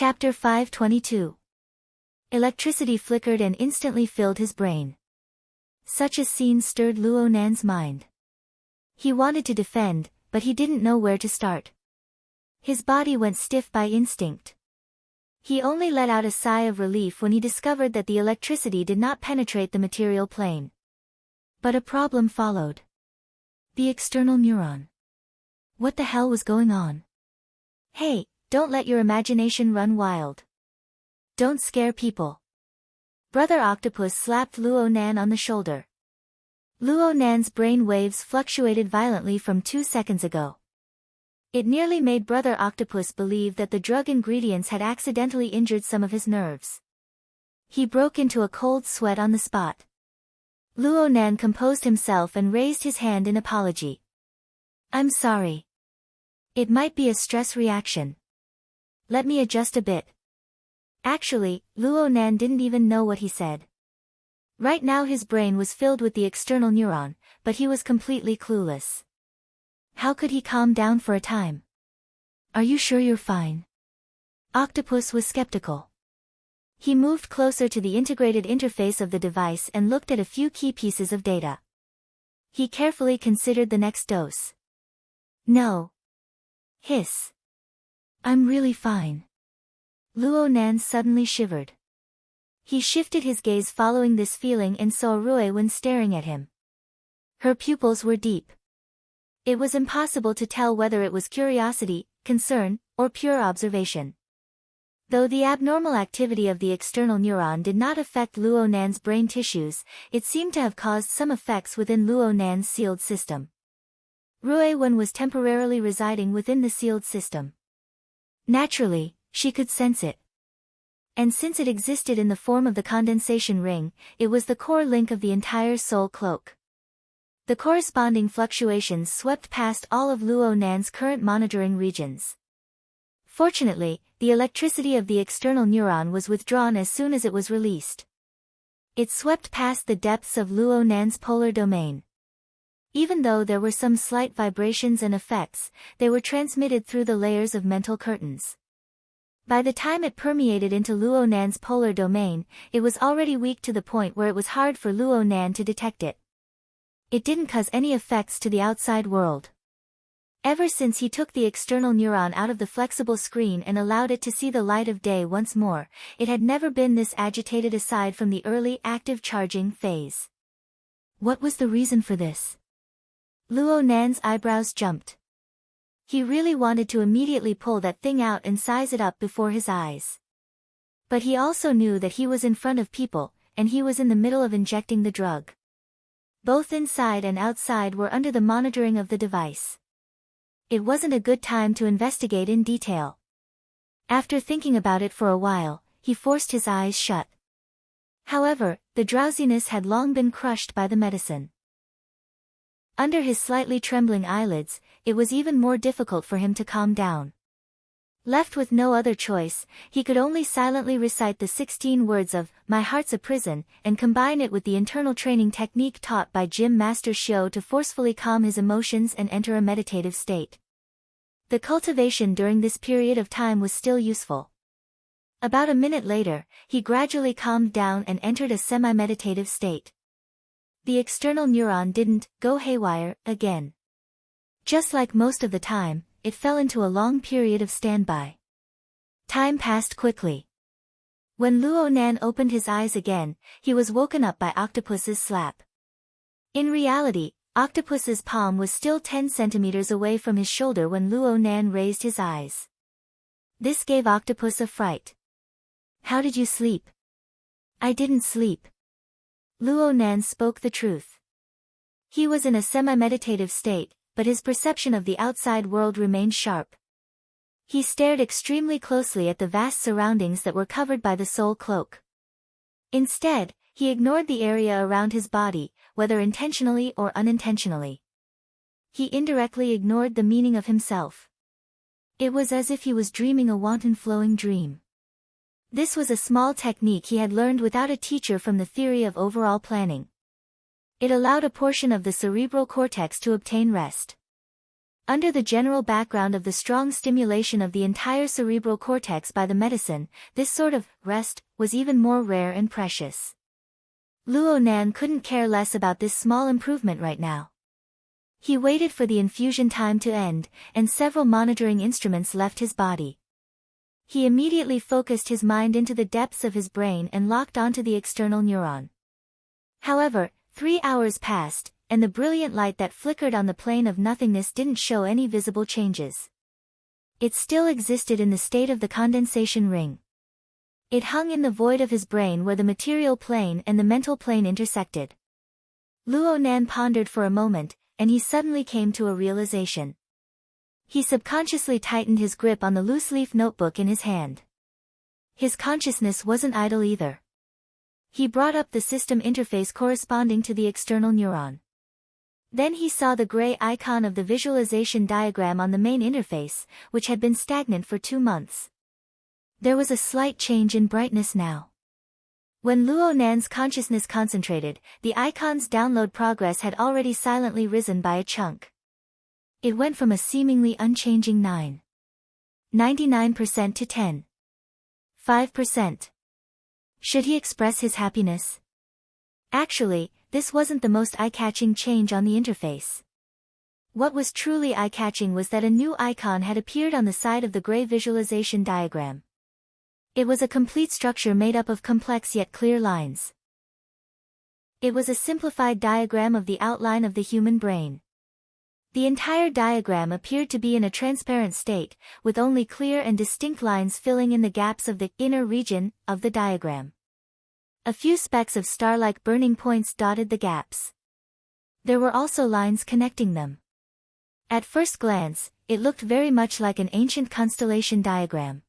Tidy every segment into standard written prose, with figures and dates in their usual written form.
Chapter 522. Electricity flickered and instantly filled his brain. Such a scene stirred Luo Nan's mind. He wanted to defend, but he didn't know where to start. His body went stiff by instinct. He only let out a sigh of relief when he discovered that the electricity did not penetrate the material plane. But a problem followed. The external neuron. What the hell was going on? Hey, don't let your imagination run wild. Don't scare people. Brother Octopus slapped Luo Nan on the shoulder. Luo Nan's brain waves fluctuated violently from 2 seconds ago. It nearly made Brother Octopus believe that the drug ingredients had accidentally injured some of his nerves. He broke into a cold sweat on the spot. Luo Nan composed himself and raised his hand in apology. I'm sorry. It might be a stress reaction. Let me adjust a bit. Actually, Luo Nan didn't even know what he said. Right now his brain was filled with the external neuron, but he was completely clueless. How could he calm down for a time? Are you sure you're fine? Octopus was skeptical. He moved closer to the integrated interface of the device and looked at a few key pieces of data. He carefully considered the next dose. No. Hiss. I'm really fine. Luo Nan suddenly shivered. He shifted his gaze following this feeling and saw Ruiwen staring at him. Her pupils were deep. It was impossible to tell whether it was curiosity, concern, or pure observation. Though the abnormal activity of the external neuron did not affect Luo Nan's brain tissues, it seemed to have caused some effects within Luo Nan's sealed system. Ruiwen was temporarily residing within the sealed system. Naturally, she could sense it. And since it existed in the form of the condensation ring, it was the core link of the entire soul cloak. The corresponding fluctuations swept past all of Luo Nan's current monitoring regions. Fortunately, the electricity of the external neuron was withdrawn as soon as it was released. It swept past the depths of Luo Nan's polar domain. Even though there were some slight vibrations and effects, they were transmitted through the layers of mental curtains. By the time it permeated into Luo Nan's polar domain, it was already weak to the point where it was hard for Luo Nan to detect it. It didn't cause any effects to the outside world. Ever since he took the external neuron out of the flexible screen and allowed it to see the light of day once more, it had never been this agitated aside from the early active charging phase. What was the reason for this? Luo Nan's eyebrows jumped. He really wanted to immediately pull that thing out and size it up before his eyes. But he also knew that he was in front of people, and he was in the middle of injecting the drug. Both inside and outside were under the monitoring of the device. It wasn't a good time to investigate in detail. After thinking about it for a while, he forced his eyes shut. However, the drowsiness had long been crushed by the medicine. Under his slightly trembling eyelids, it was even more difficult for him to calm down. Left with no other choice, he could only silently recite the 16 words of "My Heart's a Prison" and combine it with the internal training technique taught by Gym Master Shio to forcefully calm his emotions and enter a meditative state. The cultivation during this period of time was still useful. About a minute later, he gradually calmed down and entered a semi-meditative state. The external neuron didn't go haywire again. Just like most of the time, it fell into a long period of standby. Time passed quickly. When Luo Nan opened his eyes again, he was woken up by Octopus's slap. In reality, Octopus's palm was still 10 centimeters away from his shoulder when Luo Nan raised his eyes. This gave Octopus a fright. How did you sleep? I didn't sleep. Luo Nan spoke the truth. He was in a semi-meditative state, but his perception of the outside world remained sharp. He stared extremely closely at the vast surroundings that were covered by the soul cloak. Instead, he ignored the area around his body, whether intentionally or unintentionally. He indirectly ignored the meaning of himself. It was as if he was dreaming a wanton flowing dream. This was a small technique he had learned without a teacher from the theory of overall planning. It allowed a portion of the cerebral cortex to obtain rest. Under the general background of the strong stimulation of the entire cerebral cortex by the medicine, this sort of rest was even more rare and precious. Luo Nan couldn't care less about this small improvement right now. He waited for the infusion time to end, and several monitoring instruments left his body. He immediately focused his mind into the depths of his brain and locked onto the external neuron. However, 3 hours passed, and the brilliant light that flickered on the plane of nothingness didn't show any visible changes. It still existed in the state of the condensation ring. It hung in the void of his brain where the material plane and the mental plane intersected. Luo Nan pondered for a moment, and he suddenly came to a realization. He subconsciously tightened his grip on the loose-leaf notebook in his hand. His consciousness wasn't idle either. He brought up the system interface corresponding to the external neuron. Then he saw the gray icon of the visualization diagram on the main interface, which had been stagnant for 2 months. There was a slight change in brightness now. When Luo Nan's consciousness concentrated, the icon's download progress had already silently risen by a chunk. It went from a seemingly unchanging 99% to 5%. Should he express his happiness? Actually, this wasn't the most eye-catching change on the interface. What was truly eye-catching was that a new icon had appeared on the side of the gray visualization diagram. It was a complete structure made up of complex yet clear lines. It was a simplified diagram of the outline of the human brain. The entire diagram appeared to be in a transparent state, with only clear and distinct lines filling in the gaps of the inner region of the diagram. A few specks of star-like burning points dotted the gaps. There were also lines connecting them. At first glance, it looked very much like an ancient constellation diagram.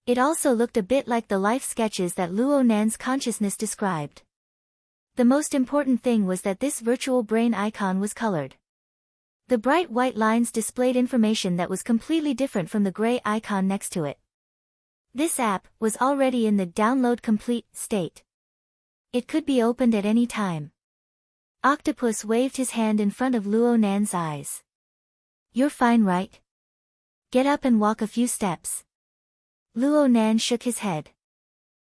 It also looked a bit like the life sketches that Luo Nan's consciousness described. The most important thing was that this virtual brain icon was colored. The bright white lines displayed information that was completely different from the gray icon next to it. This app was already in the download complete state. It could be opened at any time. Octopus waved his hand in front of Luo Nan's eyes. "You're fine, right? Get up and walk a few steps." Luo Nan shook his head.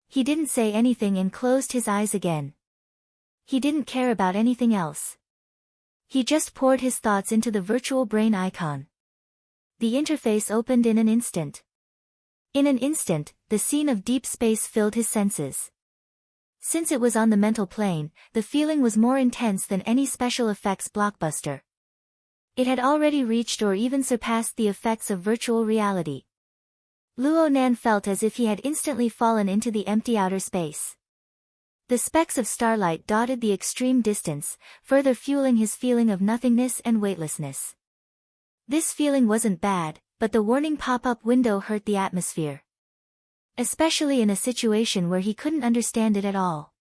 He didn't say anything and closed his eyes again. He didn't care about anything else. He just poured his thoughts into the virtual brain icon. The interface opened in an instant. In an instant, the scene of deep space filled his senses. Since it was on the mental plane, the feeling was more intense than any special effects blockbuster. It had already reached or even surpassed the effects of virtual reality. Luo Nan felt as if he had instantly fallen into the empty outer space. The specks of starlight dotted the extreme distance, further fueling his feeling of nothingness and weightlessness. This feeling wasn't bad, but the warning pop-up window hurt the atmosphere. Especially in a situation where he couldn't understand it at all.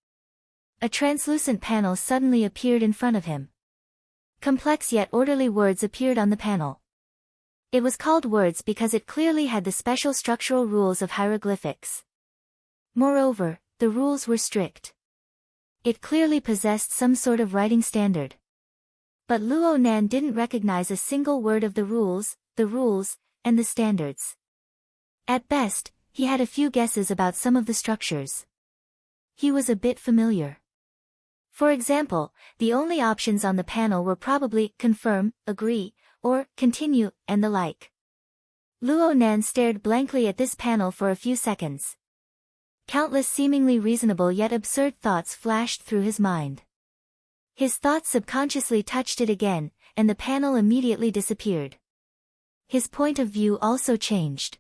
A translucent panel suddenly appeared in front of him. Complex yet orderly words appeared on the panel. It was called words because it clearly had the special structural rules of hieroglyphics. Moreover, the rules were strict. It clearly possessed some sort of writing standard. But Luo Nan didn't recognize a single word of the rules, and the standards. At best, he had a few guesses about some of the structures. He was a bit familiar. For example, the only options on the panel were probably confirm, agree, or continue, and the like. Luo Nan stared blankly at this panel for a few seconds. Countless seemingly reasonable yet absurd thoughts flashed through his mind. His thoughts subconsciously touched it again, and the panel immediately disappeared. His point of view also changed.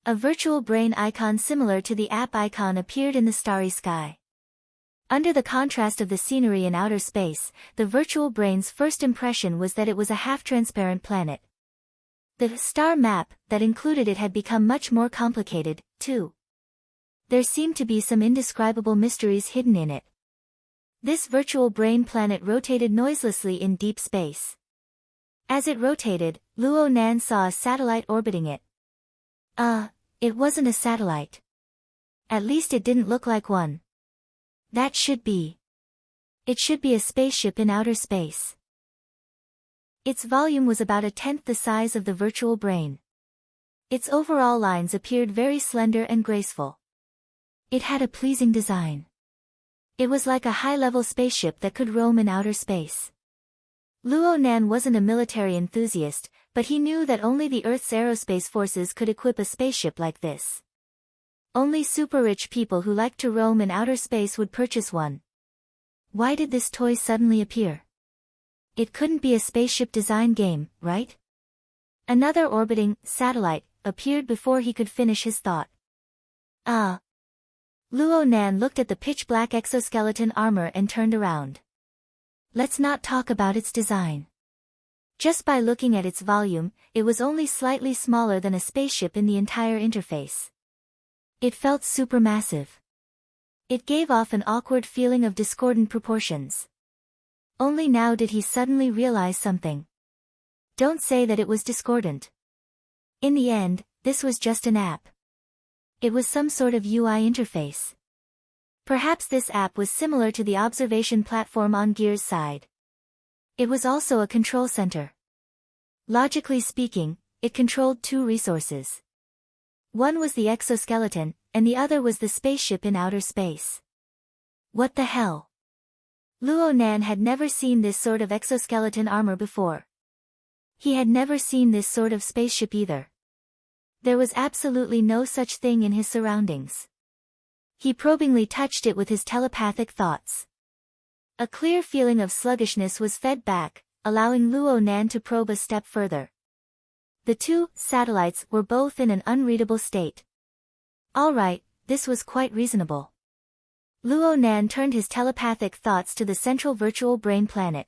A virtual brain icon similar to the app icon appeared in the starry sky. Under the contrast of the scenery in outer space, the virtual brain's first impression was that it was a half-transparent planet. The star map that included it had become much more complicated, too. There seemed to be some indescribable mysteries hidden in it. This virtual brain planet rotated noiselessly in deep space. As it rotated, Luo Nan saw a satellite orbiting it. It wasn't a satellite. At least it didn't look like one. It should be a spaceship in outer space. Its volume was about a tenth the size of the virtual brain. Its overall lines appeared very slender and graceful. It had a pleasing design. It was like a high-level spaceship that could roam in outer space. Luo Nan wasn't a military enthusiast, but he knew that only the Earth's aerospace forces could equip a spaceship like this. Only super-rich people who liked to roam in outer space would purchase one. Why did this toy suddenly appear? It couldn't be a spaceship design game, right? Another orbiting satellite appeared before he could finish his thought. Ah. Luo Nan looked at the pitch-black exoskeleton armor and turned around. Let's not talk about its design. Just by looking at its volume, it was only slightly smaller than a spaceship in the entire interface. It felt supermassive. It gave off an awkward feeling of discordant proportions. Only now did he suddenly realize something. Don't say that it was discordant. In the end, this was just an app. It was some sort of UI interface. Perhaps this app was similar to the observation platform on Gear's side. It was also a control center. Logically speaking, it controlled two resources. One was the exoskeleton, and the other was the spaceship in outer space. What the hell? Luo Nan had never seen this sort of exoskeleton armor before. He had never seen this sort of spaceship either. There was absolutely no such thing in his surroundings. He probingly touched it with his telepathic thoughts. A clear feeling of sluggishness was fed back, allowing Luo Nan to probe a step further. The two satellites were both in an unreadable state. All right, this was quite reasonable. Luo Nan turned his telepathic thoughts to the central virtual brain planet.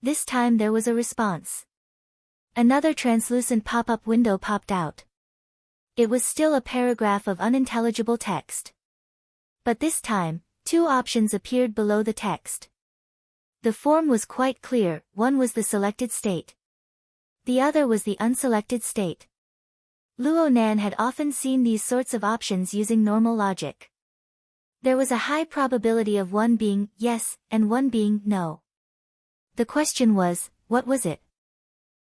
This time there was a response. Another translucent pop-up window popped out. It was still a paragraph of unintelligible text. But this time, two options appeared below the text. The form was quite clear, one was the selected state. The other was the unselected state. Luo Nan had often seen these sorts of options using normal logic. There was a high probability of one being yes, and one being no. The question was, what was it?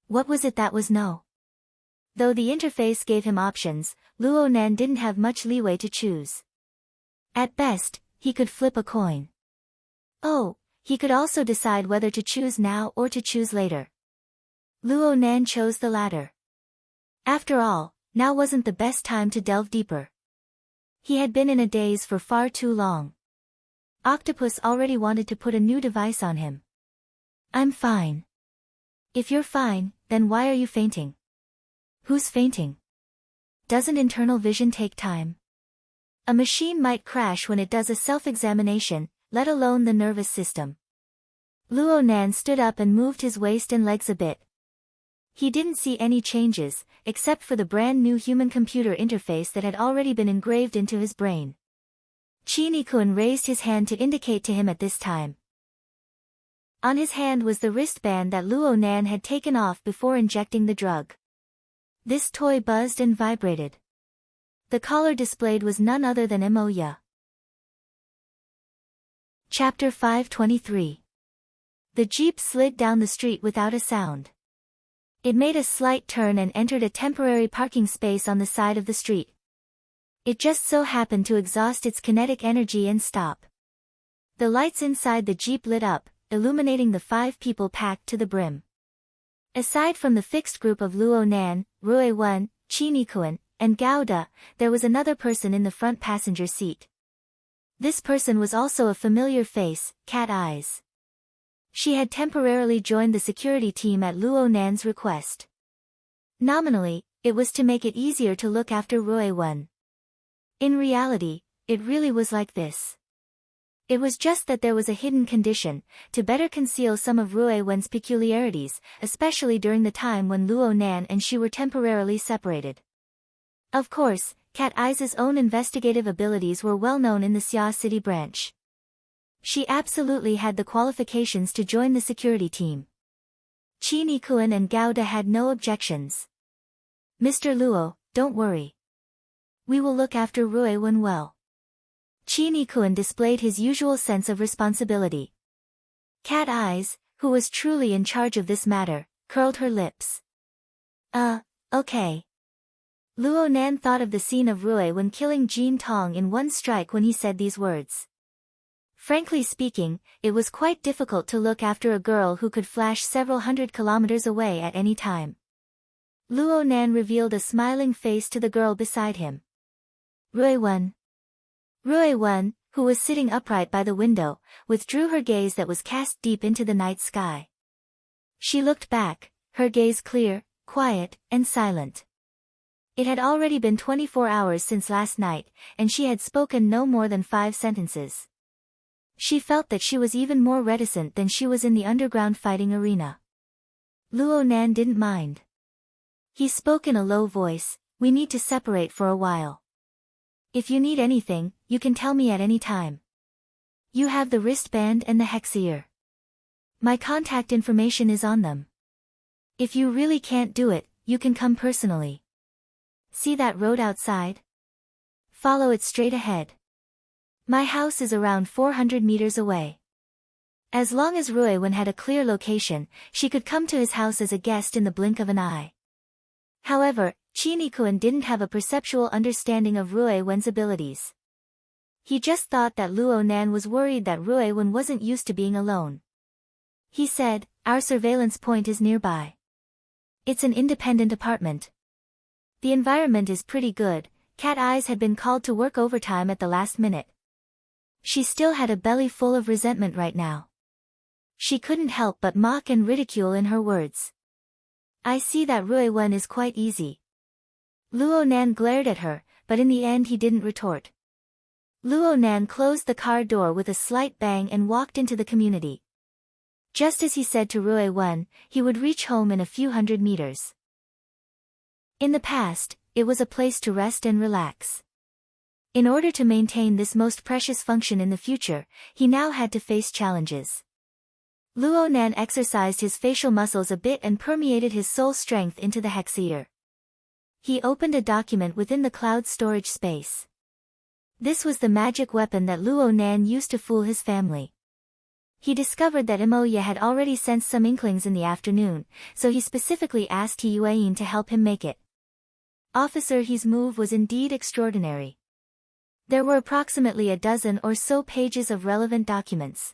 What was it that was no? Though the interface gave him options, Luo Nan didn't have much leeway to choose. At best, he could flip a coin. Oh, he could also decide whether to choose now or to choose later. Luo Nan chose the latter. After all, now wasn't the best time to delve deeper. He had been in a daze for far too long. Octopus already wanted to put a new device on him. I'm fine. If you're fine, then why are you fainting? Who's fainting? Doesn't internal vision take time? A machine might crash when it does a self-examination, let alone the nervous system. Luo Nan stood up and moved his waist and legs a bit. He didn't see any changes, except for the brand new human-computer interface that had already been engraved into his brain. Chi-Ni-kun raised his hand to indicate to him at this time. On his hand was the wristband that Luo Nan had taken off before injecting the drug. This toy buzzed and vibrated. The collar displayed was none other than Moya. Chapter 523. The jeep slid down the street without a sound. It made a slight turn and entered a temporary parking space on the side of the street. It just so happened to exhaust its kinetic energy and stop. The lights inside the jeep lit up, illuminating the 5 people packed to the brim. Aside from the fixed group of Luo Nan, Rui Wen, Chi-Ni-kun, and Gao Da, there was another person in the front passenger seat. This person was also a familiar face, Cat Eyes. She had temporarily joined the security team at Luo Nan's request. Nominally, it was to make it easier to look after Rui Wen. In reality, it really was like this. It was just that there was a hidden condition, to better conceal some of Rui Wen's peculiarities, especially during the time when Luo Nan and she were temporarily separated. Of course, Cat Eyes' own investigative abilities were well known in the Xia City branch. She absolutely had the qualifications to join the security team. Chi-Ni-kun and Gao Da had no objections. Mr. Luo, don't worry. We will look after Rui Wen well. Chi-Ni-kun displayed his usual sense of responsibility. Cat Eyes, who was truly in charge of this matter, curled her lips. Okay. Luo Nan thought of the scene of Rui when killing Jin Tong in one strike when he said these words. Frankly speaking, it was quite difficult to look after a girl who could flash several hundred kilometers away at any time. Luo Nan revealed a smiling face to the girl beside him. Rui Wen, who was sitting upright by the window, withdrew her gaze that was cast deep into the night sky. She looked back, her gaze clear, quiet, and silent. It had already been 24 hours since last night, and she had spoken no more than 5 sentences. She felt that she was even more reticent than she was in the underground fighting arena. Luo Nan didn't mind. He spoke in a low voice, "We need to separate for a while. If you need anything, you can tell me at any time. You have the wristband and the hexear. My contact information is on them. If you really can't do it, you can come personally. See that road outside? Follow it straight ahead. My house is around 400 meters away." As long as Rui Wen had a clear location, she could come to his house as a guest in the blink of an eye. However, Qin Yikuan didn't have a perceptual understanding of Rui Wen's abilities. He just thought that Luo Nan was worried that Rui Wen wasn't used to being alone. He said, "Our surveillance point is nearby. It's an independent apartment. The environment is pretty good." Cat Eyes had been called to work overtime at the last minute. She still had a belly full of resentment right now. She couldn't help but mock and ridicule in her words. "I see that Rui Wen is quite easy." Luo Nan glared at her, but in the end he didn't retort. Luo Nan closed the car door with a slight bang and walked into the community. Just as he said to Rui Wen, he would reach home in a few hundred meters. In the past, it was a place to rest and relax. In order to maintain this most precious function in the future, he now had to face challenges. Luo Nan exercised his facial muscles a bit and permeated his soul strength into the hexear. He opened a document within the cloud storage space. This was the magic weapon that Luo Nan used to fool his family. He discovered that Imoya had already sensed some inklings in the afternoon, so he specifically asked He Yueyin to help him make it. Officer He's move was indeed extraordinary. There were approximately a dozen or so pages of relevant documents.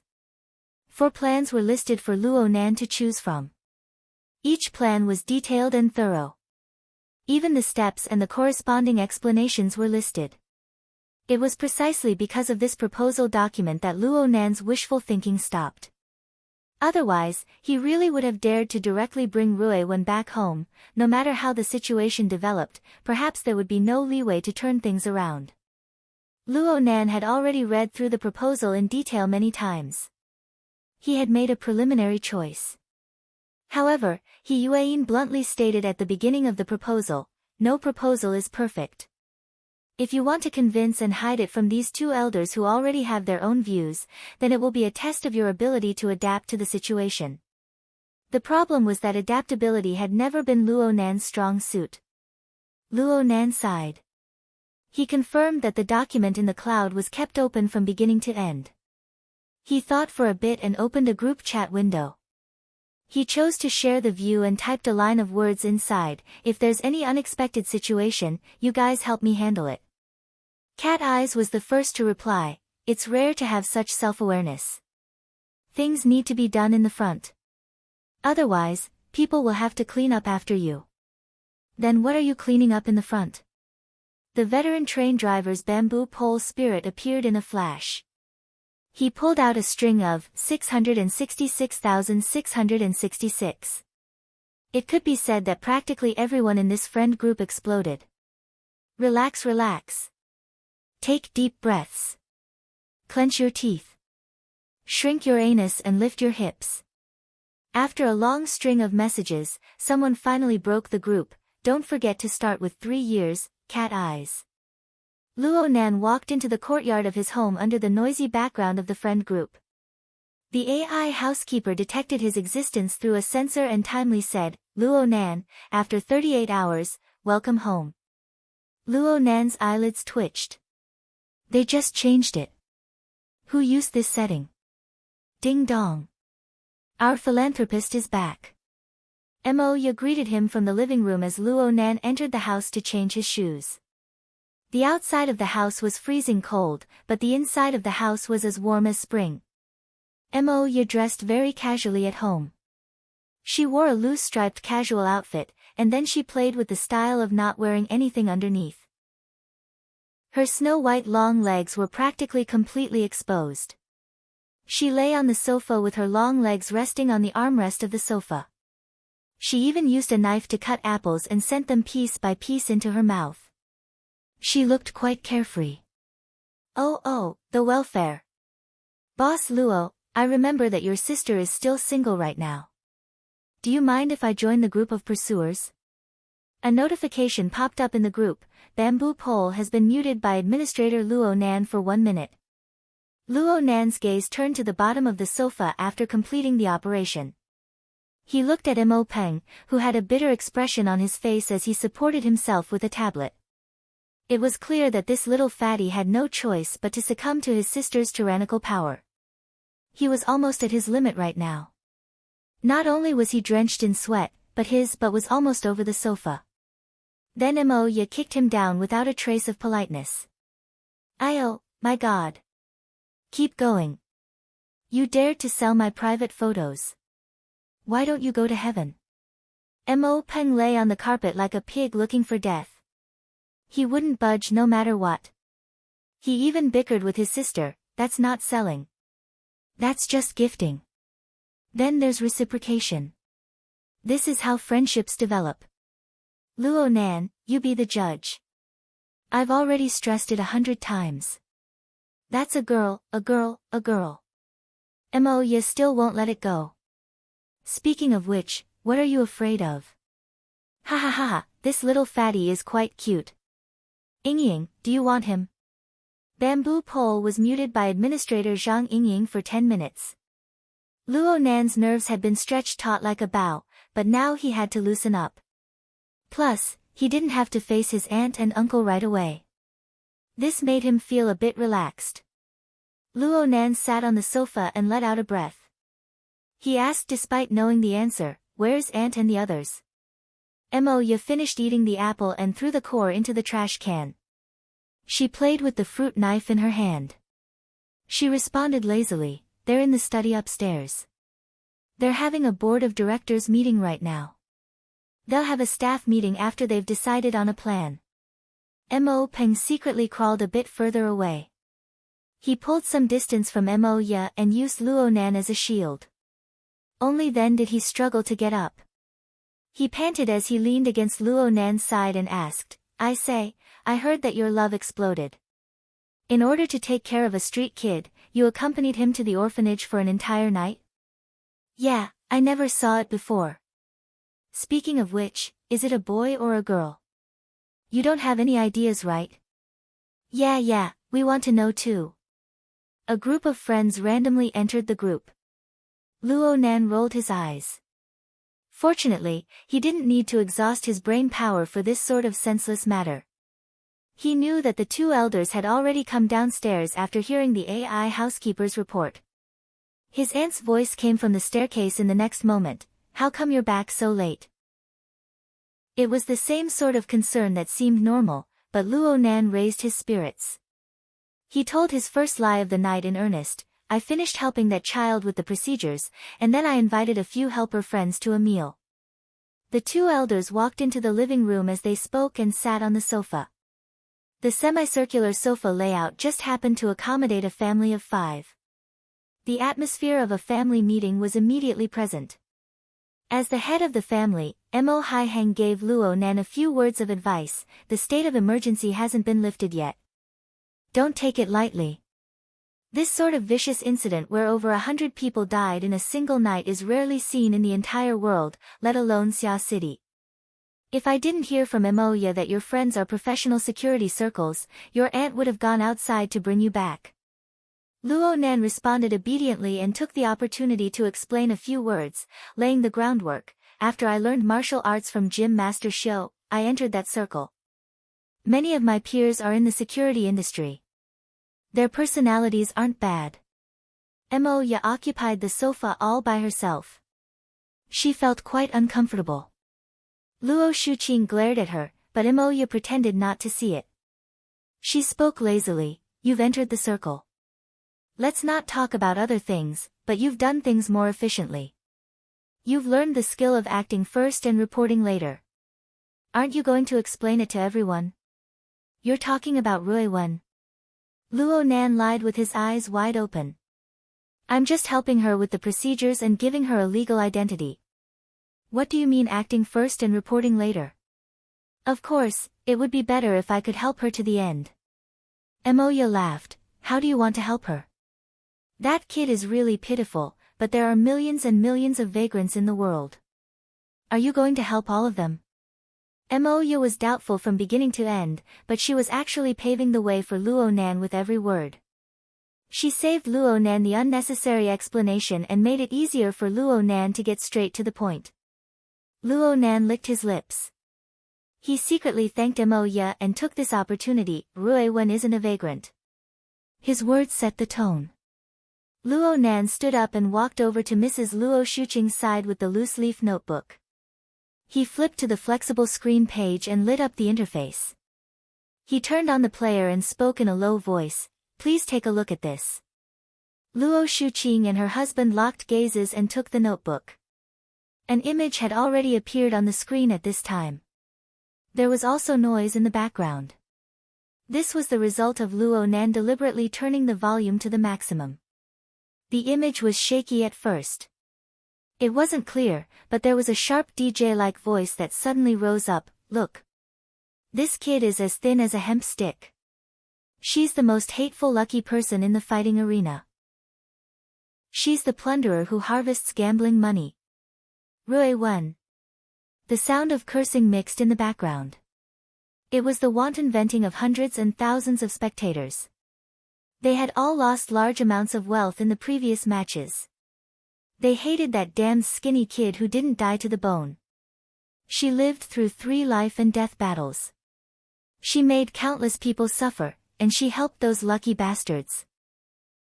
4 plans were listed for Luo Nan to choose from. Each plan was detailed and thorough. Even the steps and the corresponding explanations were listed. It was precisely because of this proposal document that Luo Nan's wishful thinking stopped. Otherwise, he really would have dared to directly bring Rui Wen back home. No matter how the situation developed, perhaps there would be no leeway to turn things around. Luo Nan had already read through the proposal in detail many times. He had made a preliminary choice. However, He Yueyin bluntly stated at the beginning of the proposal, "No proposal is perfect. If you want to convince and hide it from these 2 elders who already have their own views, then it will be a test of your ability to adapt to the situation." The problem was that adaptability had never been Luo Nan's strong suit. Luo Nan sighed. He confirmed that the document in the cloud was kept open from beginning to end. He thought for a bit and opened a group chat window. He chose to share the view and typed a line of words inside, "If there's any unexpected situation, you guys help me handle it." Cat Eyes was the first to reply, "It's rare to have such self-awareness. Things need to be done in the front. Otherwise, people will have to clean up after you." "Then what are you cleaning up in the front?" The veteran train driver's bamboo pole spirit appeared in a flash. He pulled out a string of 666,666. It could be said that practically everyone in this friend group exploded. Relax, relax. Take deep breaths. Clench your teeth. Shrink your anus and lift your hips. After a long string of messages, someone finally broke the group. "Don't forget to start with 3 years, Cat Eyes." Luo Nan walked into the courtyard of his home under the noisy background of the friend group. The AI housekeeper detected his existence through a sensor and timely said, "Luo Nan, after 38 hours, welcome home." Luo Nan's eyelids twitched. They just changed it. Who used this setting? Ding dong. Our philanthropist is back. Moya greeted him from the living room as Luo Nan entered the house to change his shoes. The outside of the house was freezing cold, but the inside of the house was as warm as spring. Moya dressed very casually at home. She wore a loose striped casual outfit, and then she played with the style of not wearing anything underneath. Her snow-white long legs were practically completely exposed. She lay on the sofa with her long legs resting on the armrest of the sofa. She even used a knife to cut apples and sent them piece by piece into her mouth. She looked quite carefree. Oh, the welfare. Boss Luo, I remember that your sister is still single right now. Do you mind if I join the group of pursuers? A notification popped up in the group. Bamboo pole has been muted by Administrator Luo Nan for 1 minute. Luo Nan's gaze turned to the bottom of the sofa after completing the operation. He looked at Mo Peng, who had a bitter expression on his face as he supported himself with a tablet. It was clear that this little fatty had no choice but to succumb to his sister's tyrannical power. He was almost at his limit right now. Not only was he drenched in sweat, but his butt was almost over the sofa. Then Moya kicked him down without a trace of politeness. Oh, my God. Keep going. You dared to sell my private photos. Why don't you go to heaven? Mo Peng lay on the carpet like a pig looking for death. He wouldn't budge no matter what. He even bickered with his sister. That's not selling. That's just gifting. Then there's reciprocation. This is how friendships develop. Luo Nan, you be the judge. I've already stressed it 100 times. That's a girl, a girl, a girl. Moya still won't let it go. Speaking of which, what are you afraid of? Ha ha ha ha, this little fatty is quite cute. Yingying, do you want him? Bamboo pole was muted by Administrator Zhang Yingying for 10 minutes. Luo Nan's nerves had been stretched taut like a bow, but now he had to loosen up. Plus, he didn't have to face his aunt and uncle right away. This made him feel a bit relaxed. Luo Nan sat on the sofa and let out a breath. He asked despite knowing the answer, where's aunt and the others? Moya finished eating the apple and threw the core into the trash can. She played with the fruit knife in her hand. She responded lazily, they're in the study upstairs. They're having a board of directors meeting right now. They'll have a staff meeting after they've decided on a plan. Mo Peng secretly crawled a bit further away. He pulled some distance from Moya and used Luo Nan as a shield. Only then did he struggle to get up. He panted as he leaned against Luo Nan's side and asked, I say, I heard that your love exploded. In order to take care of a street kid, you accompanied him to the orphanage for an entire night? Yeah, I never saw it before. Speaking of which, is it a boy or a girl? You don't have any ideas, right? Yeah, we want to know too. A group of friends randomly entered the group. Luo Nan rolled his eyes. Fortunately, he didn't need to exhaust his brain power for this sort of senseless matter. He knew that the two elders had already come downstairs after hearing the AI housekeeper's report. His aunt's voice came from the staircase in the next moment. How come you're back so late? It was the same sort of concern that seemed normal, but Luo Nan raised his spirits. He told his first lie of the night in earnest, I finished helping that child with the procedures, and then I invited a few helper friends to a meal. The two elders walked into the living room as they spoke and sat on the sofa. The semicircular sofa layout just happened to accommodate a family of 5. The atmosphere of a family meeting was immediately present. As the head of the family, Mo Haiheng gave Luo Nan a few words of advice. The state of emergency hasn't been lifted yet. Don't take it lightly. This sort of vicious incident where over 100 people died in a single night is rarely seen in the entire world, let alone Xia City. If I didn't hear from Moya that your friends are professional security circles, your aunt would have gone outside to bring you back. Luo Nan responded obediently and took the opportunity to explain a few words, laying the groundwork. After I learned martial arts from Gym Master Shou, I entered that circle. Many of my peers are in the security industry. Their personalities aren't bad. Emoya occupied the sofa all by herself. She felt quite uncomfortable. Luo Shuqing glared at her, but Emoya pretended not to see it. She spoke lazily, "You've entered the circle. Let's not talk about other things, but you've done things more efficiently. You've learned the skill of acting first and reporting later. Aren't you going to explain it to everyone? You're talking about Ruiwen." Luo Nan lied with his eyes wide open. "I'm just helping her with the procedures and giving her a legal identity." "What do you mean acting first and reporting later?" "Of course, it would be better if I could help her to the end." Emoya laughed. "How do you want to help her? That kid is really pitiful, but there are millions and millions of vagrants in the world. Are you going to help all of them?" Emoya was doubtful from beginning to end, but she was actually paving the way for Luo Nan with every word. She saved Luo Nan the unnecessary explanation and made it easier for Luo Nan to get straight to the point. Luo Nan licked his lips. He secretly thanked Emoya and took this opportunity. Ruiwen isn't a vagrant. His words set the tone. Luo Nan stood up and walked over to Mrs. Luo Shuqing's side with the loose-leaf notebook. He flipped to the flexible screen page and lit up the interface. He turned on the player and spoke in a low voice, "Please take a look at this." Luo Shuqing and her husband locked gazes and took the notebook. An image had already appeared on the screen at this time. There was also noise in the background. This was the result of Luo Nan deliberately turning the volume to the maximum. The image was shaky at first. It wasn't clear, but there was a sharp DJ-like voice that suddenly rose up, "Look. This kid is as thin as a hemp stick. She's the most hateful lucky person in the fighting arena. She's the plunderer who harvests gambling money. Ruiwen." The sound of cursing mixed in the background. It was the wanton venting of hundreds and thousands of spectators. They had all lost large amounts of wealth in the previous matches. They hated that damn skinny kid who didn't die to the bone. She lived through 3 life and death battles. She made countless people suffer, and she helped those lucky bastards.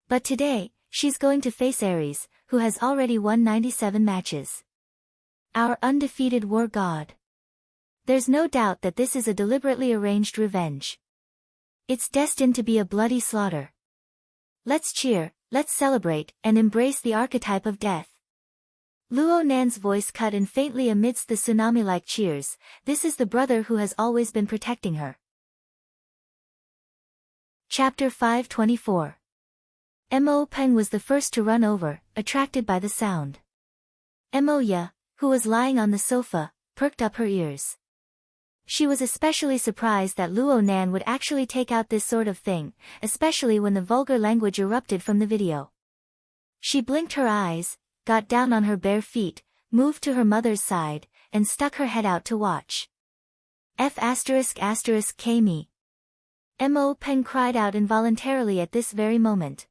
But today, she's going to face Ares, who has already won 97 matches. Our undefeated war god. There's no doubt that this is a deliberately arranged revenge. It's destined to be a bloody slaughter. Let's cheer, let's celebrate, and embrace the archetype of death. Luo Nan's voice cut in faintly amidst the tsunami-like cheers. This is the brother who has always been protecting her. Chapter 524. Mo Peng was the first to run over, attracted by the sound. Emoya, who was lying on the sofa, perked up her ears. She was especially surprised that Luo Nan would actually take out this sort of thing, especially when the vulgar language erupted from the video. She blinked her eyes, got down on her bare feet, moved to her mother's side, and stuck her head out to watch. K me. Mo Peng cried out involuntarily at this very moment.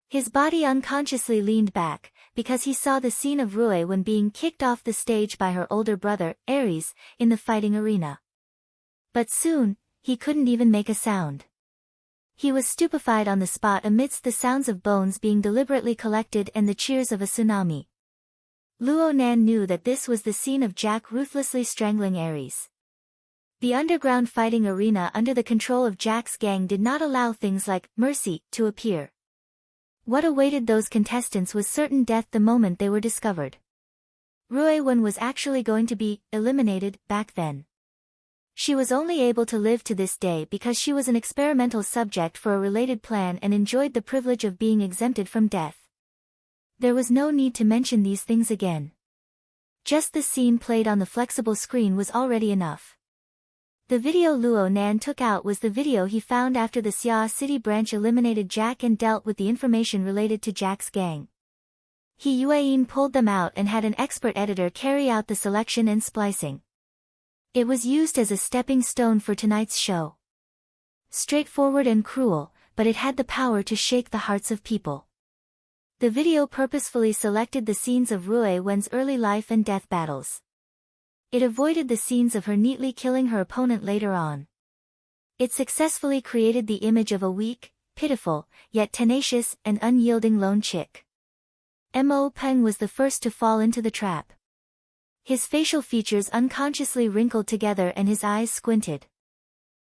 His body unconsciously leaned back, because he saw the scene of Ruiwen being kicked off the stage by her older brother, Ares, in the fighting arena. But soon, he couldn't even make a sound. He was stupefied on the spot amidst the sounds of bones being deliberately collected and the cheers of a tsunami. Luo Nan knew that this was the scene of Jack ruthlessly strangling Ares. The underground fighting arena under the control of Jack's gang did not allow things like mercy to appear. What awaited those contestants was certain death the moment they were discovered. Ruiwen was actually going to be eliminated back then. She was only able to live to this day because she was an experimental subject for a related plan and enjoyed the privilege of being exempted from death. There was no need to mention these things again. Just the scene played on the flexible screen was already enough. The video Luo Nan took out was the video he found after the Xia City branch eliminated Jack and dealt with the information related to Jack's gang. He Yueyin pulled them out and had an expert editor carry out the selection and splicing. It was used as a stepping stone for tonight's show. Straightforward and cruel, but it had the power to shake the hearts of people. The video purposefully selected the scenes of Ruiwen's early life and death battles. It avoided the scenes of her neatly killing her opponent later on. It successfully created the image of a weak, pitiful, yet tenacious and unyielding lone chick. Mo Peng was the first to fall into the trap. His facial features unconsciously wrinkled together and his eyes squinted.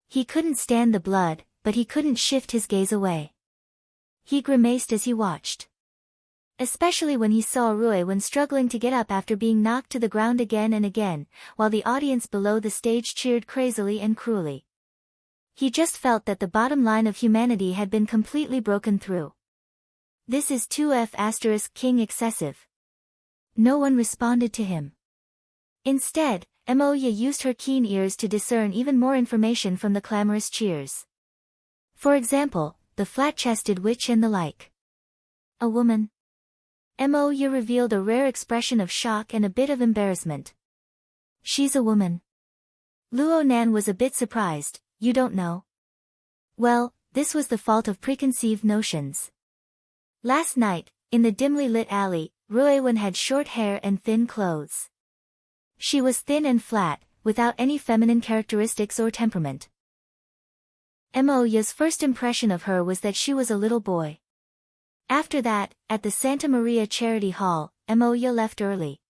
He couldn't stand the blood, but he couldn't shift his gaze away. He grimaced as he watched. Especially when he saw Rui Wen struggling to get up after being knocked to the ground again and again, while the audience below the stage cheered crazily and cruelly. He just felt that the bottom line of humanity had been completely broken through. This is 2F** King excessive. No one responded to him. Instead, Emoya used her keen ears to discern even more information from the clamorous cheers. For example, the flat-chested witch and the like. A woman. Emoya revealed a rare expression of shock and a bit of embarrassment. She's a woman. Luo Nan was a bit surprised. You don't know? Well, this was the fault of preconceived notions. Last night, in the dimly lit alley, Rui Wen had short hair and thin clothes. She was thin and flat, without any feminine characteristics or temperament. Emoya's first impression of her was that she was a little boy. After that, at the Santa Maria Charity Hall, Emoya left early.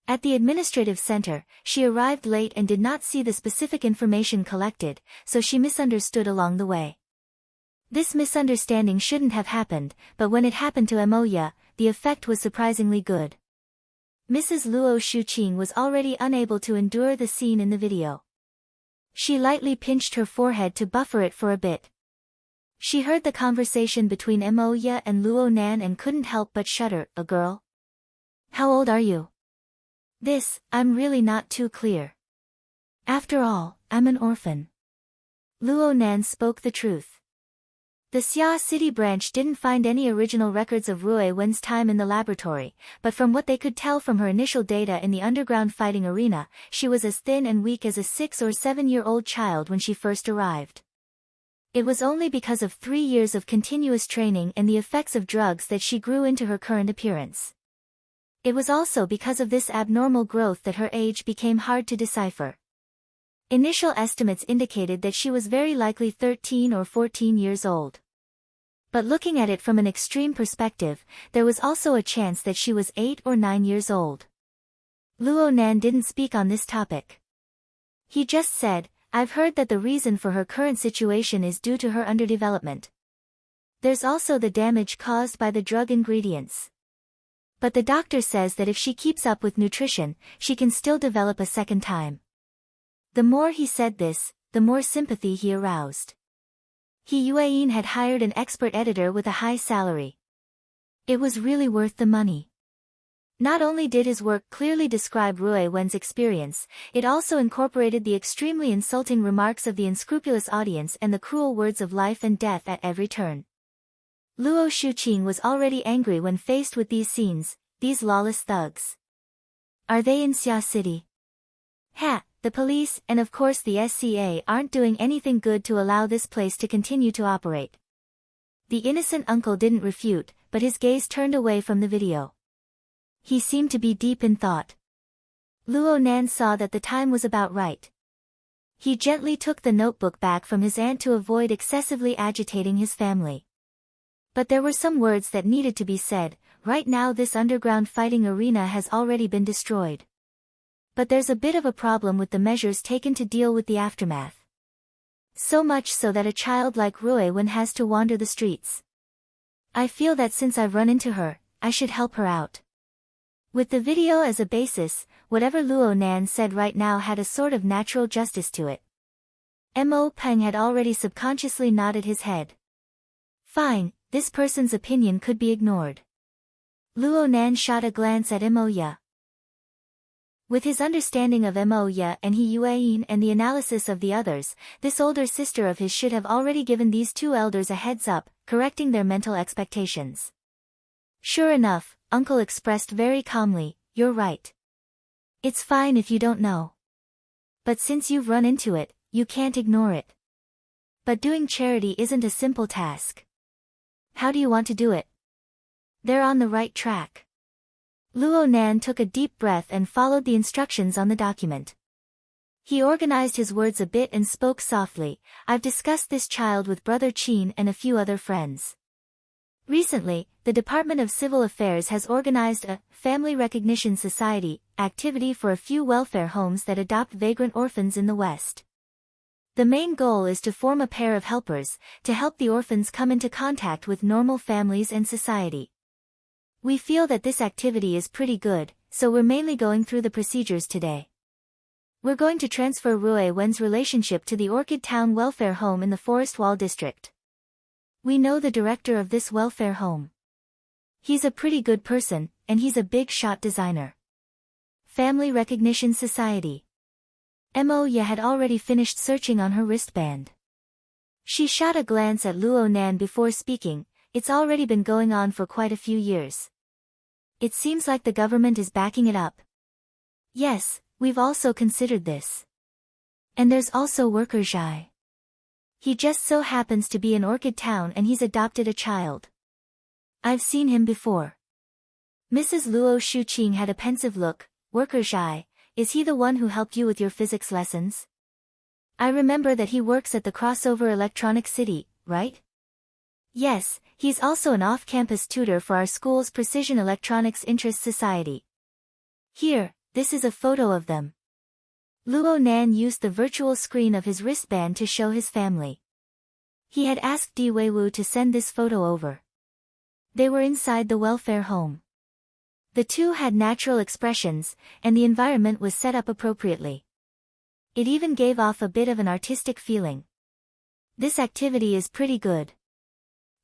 At the administrative center, she arrived late and did not see the specific information collected, so she misunderstood along the way. This misunderstanding shouldn't have happened, but when it happened to Emoya, the effect was surprisingly good. Mrs. Luo Shuqing was already unable to endure the scene in the video. She lightly pinched her forehead to buffer it for a bit. She heard the conversation between Emoya and Luo Nan and couldn't help but shudder. A girl? How old are you? I'm really not too clear. After all, I'm an orphan. Luo Nan spoke the truth. The Xia City branch didn't find any original records of Rui Wen's time in the laboratory, but from what they could tell from her initial data in the underground fighting arena, she was as thin and weak as a 6 or 7-year-old child when she first arrived. It was only because of 3 years of continuous training and the effects of drugs that she grew into her current appearance. It was also because of this abnormal growth that her age became hard to decipher. Initial estimates indicated that she was very likely 13 or 14 years old. But looking at it from an extreme perspective, there was also a chance that she was 8 or 9 years old. Luo Nan didn't speak on this topic. He just said, I've heard that the reason for her current situation is due to her underdevelopment. There's also the damage caused by the drug ingredients. But the doctor says that if she keeps up with nutrition, she can still develop a second time. The more he said this, the more sympathy he aroused. Yueyin had hired an expert editor with a high salary. It was really worth the money. Not only did his work clearly describe Rui Wen's experience, it also incorporated the extremely insulting remarks of the unscrupulous audience and the cruel words of life and death at every turn. Luo Shuqing was already angry when faced with these scenes, these lawless thugs. Are they in Xia City? The police and of course the SCA aren't doing anything good to allow this place to continue to operate. The innocent uncle didn't refute, but his gaze turned away from the video. He seemed to be deep in thought. Luo Nan saw that the time was about right. He gently took the notebook back from his aunt to avoid excessively agitating his family. But there were some words that needed to be said. Right now this underground fighting arena has already been destroyed. But there's a bit of a problem with the measures taken to deal with the aftermath. So much so that a child like Rui Wen has to wander the streets. I feel that since I've run into her, I should help her out. With the video as a basis, whatever Luo Nan said right now had a sort of natural justice to it. Mo Peng had already subconsciously nodded his head. Fine, this person's opinion could be ignored. Luo Nan shot a glance at Emoya. With his understanding of Emoya and Yueyin and the analysis of the others, this older sister of his should have already given these two elders a heads up, correcting their mental expectations. Sure enough, Uncle expressed very calmly, you're right. It's fine if you don't know. But since you've run into it, you can't ignore it. But doing charity isn't a simple task. How do you want to do it? They're on the right track. Luo Nan took a deep breath and followed the instructions on the document. He organized his words a bit and spoke softly. I've discussed this child with Brother Chin and a few other friends. Recently, the Department of Civil Affairs has organized a Family Recognition Society activity for a few welfare homes that adopt vagrant orphans in the West. The main goal is to form a pair of helpers, to help the orphans come into contact with normal families and society. We feel that this activity is pretty good, so we're mainly going through the procedures today. We're going to transfer Rue Wen's relationship to the Orchid Town Welfare Home in the Forest Wall District. We know the director of this welfare home. He's a pretty good person, and he's a big shot designer. Family Recognition Society. Moya had already finished searching on her wristband. She shot a glance at Luo Nan before speaking. It's already been going on for quite a few years. It seems like the government is backing it up. Yes, we've also considered this. And there's also worker Zhai. He just so happens to be in Orchid Town and he's adopted a child. I've seen him before. Mrs. Luo Shuqing had a pensive look. Worker Zhai, is he the one who helped you with your physics lessons? I remember that he works at the Crossover Electronic City, right? Yes, he's also an off-campus tutor for our school's Precision Electronics Interest Society. Here, this is a photo of them. Luo Nan used the virtual screen of his wristband to show his family. He had asked Di Weiwu to send this photo over. They were inside the welfare home. The two had natural expressions, and the environment was set up appropriately. It even gave off a bit of an artistic feeling. This activity is pretty good.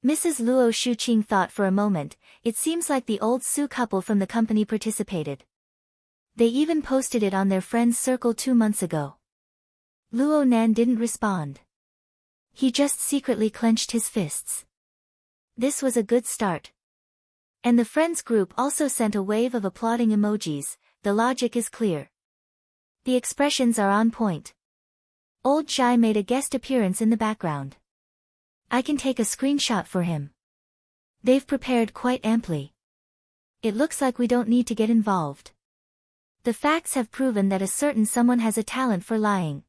Mrs. Luo Shuqing thought for a moment. It seems like the old Su couple from the company participated. They even posted it on their friends' circle 2 months ago. Luo Nan didn't respond. He just secretly clenched his fists. This was a good start. And the friends group also sent a wave of applauding emojis. The logic is clear. The expressions are on point. Old Zhai made a guest appearance in the background. I can take a screenshot for him. They've prepared quite amply. It looks like we don't need to get involved. The facts have proven that a certain someone has a talent for lying.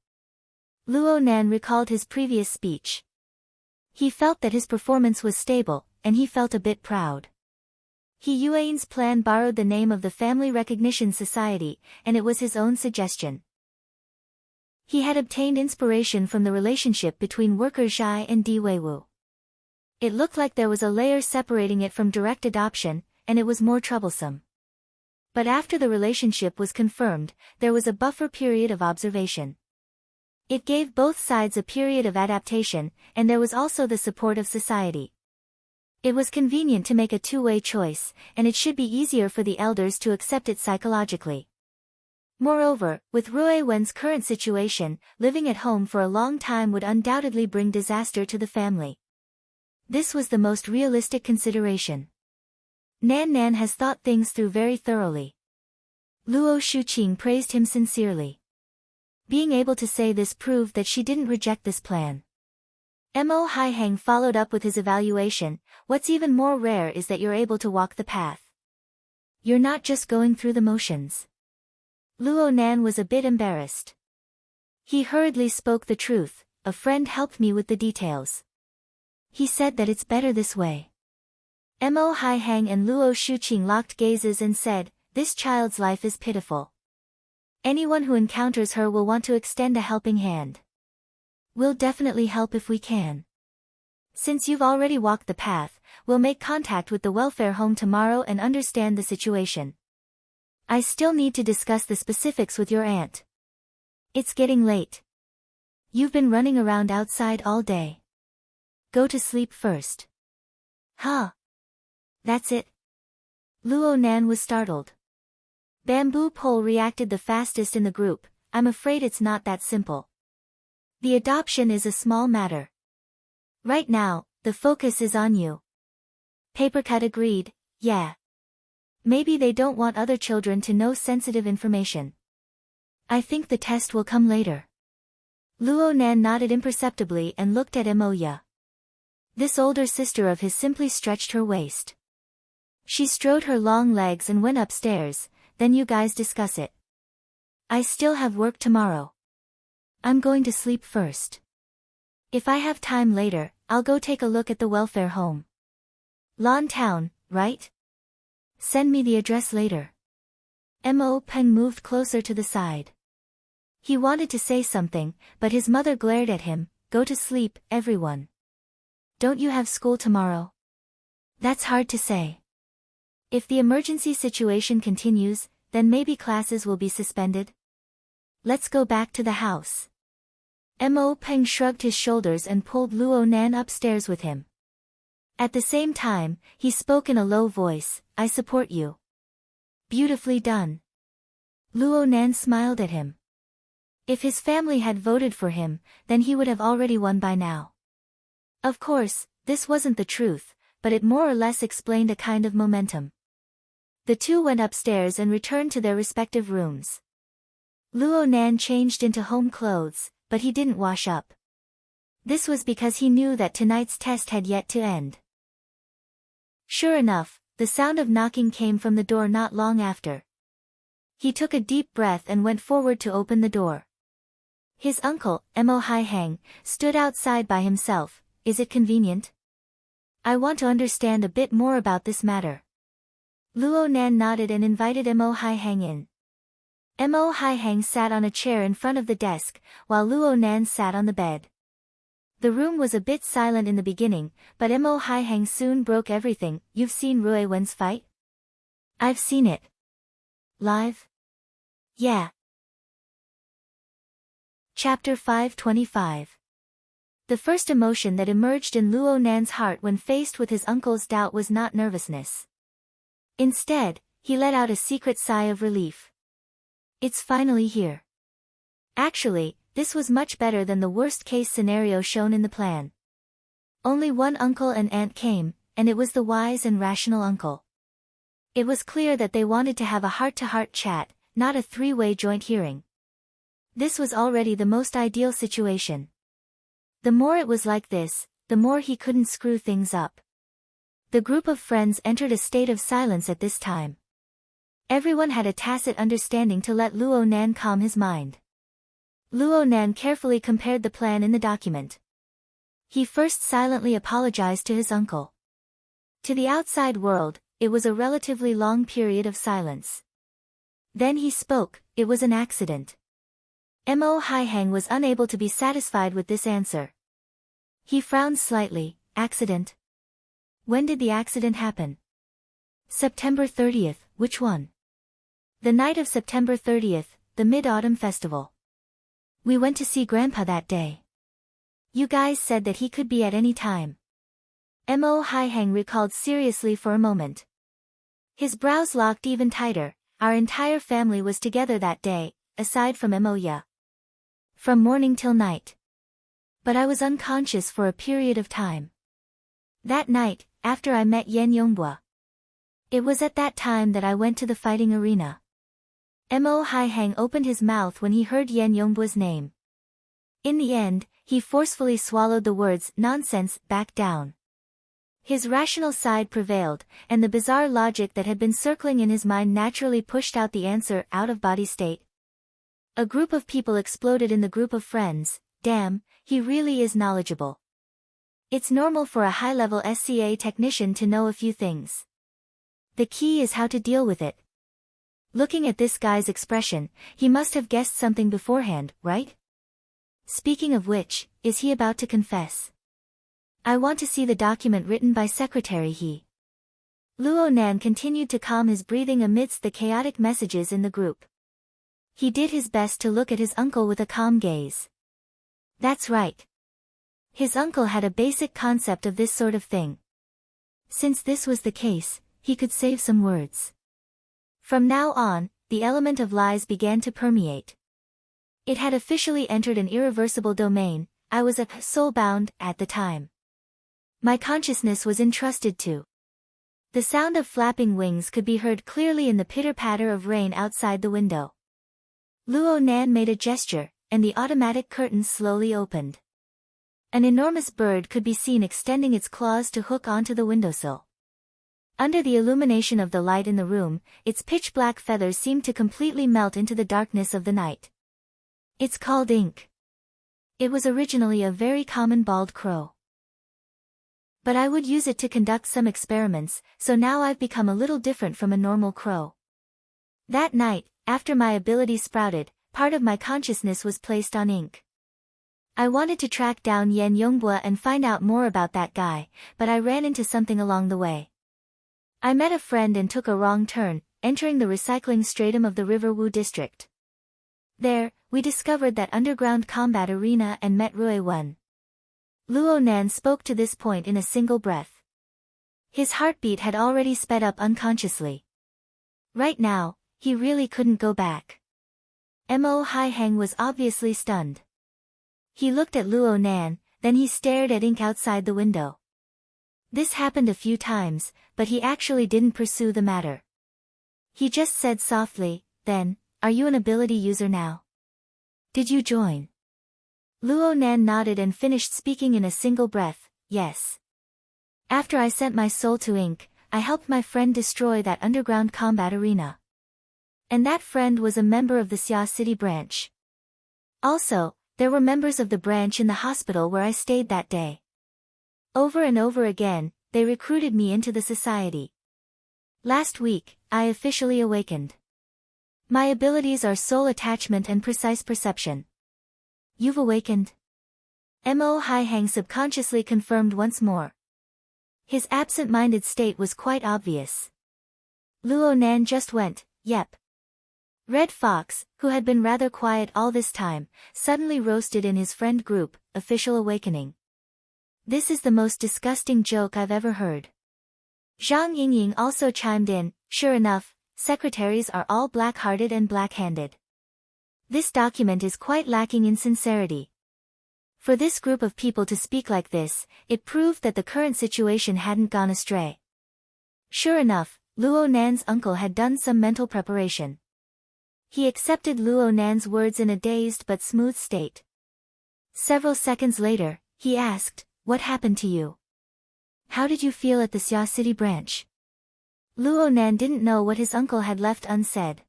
Luo Nan recalled his previous speech. He felt that his performance was stable, and he felt a bit proud. Yuan's plan borrowed the name of the Family Recognition Society, and it was his own suggestion. He had obtained inspiration from the relationship between worker Zhai and Di Weiwu. It looked like there was a layer separating it from direct adoption, and it was more troublesome. But after the relationship was confirmed, there was a buffer period of observation. It gave both sides a period of adaptation, and there was also the support of society. It was convenient to make a two-way choice, and it should be easier for the elders to accept it psychologically. Moreover, with Rue Wen's current situation, living at home for a long time would undoubtedly bring disaster to the family. This was the most realistic consideration. Nan Nan has thought things through very thoroughly. Luo Shuqing praised him sincerely. Being able to say this proved that she didn't reject this plan. Mo Haihang followed up with his evaluation. What's even more rare is that you're able to walk the path. You're not just going through the motions. Luo Nan was a bit embarrassed. He hurriedly spoke the truth. A friend helped me with the details. He said that it's better this way. Mo Haihang and Luo Shuqing locked gazes and said, this child's life is pitiful. Anyone who encounters her will want to extend a helping hand. We'll definitely help if we can. Since you've already walked the path, we'll make contact with the welfare home tomorrow and understand the situation. I still need to discuss the specifics with your aunt. It's getting late. You've been running around outside all day. Go to sleep first. Huh? That's it? Luo Nan was startled. Bamboo Pole reacted the fastest in the group. I'm afraid it's not that simple. The adoption is a small matter. Right now, the focus is on you. Papercut agreed, yeah. Maybe they don't want other children to know sensitive information. I think the test will come later. Luo Nan nodded imperceptibly and looked at Moya. This older sister of his simply stretched her waist. She strode her long legs and went upstairs. Then you guys discuss it. I still have work tomorrow. I'm going to sleep first. If I have time later, I'll go take a look at the welfare home. Lawn Town, right? Send me the address later. Mo Peng moved closer to the side. He wanted to say something, but his mother glared at him. Go to sleep, everyone. Don't you have school tomorrow? That's hard to say. If the emergency situation continues, then maybe classes will be suspended. Let's go back to the house. Mo Peng shrugged his shoulders and pulled Luo Nan upstairs with him. At the same time, he spoke in a low voice, I support you. Beautifully done. Luo Nan smiled at him. If his family had voted for him, then he would have already won by now. Of course, this wasn't the truth, but it more or less explained a kind of momentum. The two went upstairs and returned to their respective rooms. Luo Nan changed into home clothes, but he didn't wash up. This was because he knew that tonight's test had yet to end. Sure enough, the sound of knocking came from the door not long after. He took a deep breath and went forward to open the door. His uncle, Mo Haihang, stood outside by himself. Is it convenient? I want to understand a bit more about this matter. Luo Nan nodded and invited Mo Haihang in. Mo Haihang sat on a chair in front of the desk, while Luo Nan sat on the bed. The room was a bit silent in the beginning, but Mo Haihang soon broke everything. You've seen Rui Wen's fight? I've seen it. Live? Yeah. Chapter 525. The first emotion that emerged in Luo Nan's heart when faced with his uncle's doubt was not nervousness. Instead, he let out a secret sigh of relief. It's finally here. Actually, this was much better than the worst-case scenario shown in the plan. Only one uncle and aunt came, and it was the wise and rational uncle. It was clear that they wanted to have a heart-to-heart chat, not a three-way joint hearing. This was already the most ideal situation. The more it was like this, the more he couldn't screw things up. The group of friends entered a state of silence at this time. Everyone had a tacit understanding to let Luo Nan calm his mind. Luo Nan carefully compared the plan in the document. He first silently apologized to his uncle. To the outside world, it was a relatively long period of silence. Then he spoke. It was an accident. Mo Haihang was unable to be satisfied with this answer. He frowned slightly. Accident? When did the accident happen? September 30th, which one? The night of September 30th, the Mid-Autumn Festival. We went to see Grandpa that day. You guys said that he could be at any time. Mo Haihang recalled seriously for a moment. His brows locked even tighter. Our entire family was together that day, aside from Mo Ya. From morning till night. But I was unconscious for a period of time. That night, after I met Yan Yongbua. It was at that time that I went to the fighting arena. Mo Haihang opened his mouth when he heard Yan Yongbua's name. In the end, he forcefully swallowed the words, nonsense, back down. His rational side prevailed, and the bizarre logic that had been circling in his mind naturally pushed out the answer, out-of-body state. A group of people exploded in the group of friends. Damn, he really is knowledgeable. It's normal for a high-level SCA technician to know a few things. The key is how to deal with it. Looking at this guy's expression, he must have guessed something beforehand, right? Speaking of which, is he about to confess? I want to see the document written by Secretary He. Luo Nan continued to calm his breathing amidst the chaotic messages in the group. He did his best to look at his uncle with a calm gaze. That's right. His uncle had a basic concept of this sort of thing. Since this was the case, he could save some words. From now on, the element of lies began to permeate. It had officially entered an irreversible domain. I was soul-bound at the time. My consciousness was entrusted to. The sound of flapping wings could be heard clearly in the pitter-patter of rain outside the window. Luo Nan made a gesture, and the automatic curtains slowly opened. An enormous bird could be seen extending its claws to hook onto the windowsill. Under the illumination of the light in the room, its pitch-black feathers seemed to completely melt into the darkness of the night. It's called ink. It was originally a very common bald crow. But I would use it to conduct some experiments, so now I've become a little different from a normal crow. That night, after my ability sprouted, part of my consciousness was placed on ink. I wanted to track down Yan Yongbua and find out more about that guy, but I ran into something along the way. I met a friend and took a wrong turn, entering the recycling stratum of the River Wu district. There, we discovered that underground combat arena and met Rui Wen. Luo Nan spoke to this point in a single breath. His heartbeat had already sped up unconsciously. Right now, he really couldn't go back. Mo Hai Heng was obviously stunned. He looked at Luo Nan, then he stared at ink outside the window. This happened a few times, but he actually didn't pursue the matter. He just said softly, "Then, are you an ability user now? Did you join?" Luo Nan nodded and finished speaking in a single breath, "Yes. After I sent my soul to ink, I helped my friend destroy that underground combat arena. And that friend was a member of the Xia City branch. Also, there were members of the branch in the hospital where I stayed that day. Over and over again, they recruited me into the society. Last week, I officially awakened. My abilities are soul attachment and precise perception." "You've awakened?" Mo Hai Heng subconsciously confirmed once more. His absent-minded state was quite obvious. Luo Nan just went, "Yep." Red Fox, who had been rather quiet all this time, suddenly roasted in his friend group, "Official awakening. This is the most disgusting joke I've ever heard." Zhang Yingying also chimed in, "Sure enough, secretaries are all black-hearted and black-handed. This document is quite lacking in sincerity." For this group of people to speak like this, it proved that the current situation hadn't gone astray. Sure enough, Luo Nan's uncle had done some mental preparation. He accepted Luo Nan's words in a dazed but smooth state. Several seconds later, he asked, "What happened to you? How did you feel at the Xia City branch?" Luo Nan didn't know what his uncle had left unsaid.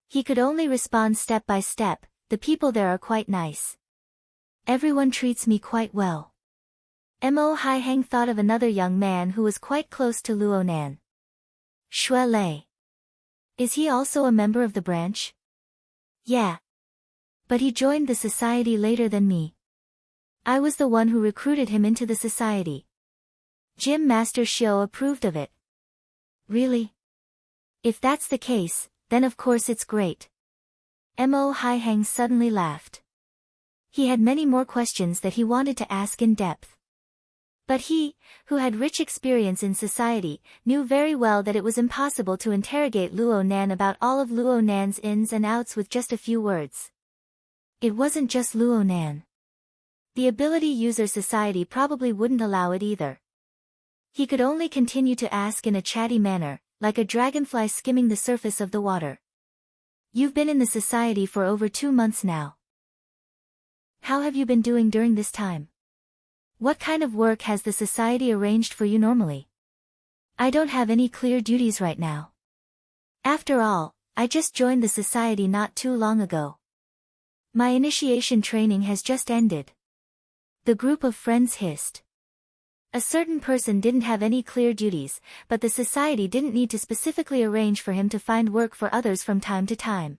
He could only respond step by step, "The people there are quite nice. Everyone treats me quite well." Mo Hai Heng thought of another young man who was quite close to Luo Nan. Xue Lei. Is he also a member of the branch? Yeah. But he joined the society later than me. I was the one who recruited him into the society. Gym Master Xiao approved of it. Really? If that's the case, then of course it's great. Mo Hai Heng suddenly laughed. He had many more questions that he wanted to ask in depth. But he, who had rich experience in society, knew very well that it was impossible to interrogate Luo Nan about all of Luo Nan's ins and outs with just a few words. It wasn't just Luo Nan. The ability user society probably wouldn't allow it either. He could only continue to ask in a chatty manner, like a dragonfly skimming the surface of the water. "You've been in the society for over 2 months now. How have you been doing during this time? What kind of work has the society arranged for you normally? I don't have any clear duties right now. After all, I just joined the society not too long ago. My initiation training has just ended." The group of friends hissed. A certain person didn't have any clear duties, but the society didn't need to specifically arrange for him to find work for others from time to time.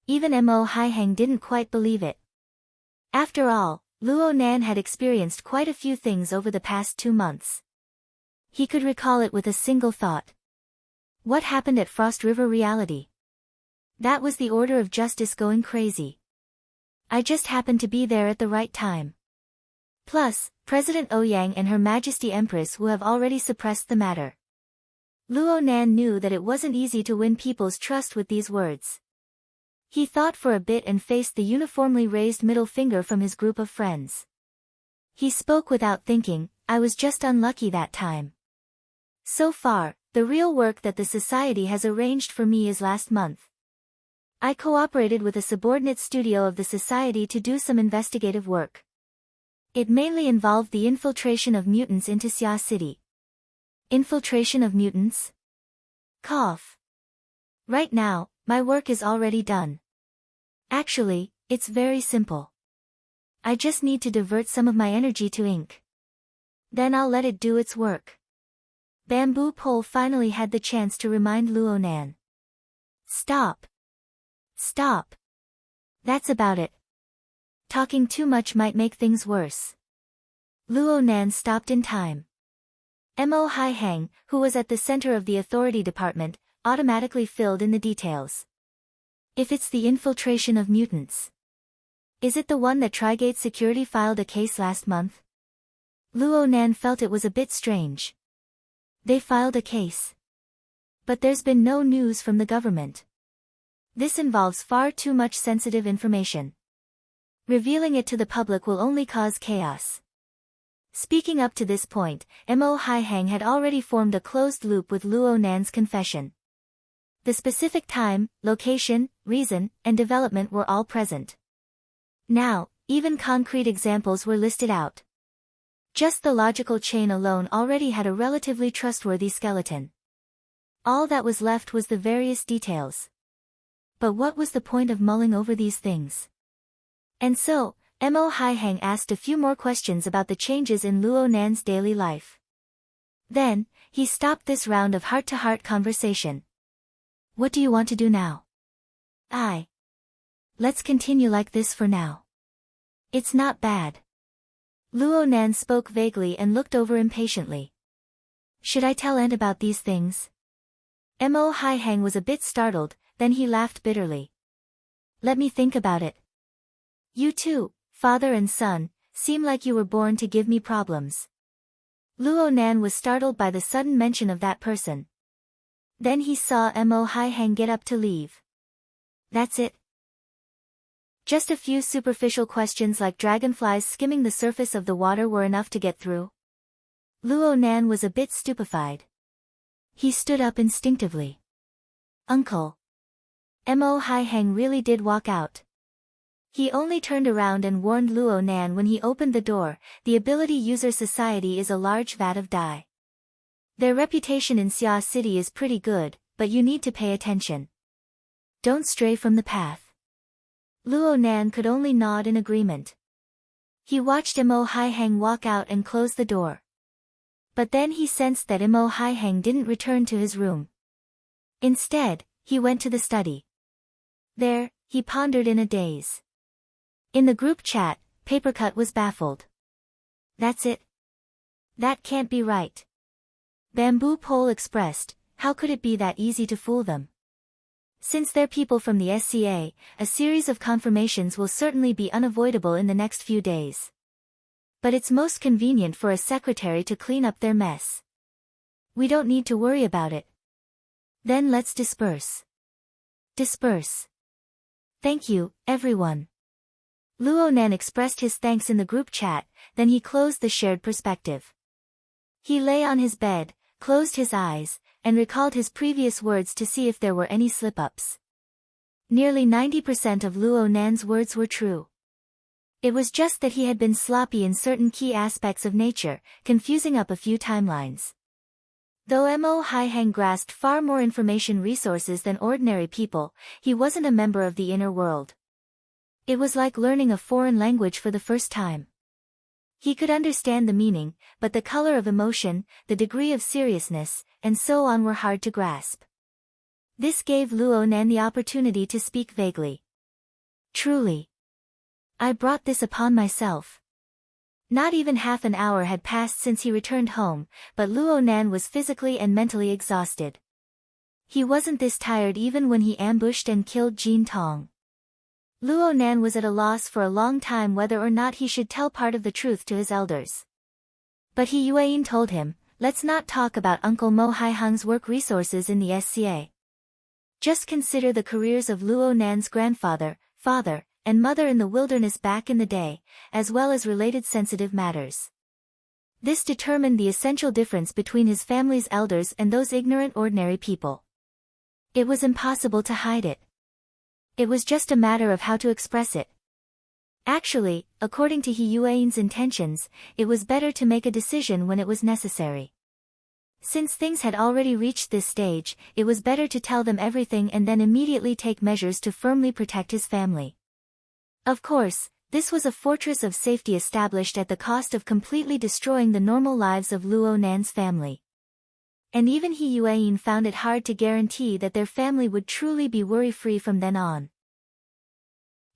Even Mo Hai Heng didn't quite believe it. After all, Luo Nan had experienced quite a few things over the past 2 months. He could recall it with a single thought. What happened at Frost River Reality? That was the order of justice going crazy. I just happened to be there at the right time. Plus, President Ouyang and Her Majesty Empress Wu have already suppressed the matter. Luo Nan knew that it wasn't easy to win people's trust with these words. He thought for a bit and faced the uniformly raised middle finger from his group of friends. He spoke without thinking, "I was just unlucky that time. So far, the real work that the society has arranged for me is last month. I cooperated with a subordinate studio of the society to do some investigative work. It mainly involved the infiltration of mutants into Xia City." Infiltration of mutants? Cough. Right now, my work is already done. Actually, it's very simple. I just need to divert some of my energy to ink. Then I'll let it do its work. Bamboo Pole finally had the chance to remind Luo Nan. Stop. Stop. That's about it. Talking too much might make things worse. Luo Nan stopped in time. Mo Hai Hang, who was at the center of the authority department, automatically filled in the details. If it's the infiltration of mutants. Is it the one that Trigate Security filed a case last month? Luo Nan felt it was a bit strange. They filed a case. But there's been no news from the government. This involves far too much sensitive information. Revealing it to the public will only cause chaos. Speaking up to this point, Mo Hai Hang had already formed a closed loop with Luo Nan's confession. The specific time, location, reason, and development were all present. Now, even concrete examples were listed out. Just the logical chain alone already had a relatively trustworthy skeleton. All that was left was the various details. But what was the point of mulling over these things? And so, Mo Hai Hang asked a few more questions about the changes in Luo Nan's daily life. Then, he stopped this round of heart-to-heart conversation. What do you want to do now? Let's continue like this for now. It's not bad. Luo Nan spoke vaguely and looked over impatiently. Should I tell Aunt about these things? Mo Hai Hang was a bit startled, then he laughed bitterly. Let me think about it. You two, father and son, seem like you were born to give me problems. Luo Nan was startled by the sudden mention of that person. Then he saw Mo Hai Hang get up to leave. That's it. Just a few superficial questions like dragonflies skimming the surface of the water were enough to get through. Luo Nan was a bit stupefied. He stood up instinctively. Uncle. Mo Hai Hang really did walk out. He only turned around and warned Luo Nan when he opened the door, the Ability User Society is a large vat of dye. Their reputation in Xia City is pretty good, but you need to pay attention. Don't stray from the path. Luo Nan could only nod in agreement. He watched Mo Hai Hang walk out and close the door. But then he sensed that Mo Hai Hang didn't return to his room. Instead, he went to the study. There, he pondered in a daze. In the group chat, Papercut was baffled. That's it? That can't be right. Bamboo Pole expressed, how could it be that easy to fool them? Since they're people from the SCA, a series of confirmations will certainly be unavoidable in the next few days. But it's most convenient for a secretary to clean up their mess. We don't need to worry about it. Then let's disperse. Disperse. Thank you, everyone. Luo Nan expressed his thanks in the group chat, then he closed the shared perspective. He lay on his bed, closed his eyes, and recalled his previous words to see if there were any slip-ups. Nearly 90% of Luo Nan's words were true. It was just that he had been sloppy in certain key aspects of nature, confusing up a few timelines. Though Mo Hai Hang grasped far more information resources than ordinary people, he wasn't a member of the inner world. It was like learning a foreign language for the first time. He could understand the meaning, but the color of emotion, the degree of seriousness, and so on were hard to grasp. This gave Luo Nan the opportunity to speak vaguely. Truly. I brought this upon myself. Not even half an hour had passed since he returned home, but Luo Nan was physically and mentally exhausted. He wasn't this tired even when he ambushed and killed Jin Tong. Luo Nan was at a loss for a long time whether or not he should tell part of the truth to his elders. But Yuan told him, let's not talk about Uncle Mo Hai Hang's work resources in the SCA. Just consider the careers of Luo Nan's grandfather, father, and mother in the wilderness back in the day, as well as related sensitive matters. This determined the essential difference between his family's elders and those ignorant ordinary people. It was impossible to hide it. It was just a matter of how to express it. Actually, according to Yuan's intentions, it was better to make a decision when it was necessary. Since things had already reached this stage, it was better to tell them everything and then immediately take measures to firmly protect his family. Of course, This was a fortress of safety established at the cost of completely destroying the normal lives of Luo Nan's family. And even He Yuan found it hard to guarantee that their family would truly be worry-free from then on.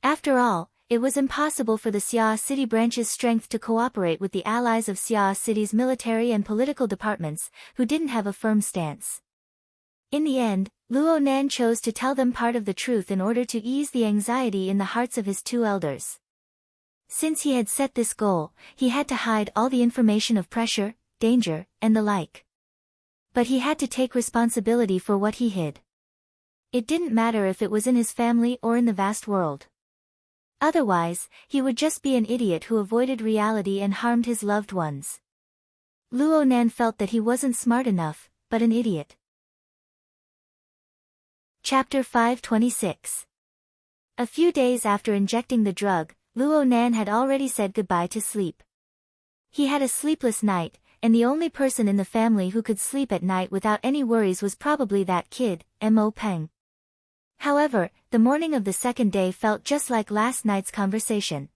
After all, it was impossible for the Xia City branch's strength to cooperate with the allies of Xia City's military and political departments, who didn't have a firm stance. In the end, Luo Nan chose to tell them part of the truth in order to ease the anxiety in the hearts of his two elders. Since he had set this goal, he had to hide all the information of pressure, danger, and the like. But he had to take responsibility for what he hid. It didn't matter if it was in his family or in the vast world. Otherwise, he would just be an idiot who avoided reality and harmed his loved ones. Luo Nan felt that he wasn't smart enough, but an idiot. Chapter 526. A few days after injecting the drug, Luo Nan had already said goodbye to sleep. He had a sleepless night, and the only person in the family who could sleep at night without any worries was probably that kid, Mo Peng. However, the morning of the second day felt just like last night's conversation.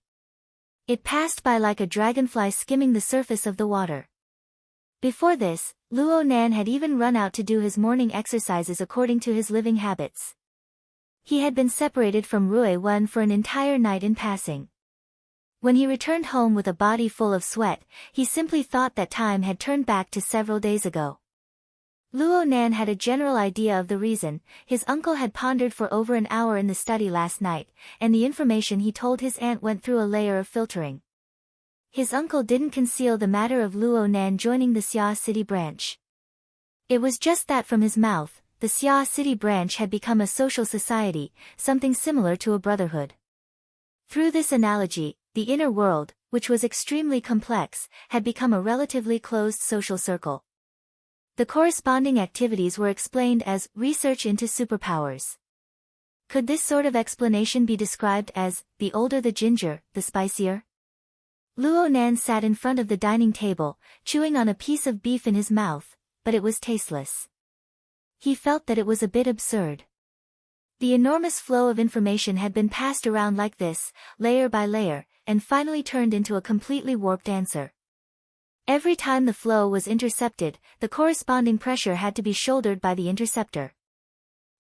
It passed by like a dragonfly skimming the surface of the water. Before this, Luo Nan had even run out to do his morning exercises according to his living habits. He had been separated from Rui Wen for an entire night in passing. When he returned home with a body full of sweat, he simply thought that time had turned back to several days ago. Luo Nan had a general idea of the reason. His uncle had pondered for over an hour in the study last night, and the information he told his aunt went through a layer of filtering. His uncle didn't conceal the matter of Luo Nan joining the Xia City branch. It was just that from his mouth, the Xia City branch had become a social society, something similar to a brotherhood. Through this analogy, the inner world, which was extremely complex, had become a relatively closed social circle. The corresponding activities were explained as research into superpowers. Could this sort of explanation be described as, the older the ginger, the spicier? Luo Nan sat in front of the dining table, chewing on a piece of beef in his mouth, but it was tasteless. He felt that it was a bit absurd. The enormous flow of information had been passed around like this, layer by layer, and finally turned into a completely warped answer. Every time the flow was intercepted, the corresponding pressure had to be shouldered by the interceptor.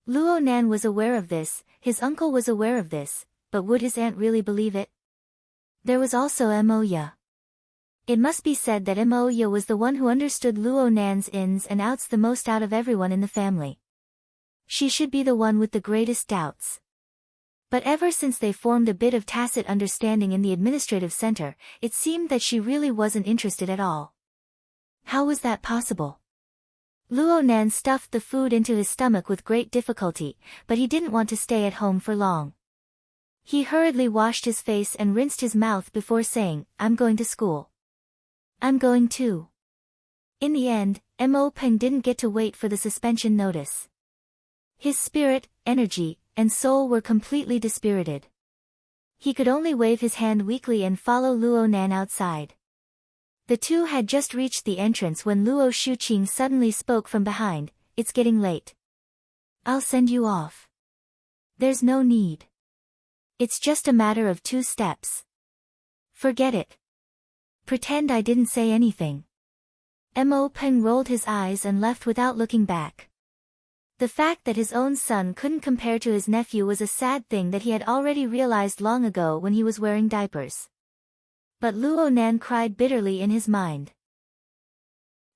Luo Nan was aware of this, his uncle was aware of this, but would his aunt really believe it? There was also Mo Ya. It must be said that Mo Ya was the one who understood Luo Nan's ins and outs the most out of everyone in the family. She should be the one with the greatest doubts. But ever since they formed a bit of tacit understanding in the administrative center, it seemed that she really wasn't interested at all. How was that possible? Luo Nan stuffed the food into his stomach with great difficulty, but he didn't want to stay at home for long. He hurriedly washed his face and rinsed his mouth before saying, "I'm going to school." "I'm going too." In the end, Mo Peng didn't get to wait for the suspension notice. His spirit, energy, and soul were completely dispirited. He could only wave his hand weakly and follow Luo Nan outside. The two had just reached the entrance when Luo Shuqing suddenly spoke from behind, "It's getting late. I'll send you off." "There's no need. It's just a matter of 2 steps. Forget it. Pretend I didn't say anything." Mo Peng rolled his eyes and left without looking back. The fact that his own son couldn't compare to his nephew was a sad thing that he had already realized long ago when he was wearing diapers. But Luo Nan cried bitterly in his mind.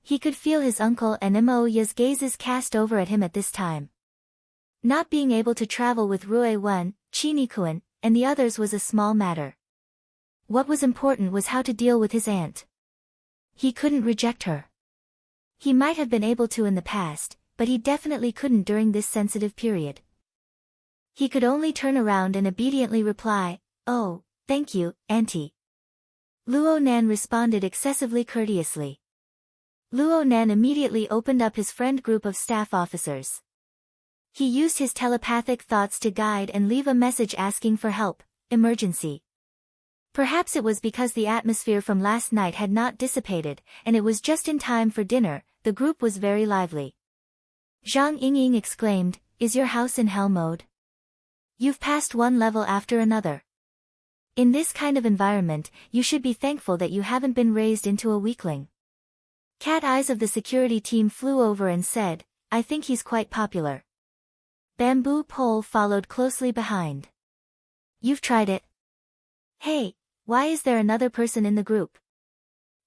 He could feel his uncle and Mo Ya's gazes cast over at him at this time. Not being able to travel with Rui Wen, Chinikuan, and the others was a small matter. What was important was how to deal with his aunt. He couldn't reject her. He might have been able to in the past, but he definitely couldn't during this sensitive period. He could only turn around and obediently reply, "Oh, thank you, Auntie." Luo Nan responded excessively courteously. Luo Nan immediately opened up his friend group of staff officers. He used his telepathic thoughts to guide and leave a message asking for help, emergency. Perhaps it was because the atmosphere from last night had not dissipated, and it was just in time for dinner. The group was very lively. Zhang Yingying exclaimed, "Is your house in hell mode? You've passed one level after another. In this kind of environment, you should be thankful that you haven't been raised into a weakling. Cat Eyes of the security team flew over and said, I think he's quite popular. Bamboo Pole followed closely behind. You've tried it. Hey, why is there another person in the group?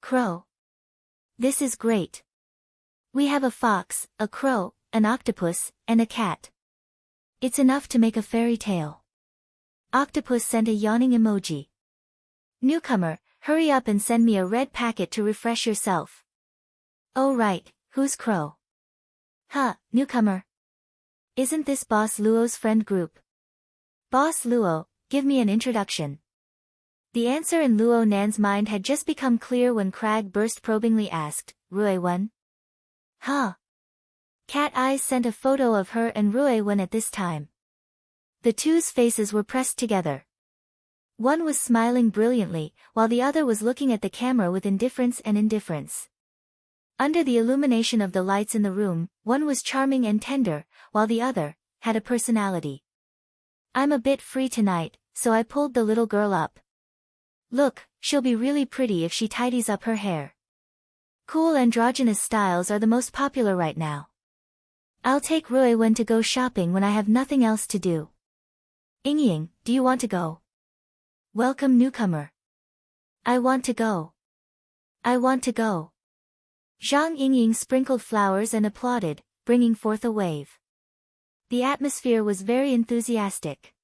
Crow. This is great. We have a fox, a crow, an octopus, and a cat. It's enough to make a fairy tale. Octopus sent a yawning emoji. Newcomer, hurry up and send me a red packet to refresh yourself. Oh right, who's Crow? Huh, newcomer. Isn't this Boss Luo's friend group? Boss Luo, give me an introduction. The answer in Luo Nan's mind had just become clear when Crag burst probingly asked, Rui Wen? Huh? Cat Eyes sent a photo of her and Rui Wen at this time. The two's faces were pressed together. One was smiling brilliantly, while the other was looking at the camera with indifference and indifference. Under the illumination of the lights in the room, one was charming and tender, while the other had a personality. I'm a bit free tonight, so I pulled the little girl up. Look, she'll be really pretty if she tidies up her hair. Cool androgynous styles are the most popular right now. I'll take Rui Wen to go shopping when I have nothing else to do. Yingying, do you want to go? Welcome newcomer. I want to go. I want to go. Zhang Yingying sprinkled flowers and applauded, bringing forth a wave. The atmosphere was very enthusiastic.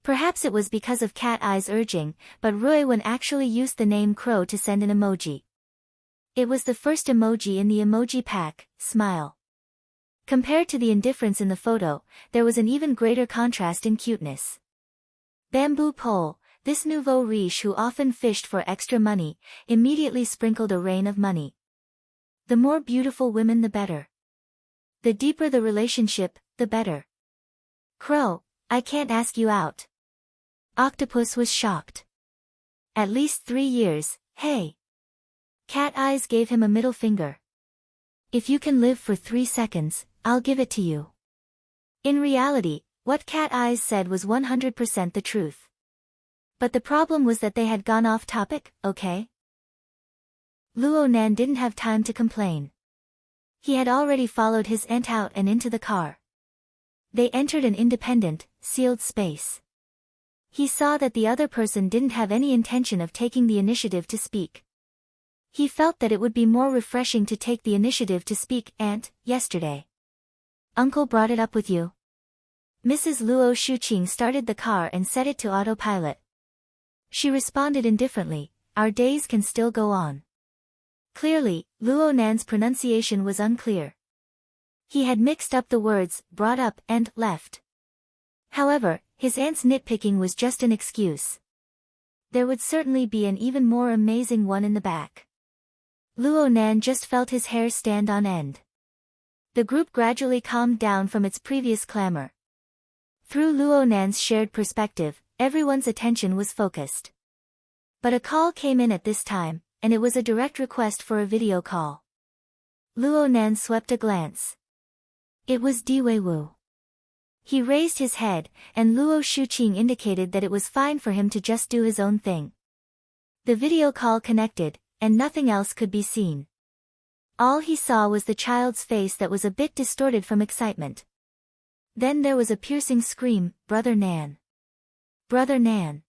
Perhaps it was because of Cat Eye's urging, but Rui Wen actually used the name Crow to send an emoji. It was the first emoji in the emoji pack, smile. Compared to the indifference in the photo, there was an even greater contrast in cuteness. Bamboo Pole, this nouveau riche who often fished for extra money, immediately sprinkled a rain of money. The more beautiful women the better. The deeper the relationship, the better. Crow, I can't ask you out. Octopus was shocked. At least 3 years, hey. Cat Eyes gave him a middle finger. If you can live for 3 seconds, I'll give it to you. In reality, what Cat Eyes said was 100% the truth. But the problem was that they had gone off topic, okay? Luo Nan didn't have time to complain. He had already followed his aunt out and into the car. They entered an independent, sealed space. He saw that the other person didn't have any intention of taking the initiative to speak. He felt that it would be more refreshing to take the initiative to speak, Aunt, yesterday. Uncle brought it up with you. Mrs. Luo Shuqing started the car and set it to autopilot. She responded indifferently, our days can still go on. Clearly, Luo Nan's pronunciation was unclear. He had mixed up the words, brought up and left. However, his aunt's nitpicking was just an excuse. There would certainly be an even more amazing one in the back. Luo Nan just felt his hair stand on end. The group gradually calmed down from its previous clamor. Through Luo Nan's shared perspective, everyone's attention was focused. But a call came in at this time, and it was a direct request for a video call. Luo Nan swept a glance. It was Di Weiwu. He raised his head, and Luo Shuqing indicated that it was fine for him to just do his own thing. The video call connected, and nothing else could be seen. All he saw was the child's face that was a bit distorted from excitement. Then there was a piercing scream, Brother Nan. Brother Nan.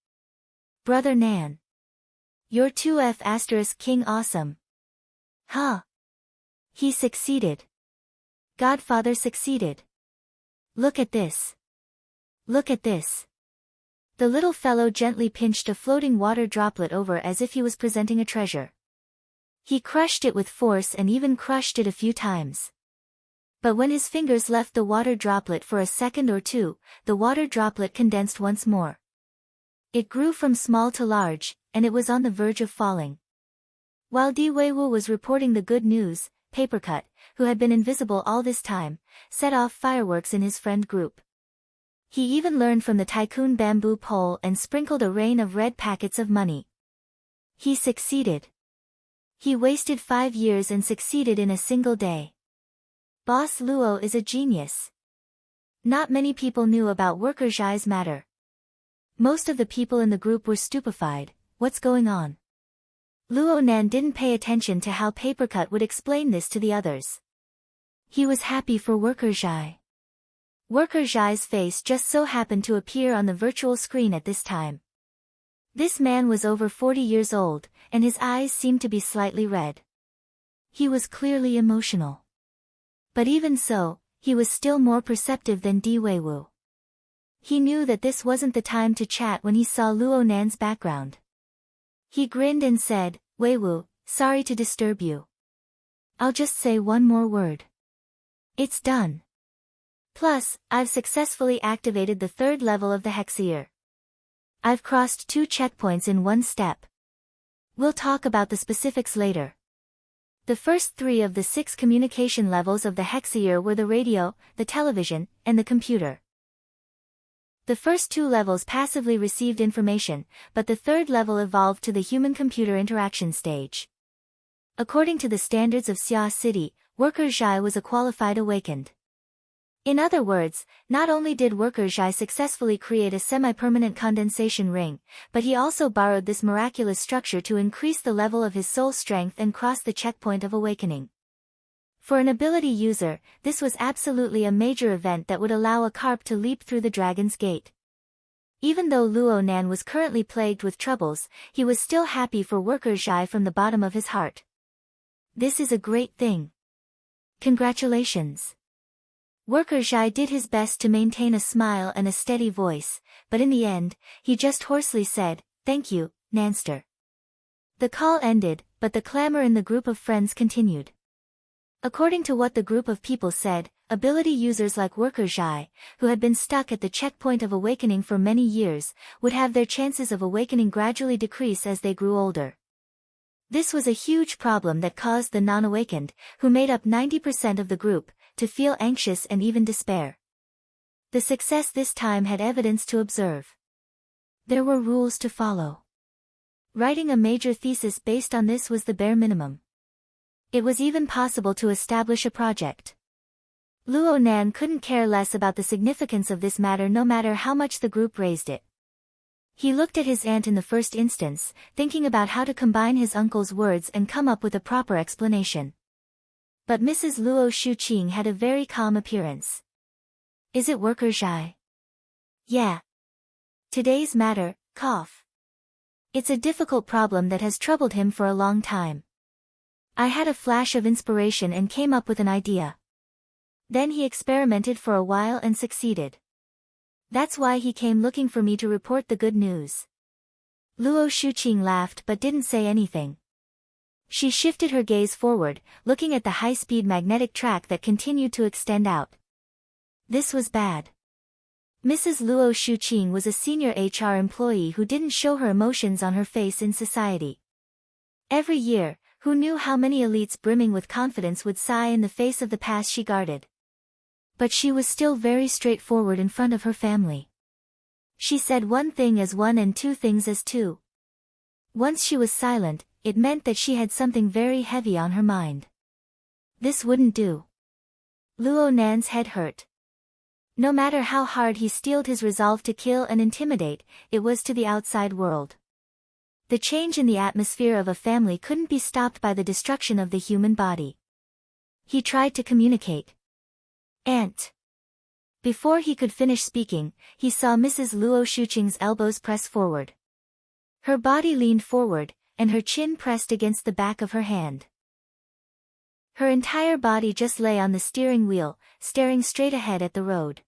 Brother Nan. You're 2F** King Awesome. Huh. He succeeded. Godfather succeeded. Look at this. Look at this. The little fellow gently pinched a floating water droplet over as if he was presenting a treasure. He crushed it with force and even crushed it a few times. But when his fingers left the water droplet for a second or two, the water droplet condensed once more. It grew from small to large, and it was on the verge of falling. While Di Weiwu was reporting the good news, Papercut, who had been invisible all this time, set off fireworks in his friend group. He even learned from the tycoon Bamboo Pole and sprinkled a rain of red packets of money. He succeeded. He wasted 5 years and succeeded in a single day. Boss Luo is a genius. Not many people knew about Worker Zhai's matter. Most of the people in the group were stupefied. What's going on? Luo Nan didn't pay attention to how Papercut would explain this to the others. He was happy for Worker Zhai. Worker Zhai's face just so happened to appear on the virtual screen at this time. This man was over 40 years old, and his eyes seemed to be slightly red. He was clearly emotional. But even so, he was still more perceptive than Di Weiwu. He knew that this wasn't the time to chat when he saw Luo Nan's background. He grinned and said, "Weiwu, sorry to disturb you. I'll just say one more word. It's done. Plus, I've successfully activated the 3rd level of the Hexeer. I've crossed 2 checkpoints in 1 step. We'll talk about the specifics later." The first 3 of the 6 communication levels of the Hexeer were the radio, the television, and the computer. The first 2 levels passively received information, but the 3rd level evolved to the human-computer interaction stage. According to the standards of Xia City, Worker Zhai was a qualified awakened. In other words, not only did Worker Zhai successfully create a semi-permanent condensation ring, but he also borrowed this miraculous structure to increase the level of his soul strength and cross the checkpoint of awakening. For an ability user, this was absolutely a major event that would allow a carp to leap through the dragon's gate. Even though Luo Nan was currently plagued with troubles, he was still happy for Worker Zhai from the bottom of his heart. This is a great thing. Congratulations. Worker Zhai did his best to maintain a smile and a steady voice, but in the end, he just hoarsely said, "Thank you, Nanster." The call ended, but the clamor in the group of friends continued. According to what the group of people said, ability users like Worker Zhai, who had been stuck at the checkpoint of awakening for many years, would have their chances of awakening gradually decrease as they grew older. This was a huge problem that caused the non-awakened, who made up 90% of the group, to feel anxious and even despair. The success this time had evidence to observe. There were rules to follow. Writing a major thesis based on this was the bare minimum. It was even possible to establish a project. Luo Nan couldn't care less about the significance of this matter no matter how much the group raised it. He looked at his aunt in the first instance, thinking about how to combine his uncle's words and come up with a proper explanation. But Mrs. Luo Shuqing had a very calm appearance. "Is it Worker Zhai?" "Yeah. Today's matter, cough. It's a difficult problem that has troubled him for a long time. I had a flash of inspiration and came up with an idea. Then he experimented for a while and succeeded. That's why he came looking for me to report the good news." Luo Shuqing laughed but didn't say anything. She shifted her gaze forward, looking at the high-speed magnetic track that continued to extend out. This was bad. Mrs. Luo Shuqing was a senior HR employee who didn't show her emotions on her face in society. Every year, who knew how many elites brimming with confidence would sigh in the face of the past she guarded? But she was still very straightforward in front of her family. She said one thing as one and 2 things as 2. Once she was silent, it meant that she had something very heavy on her mind. This wouldn't do. Luo Nan's head hurt. No matter how hard he steeled his resolve to kill and intimidate, it was to the outside world. The change in the atmosphere of a family couldn't be stopped by the destruction of the human body. He tried to communicate. "Aunt." Before he could finish speaking, he saw Mrs. Luo Shuqing's elbows press forward. Her body leaned forward, and her chin pressed against the back of her hand. Her entire body just lay on the steering wheel, staring straight ahead at the road.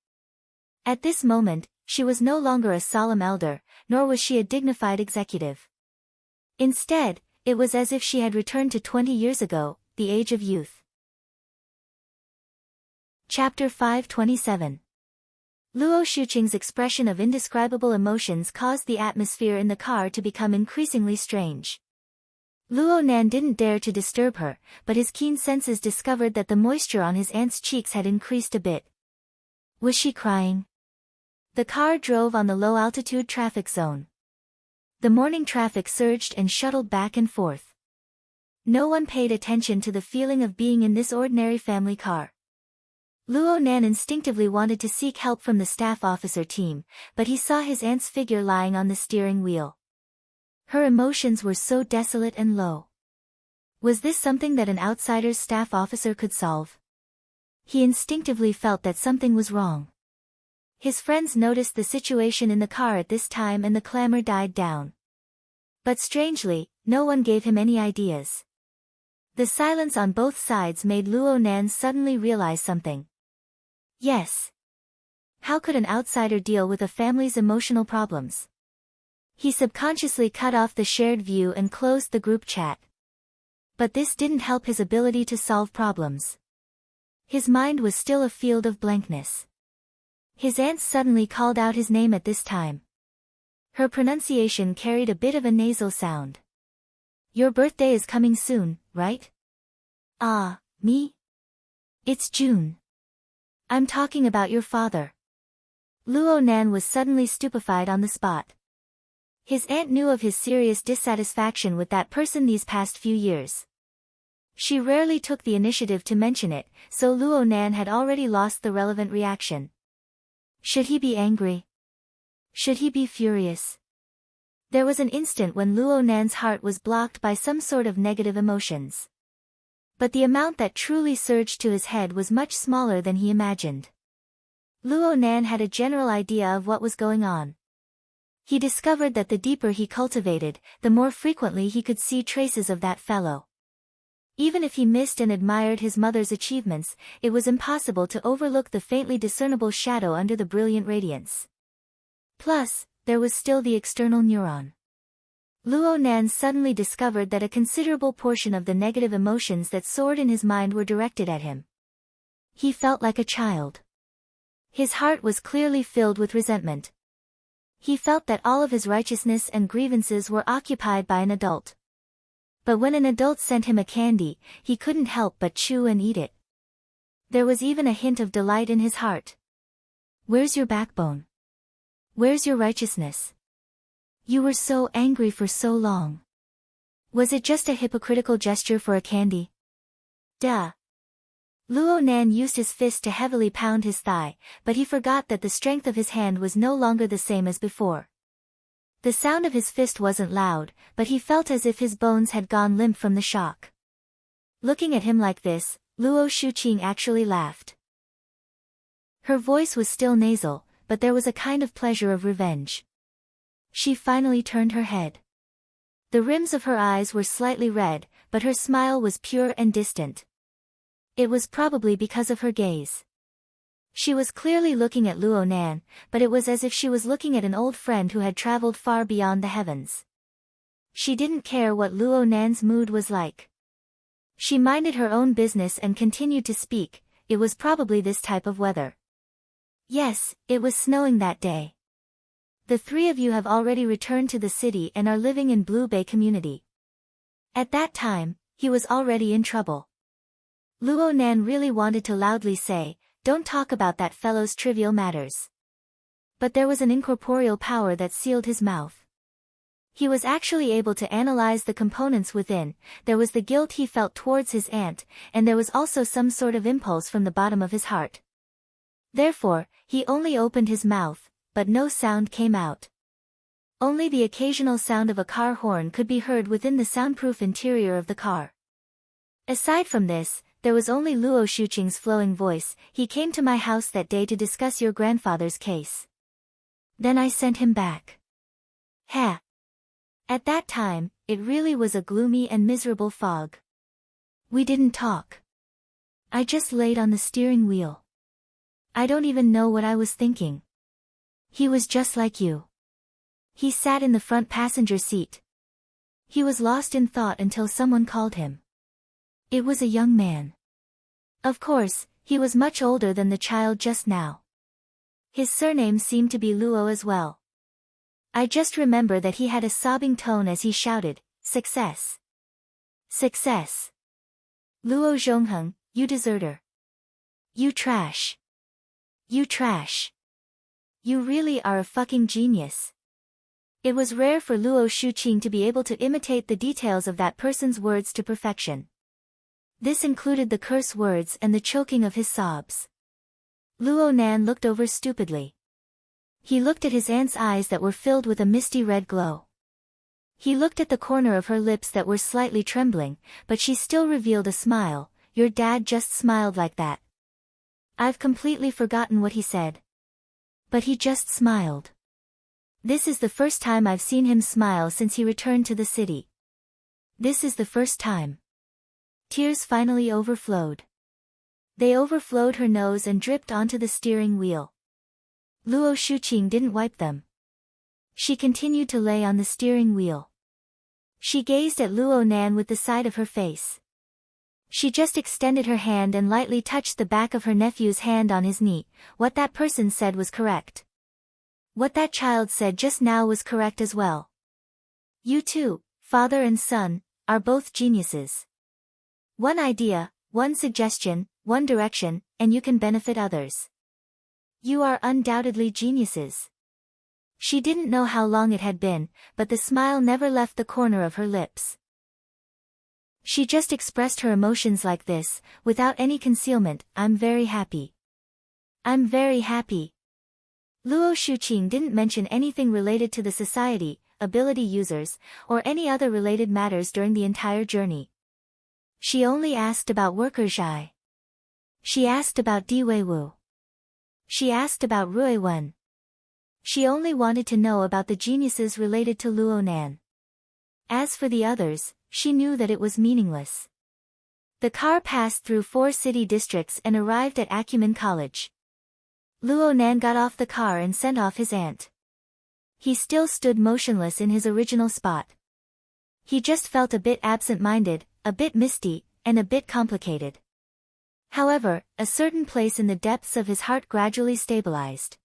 At this moment, she was no longer a solemn elder, nor was she a dignified executive. Instead, it was as if she had returned to 20 years ago, the age of youth. Chapter 527. Luo Shuqing's expression of indescribable emotions caused the atmosphere in the car to become increasingly strange. Luo Nan didn't dare to disturb her, but his keen senses discovered that the moisture on his aunt's cheeks had increased a bit. Was she crying? The car drove on the low-altitude traffic zone. The morning traffic surged and shuttled back and forth. No one paid attention to the feeling of being in this ordinary family car. Luo Nan instinctively wanted to seek help from the staff officer team, but he saw his aunt's figure lying on the steering wheel. Her emotions were so desolate and low. Was this something that an outsider's staff officer could solve? He instinctively felt that something was wrong. His friends noticed the situation in the car at this time and the clamor died down. But strangely, no one gave him any ideas. The silence on both sides made Luo Nan suddenly realize something. Yes. How could an outsider deal with a family's emotional problems? He subconsciously cut off the shared view and closed the group chat. But this didn't help his ability to solve problems. His mind was still a field of blankness. His aunt suddenly called out his name at this time. Her pronunciation carried a bit of a nasal sound. Your birthday is coming soon, right? Ah, me? It's June. I'm talking about your father. Luo Nan was suddenly stupefied on the spot. His aunt knew of his serious dissatisfaction with that person these past few years. She rarely took the initiative to mention it, so Luo Nan had already lost the relevant reaction. Should he be angry? Should he be furious? There was an instant when Luo Nan's heart was blocked by some sort of negative emotions. But the amount that truly surged to his head was much smaller than he imagined. Luo Nan had a general idea of what was going on. He discovered that the deeper he cultivated, the more frequently he could see traces of that fellow. Even if he missed and admired his mother's achievements, it was impossible to overlook the faintly discernible shadow under the brilliant radiance. Plus, there was still the external neuron. Luo Nan suddenly discovered that a considerable portion of the negative emotions that soared in his mind were directed at him. He felt like a child. His heart was clearly filled with resentment. He felt that all of his righteousness and grievances were occupied by an adult. But when an adult sent him a candy, he couldn't help but chew and eat it. There was even a hint of delight in his heart. Where's your backbone? Where's your righteousness? You were so angry for so long. Was it just a hypocritical gesture for a candy? Duh. Luo Nan used his fist to heavily pound his thigh, but he forgot that the strength of his hand was no longer the same as before. The sound of his fist wasn't loud, but he felt as if his bones had gone limp from the shock. Looking at him like this, Luo Shuqing actually laughed. Her voice was still nasal, but there was a kind of pleasure of revenge. She finally turned her head. The rims of her eyes were slightly red, but her smile was pure and distant. It was probably because of her gaze. She was clearly looking at Luo Nan, but it was as if she was looking at an old friend who had traveled far beyond the heavens. She didn't care what Luo Nan's mood was like. She minded her own business and continued to speak. It was probably this type of weather. Yes, it was snowing that day. The three of you have already returned to the city and are living in Blue Bay community. At that time, he was already in trouble. Luo Nan really wanted to loudly say, "Don't talk about that fellow's trivial matters." But there was an incorporeal power that sealed his mouth. He was actually able to analyze the components within. There was the guilt he felt towards his aunt, and there was also some sort of impulse from the bottom of his heart. Therefore, he only opened his mouth, but no sound came out. Only the occasional sound of a car horn could be heard within the soundproof interior of the car. Aside from this, there was only Luo Shuqing's flowing voice. "He came to my house that day to discuss your grandfather's case. Then I sent him back." Ha! At that time, it really was a gloomy and miserable fog. We didn't talk. I just laid on the steering wheel. I don't even know what I was thinking. He was just like you. He sat in the front passenger seat. He was lost in thought until someone called him. It was a young man. Of course, he was much older than the child just now. His surname seemed to be Luo as well. I just remember that he had a sobbing tone as he shouted, "Success! Success! Luo Zhongheng, you deserter! You trash! You trash! You really are a fucking genius." It was rare for Luo Shuqing to be able to imitate the details of that person's words to perfection. This included the curse words and the choking of his sobs. Luo Nan looked over stupidly. He looked at his aunt's eyes that were filled with a misty red glow. He looked at the corner of her lips that were slightly trembling, but she still revealed a smile. Your dad just smiled like that. I've completely forgotten what he said. But he just smiled. This is the first time I've seen him smile since he returned to the city. This is the first time. Tears finally overflowed. They overflowed her nose and dripped onto the steering wheel. Luo Shuqing didn't wipe them. She continued to lay on the steering wheel. She gazed at Luo Nan with the side of her face. She just extended her hand and lightly touched the back of her nephew's hand on his knee. What that person said was correct. What that child said just now was correct as well. You two, father and son, are both geniuses. One idea, one suggestion, one direction, and you can benefit others. You are undoubtedly geniuses. She didn't know how long it had been, but the smile never left the corner of her lips. She just expressed her emotions like this, without any concealment. I'm very happy. I'm very happy. Luo Shuqing didn't mention anything related to the society, ability users, or any other related matters during the entire journey. She only asked about worker Zhai. She asked about Di Weiwu. She asked about Rui Wen. She only wanted to know about the geniuses related to Luo Nan. As for the others, she knew that it was meaningless. The car passed through 4 city districts and arrived at Acumen College. Luo Nan got off the car and sent off his aunt. He still stood motionless in his original spot. He just felt a bit absent-minded, a bit misty, and a bit complicated. However, a certain place in the depths of his heart gradually stabilized.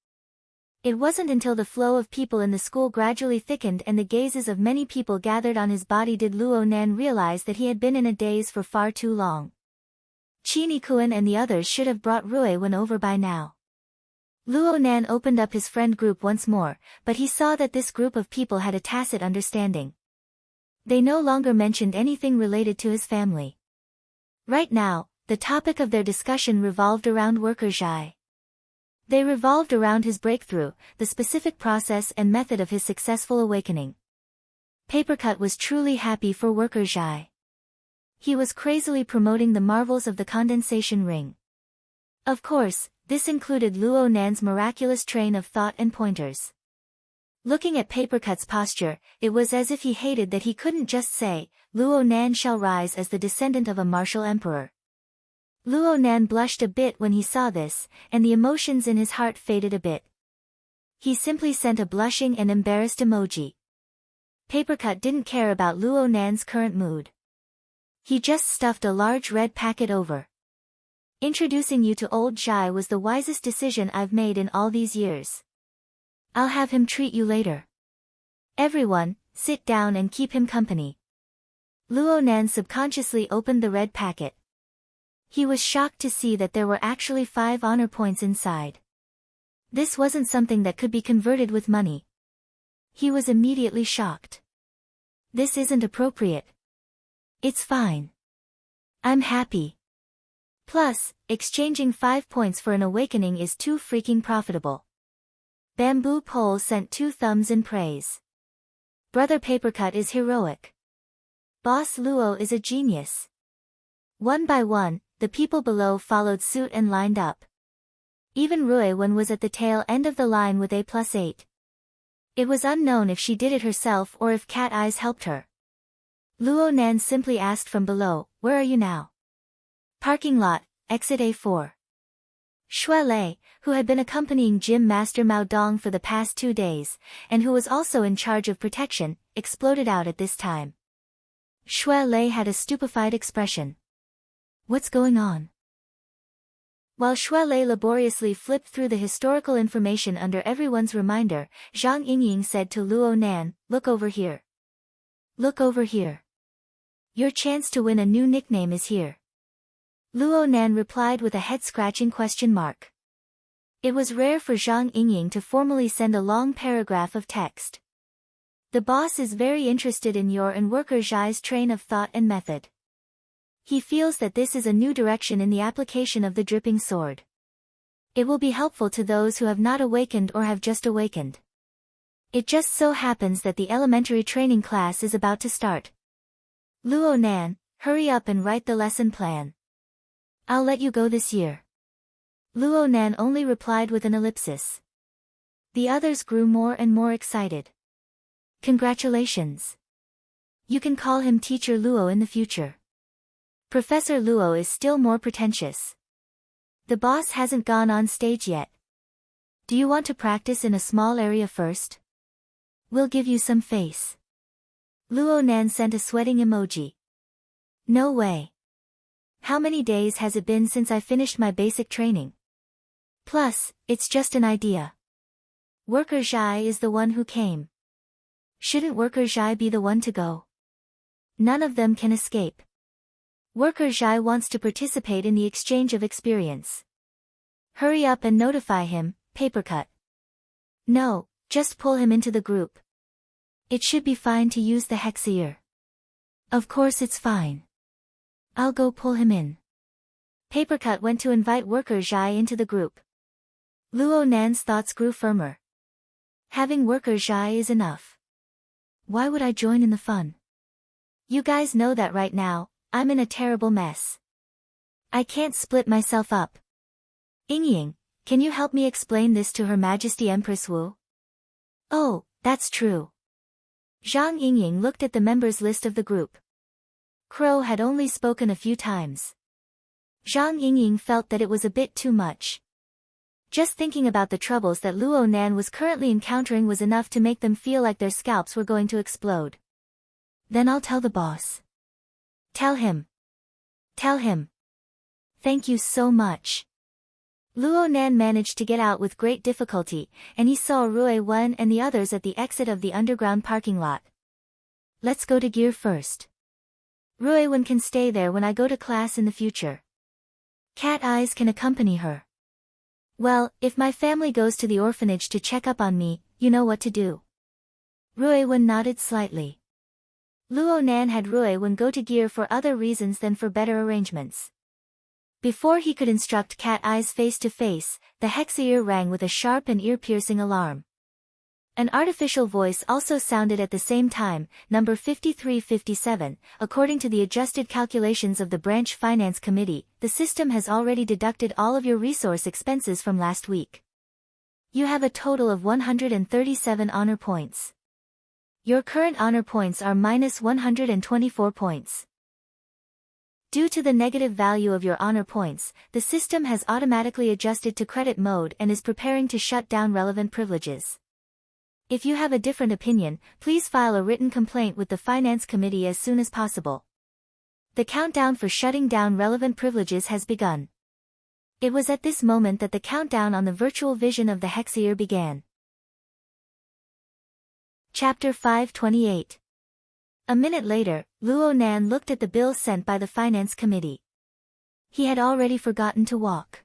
It wasn't until the flow of people in the school gradually thickened and the gazes of many people gathered on his body did Luo Nan realize that he had been in a daze for far too long. Qin Yikuan and the others should have brought Rui Wen over by now. Luo Nan opened up his friend group once more, but he saw that this group of people had a tacit understanding. They no longer mentioned anything related to his family. Right now, the topic of their discussion revolved around worker Zhai. They revolved around his breakthrough, the specific process and method of his successful awakening. Papercut was truly happy for worker Zhai. He was crazily promoting the marvels of the condensation ring. Of course, this included Luo Nan's miraculous train of thought and pointers. Looking at Papercut's posture, it was as if he hated that he couldn't just say, Luo Nan shall rise as the descendant of a martial emperor. Luo Nan blushed a bit when he saw this, and the emotions in his heart faded a bit. He simply sent a blushing and embarrassed emoji. Papercut didn't care about Luo Nan's current mood. He just stuffed a large red packet over. Introducing you to old Zhai was the wisest decision I've made in all these years. I'll have him treat you later. Everyone, sit down and keep him company. Luo Nan subconsciously opened the red packet. He was shocked to see that there were actually 5 honor points inside. This wasn't something that could be converted with money. He was immediately shocked. This isn't appropriate. It's fine. I'm happy. Plus, exchanging 5 points for an awakening is too freaking profitable. Bamboo Pole sent 2 thumbs in praise. Brother Papercut is heroic. Boss Luo is a genius. One by one, the people below followed suit and lined up. Even Rui Wen was at the tail end of the line with A+8. It was unknown if she did it herself or if Cat Eyes helped her. Luo Nan simply asked from below, where are you now? Parking lot, exit A4. Xue Lei, who had been accompanying Gym Master Mao Dong for the past 2 days, and who was also in charge of protection, exploded out at this time. Xue Lei had a stupefied expression. What's going on? While Xue Lei laboriously flipped through the historical information under everyone's reminder, Zhang Yingying said to Luo Nan, look over here. Look over here. Your chance to win a new nickname is here. Luo Nan replied with a head-scratching question mark. It was rare for Zhang Yingying to formally send a long paragraph of text. The boss is very interested in your and worker Zhai's train of thought and method. He feels that this is a new direction in the application of the dripping sword. It will be helpful to those who have not awakened or have just awakened. It just so happens that the elementary training class is about to start. Luo Nan, hurry up and write the lesson plan. I'll let you go this year. Luo Nan only replied with an ellipsis. The others grew more and more excited. Congratulations. You can call him Teacher Luo in the future. Professor Luo is still more pretentious. The boss hasn't gone on stage yet. Do you want to practice in a small area first? We'll give you some face. Luo Nan sent a sweating emoji. No way. How many days has it been since I finished my basic training? Plus, it's just an idea. Worker Zhai is the one who came. Shouldn't Worker Zhai be the one to go? None of them can escape. Worker Zhai wants to participate in the exchange of experience. Hurry up and notify him, Papercut. No, just pull him into the group. It should be fine to use the hexaear. Of course it's fine. I'll go pull him in. Papercut went to invite Worker Zhai into the group. Luo Nan's thoughts grew firmer. Having Worker Zhai is enough. Why would I join in the fun? You guys know that right now, I'm in a terrible mess. I can't split myself up. Yingying, can you help me explain this to Her Majesty Empress Wu? Oh, that's true. Zhang Yingying looked at the members list of the group. Crow had only spoken a few times. Zhang Yingying felt that it was a bit too much. Just thinking about the troubles that Luo Nan was currently encountering was enough to make them feel like their scalps were going to explode. Then I'll tell the boss. Tell him. Tell him. Thank you so much. Luo Nan managed to get out with great difficulty, and he saw Rui Wen and the others at the exit of the underground parking lot. Let's go to Gear first. Rui Wen can stay there when I go to class in the future. Cat Eyes can accompany her. Well, if my family goes to the orphanage to check up on me, you know what to do. Rui Wen nodded slightly. Luo Nan had Rui Wen go to Gear for other reasons than for better arrangements. Before he could instruct Cat Eyes face to face, the hexaear rang with a sharp and ear-piercing alarm. An artificial voice also sounded at the same time, number 5357, according to the adjusted calculations of the Branch Finance Committee, the system has already deducted all of your resource expenses from last week. You have a total of 137 honor points. Your current honor points are minus 124 points. Due to the negative value of your honor points, the system has automatically adjusted to credit mode and is preparing to shut down relevant privileges. If you have a different opinion, please file a written complaint with the Finance Committee as soon as possible. The countdown for shutting down relevant privileges has begun. It was at this moment that the countdown on the virtual vision of the hexaear began. Chapter 528. A minute later, Luo Nan looked at the bill sent by the Finance Committee. He had already forgotten to walk.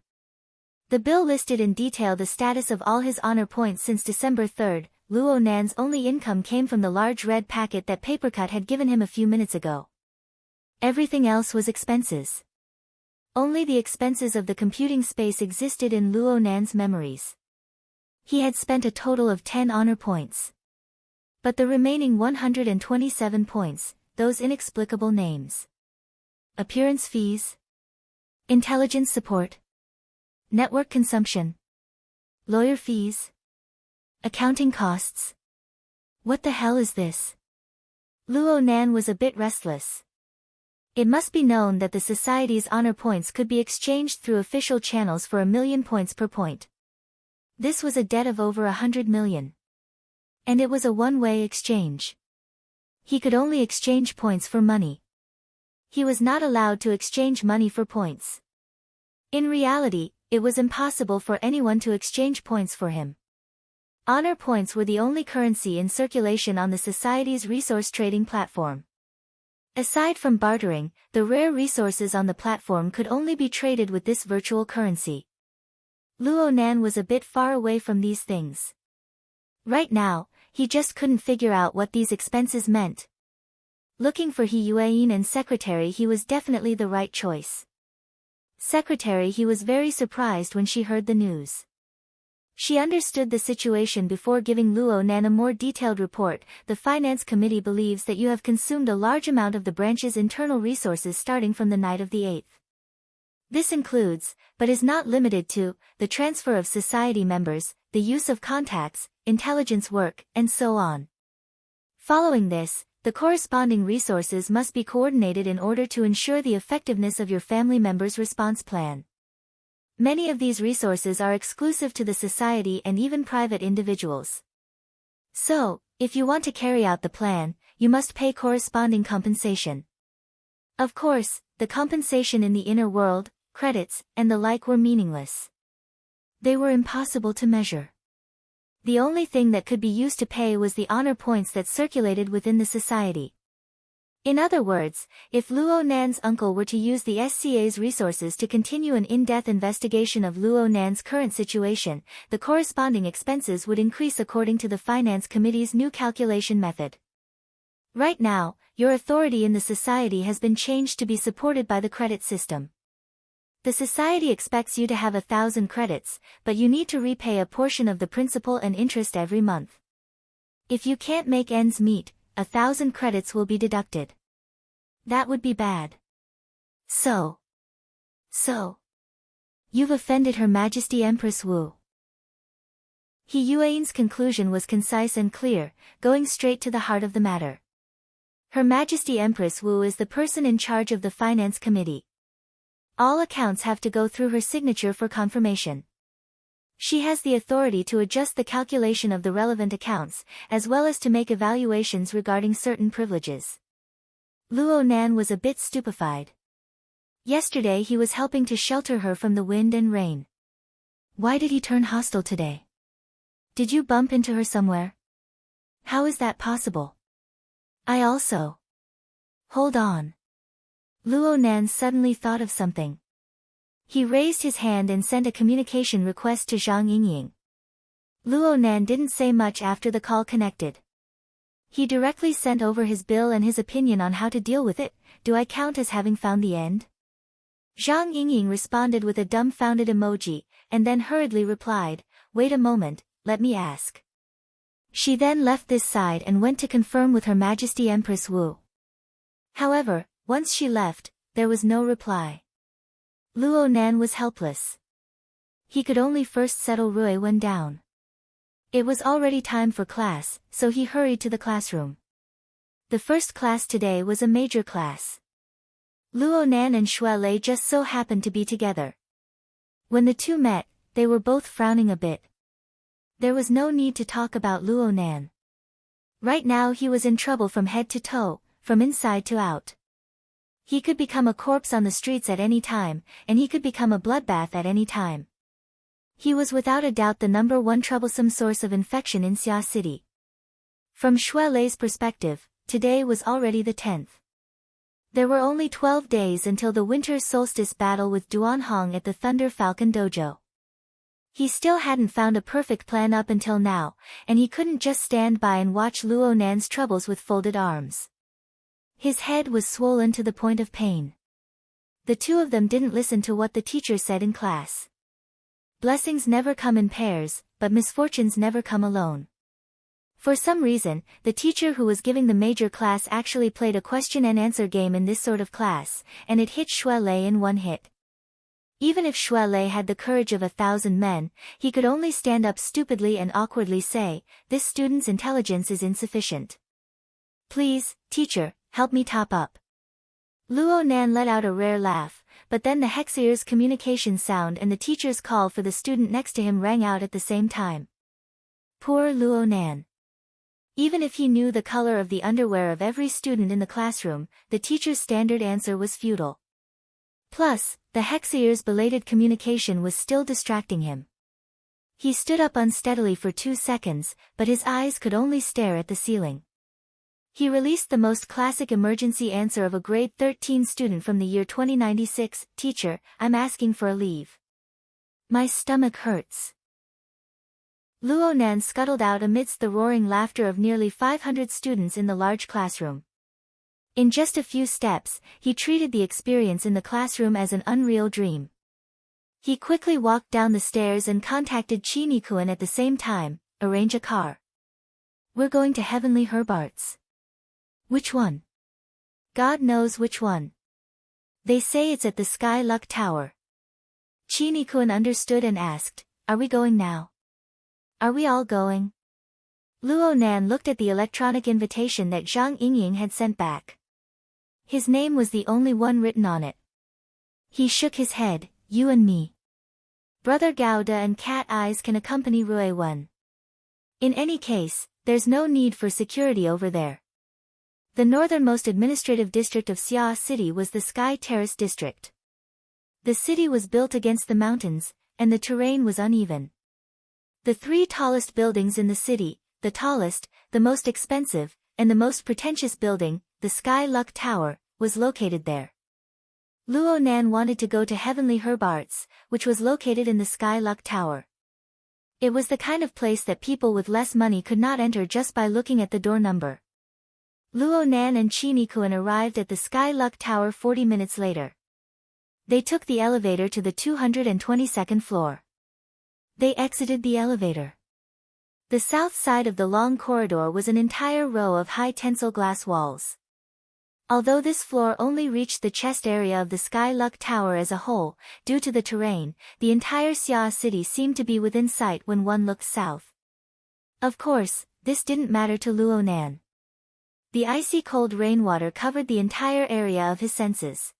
The bill listed in detail the status of all his honor points since December 3rd. Luo Nan's only income came from the large red packet that Papercut had given him a few minutes ago. Everything else was expenses. Only the expenses of the computing space existed in Luo Nan's memories. He had spent a total of 10 honor points. But the remaining 127 points, those inexplicable names. Appearance fees. Intelligence support. Network consumption. Lawyer fees. Accounting costs. What the hell is this? Luo Nan was a bit restless. It must be known that the Society's honor points could be exchanged through official channels for 1,000,000 points per point. This was a debt of over 100 million. And it was a one-way exchange. He could only exchange points for money. He was not allowed to exchange money for points. In reality, it was impossible for anyone to exchange points for him. Honor points were the only currency in circulation on the Society's resource trading platform. Aside from bartering, the rare resources on the platform could only be traded with this virtual currency. Luo Nan was a bit far away from these things. Right now, he just couldn't figure out what these expenses meant. Looking for He Yueyin and secretary, he was definitely the right choice. secretary. He was very surprised when she heard the news. She understood the situation before giving Luo Nan a more detailed report. The finance committee believes that you have consumed a large amount of the branch's internal resources starting from the night of the 8th. This includes, but is not limited to, the transfer of society members, the use of contacts, intelligence work, and so on. Following this, the corresponding resources must be coordinated in order to ensure the effectiveness of your family members' response plan. Many of these resources are exclusive to the society and even private individuals. So, if you want to carry out the plan, you must pay corresponding compensation. Of course, the compensation in the inner world, credits, and the like were meaningless. They were impossible to measure. The only thing that could be used to pay was the honor points that circulated within the society. In other words, if Luo Nan's uncle were to use the SCA's resources to continue an in-depth investigation of Luo Nan's current situation, the corresponding expenses would increase according to the finance committee's new calculation method. Right now, your authority in the society has been changed to be supported by the credit system. The society expects you to have 1,000 credits, but you need to repay a portion of the principal and interest every month. If you can't make ends meet, 1,000 credits will be deducted. That would be bad. So. You've offended Her Majesty Empress Wu. He Yuan's conclusion was concise and clear, going straight to the heart of the matter. Her Majesty Empress Wu is the person in charge of the finance committee. All accounts have to go through her signature for confirmation. She has the authority to adjust the calculation of the relevant accounts, as well as to make evaluations regarding certain privileges. Luo Nan was a bit stupefied. Yesterday he was helping to shelter her from the wind and rain. Why did he turn hostile today? Did you bump into her somewhere? How is that possible? I also. Hold on. Luo Nan suddenly thought of something. He raised his hand and sent a communication request to Zhang Yingying. Luo Nan didn't say much after the call connected. He directly sent over his bill and his opinion on how to deal with it. Do I count as having found the end? Zhang Yingying responded with a dumbfounded emoji, and then hurriedly replied, wait a moment, let me ask. She then left this side and went to confirm with Her Majesty Empress Wu. However, once she left, there was no reply. Luo Nan was helpless. He could only first settle Rui Wen down. It was already time for class, so he hurried to the classroom. The first class today was a major class. Luo Nan and Xue Lei just so happened to be together. When the two met, they were both frowning a bit. There was no need to talk about Luo Nan. Right now he was in trouble from head to toe, from inside to out. He could become a corpse on the streets at any time, and he could become a bloodbath at any time. He was without a doubt the #1 troublesome source of infection in Xia City. From Xue Lei's perspective, today was already the 10th. There were only 12 days until the winter solstice battle with Duan Hong at the Thunder Falcon Dojo. He still hadn't found a perfect plan up until now, and he couldn't just stand by and watch Luo Nan's troubles with folded arms. His head was swollen to the point of pain. The two of them didn't listen to what the teacher said in class. Blessings never come in pairs, but misfortunes never come alone. For some reason, the teacher who was giving the major class actually played a question and answer game in this sort of class, and it hit Xue Lei in one hit. Even if Xue Lei had the courage of 1,000 men, he could only stand up stupidly and awkwardly say, this student's intelligence is insufficient. Please, teacher, help me top up. Luo Nan let out a rare laugh, but then the Hexier's communication sound and the teacher's call for the student next to him rang out at the same time. Poor Luo Nan. Even if he knew the color of the underwear of every student in the classroom, the teacher's standard answer was futile. Plus, the Hexier's belated communication was still distracting him. He stood up unsteadily for 2 seconds, but his eyes could only stare at the ceiling. He released the most classic emergency answer of a grade 13 student from the year 2096, Teacher, I'm asking for a leave. My stomach hurts. Luo Nan scuttled out amidst the roaring laughter of nearly 500 students in the large classroom. In just a few steps, he treated the experience in the classroom as an unreal dream. He quickly walked down the stairs and contacted Chinikuan at the same time. Arrange a car. We're going to Heavenly Herbarts. Which one? God knows which one. They say it's at the Sky Luck Tower. Chinikuan understood and asked, are we going now? Are we all going? Luo Nan looked at the electronic invitation that Zhang Yingying had sent back. His name was the only one written on it. He shook his head. You and me. Brother Gauda and Cat Eyes can accompany Rui Wen. In any case, there's no need for security over there. The northernmost administrative district of Xia City was the Sky Terrace district. The city was built against the mountains, and the terrain was uneven. The three tallest buildings in the city, the tallest, the most expensive, and the most pretentious building, the Sky Luck Tower, was located there. Luo Nan wanted to go to Heavenly Herbarts, which was located in the Sky Luck Tower. It was the kind of place that people with less money could not enter just by looking at the door number. Luo Nan and Chinikuan arrived at the Sky Luck Tower 40 minutes later. They took the elevator to the 222nd floor. They exited the elevator. The south side of the long corridor was an entire row of high tensile glass walls. Although this floor only reached the chest area of the Sky Luck Tower as a whole, due to the terrain, the entire Xia City seemed to be within sight when one looked south. Of course, this didn't matter to Luo Nan. The icy cold rainwater covered the entire area of his senses.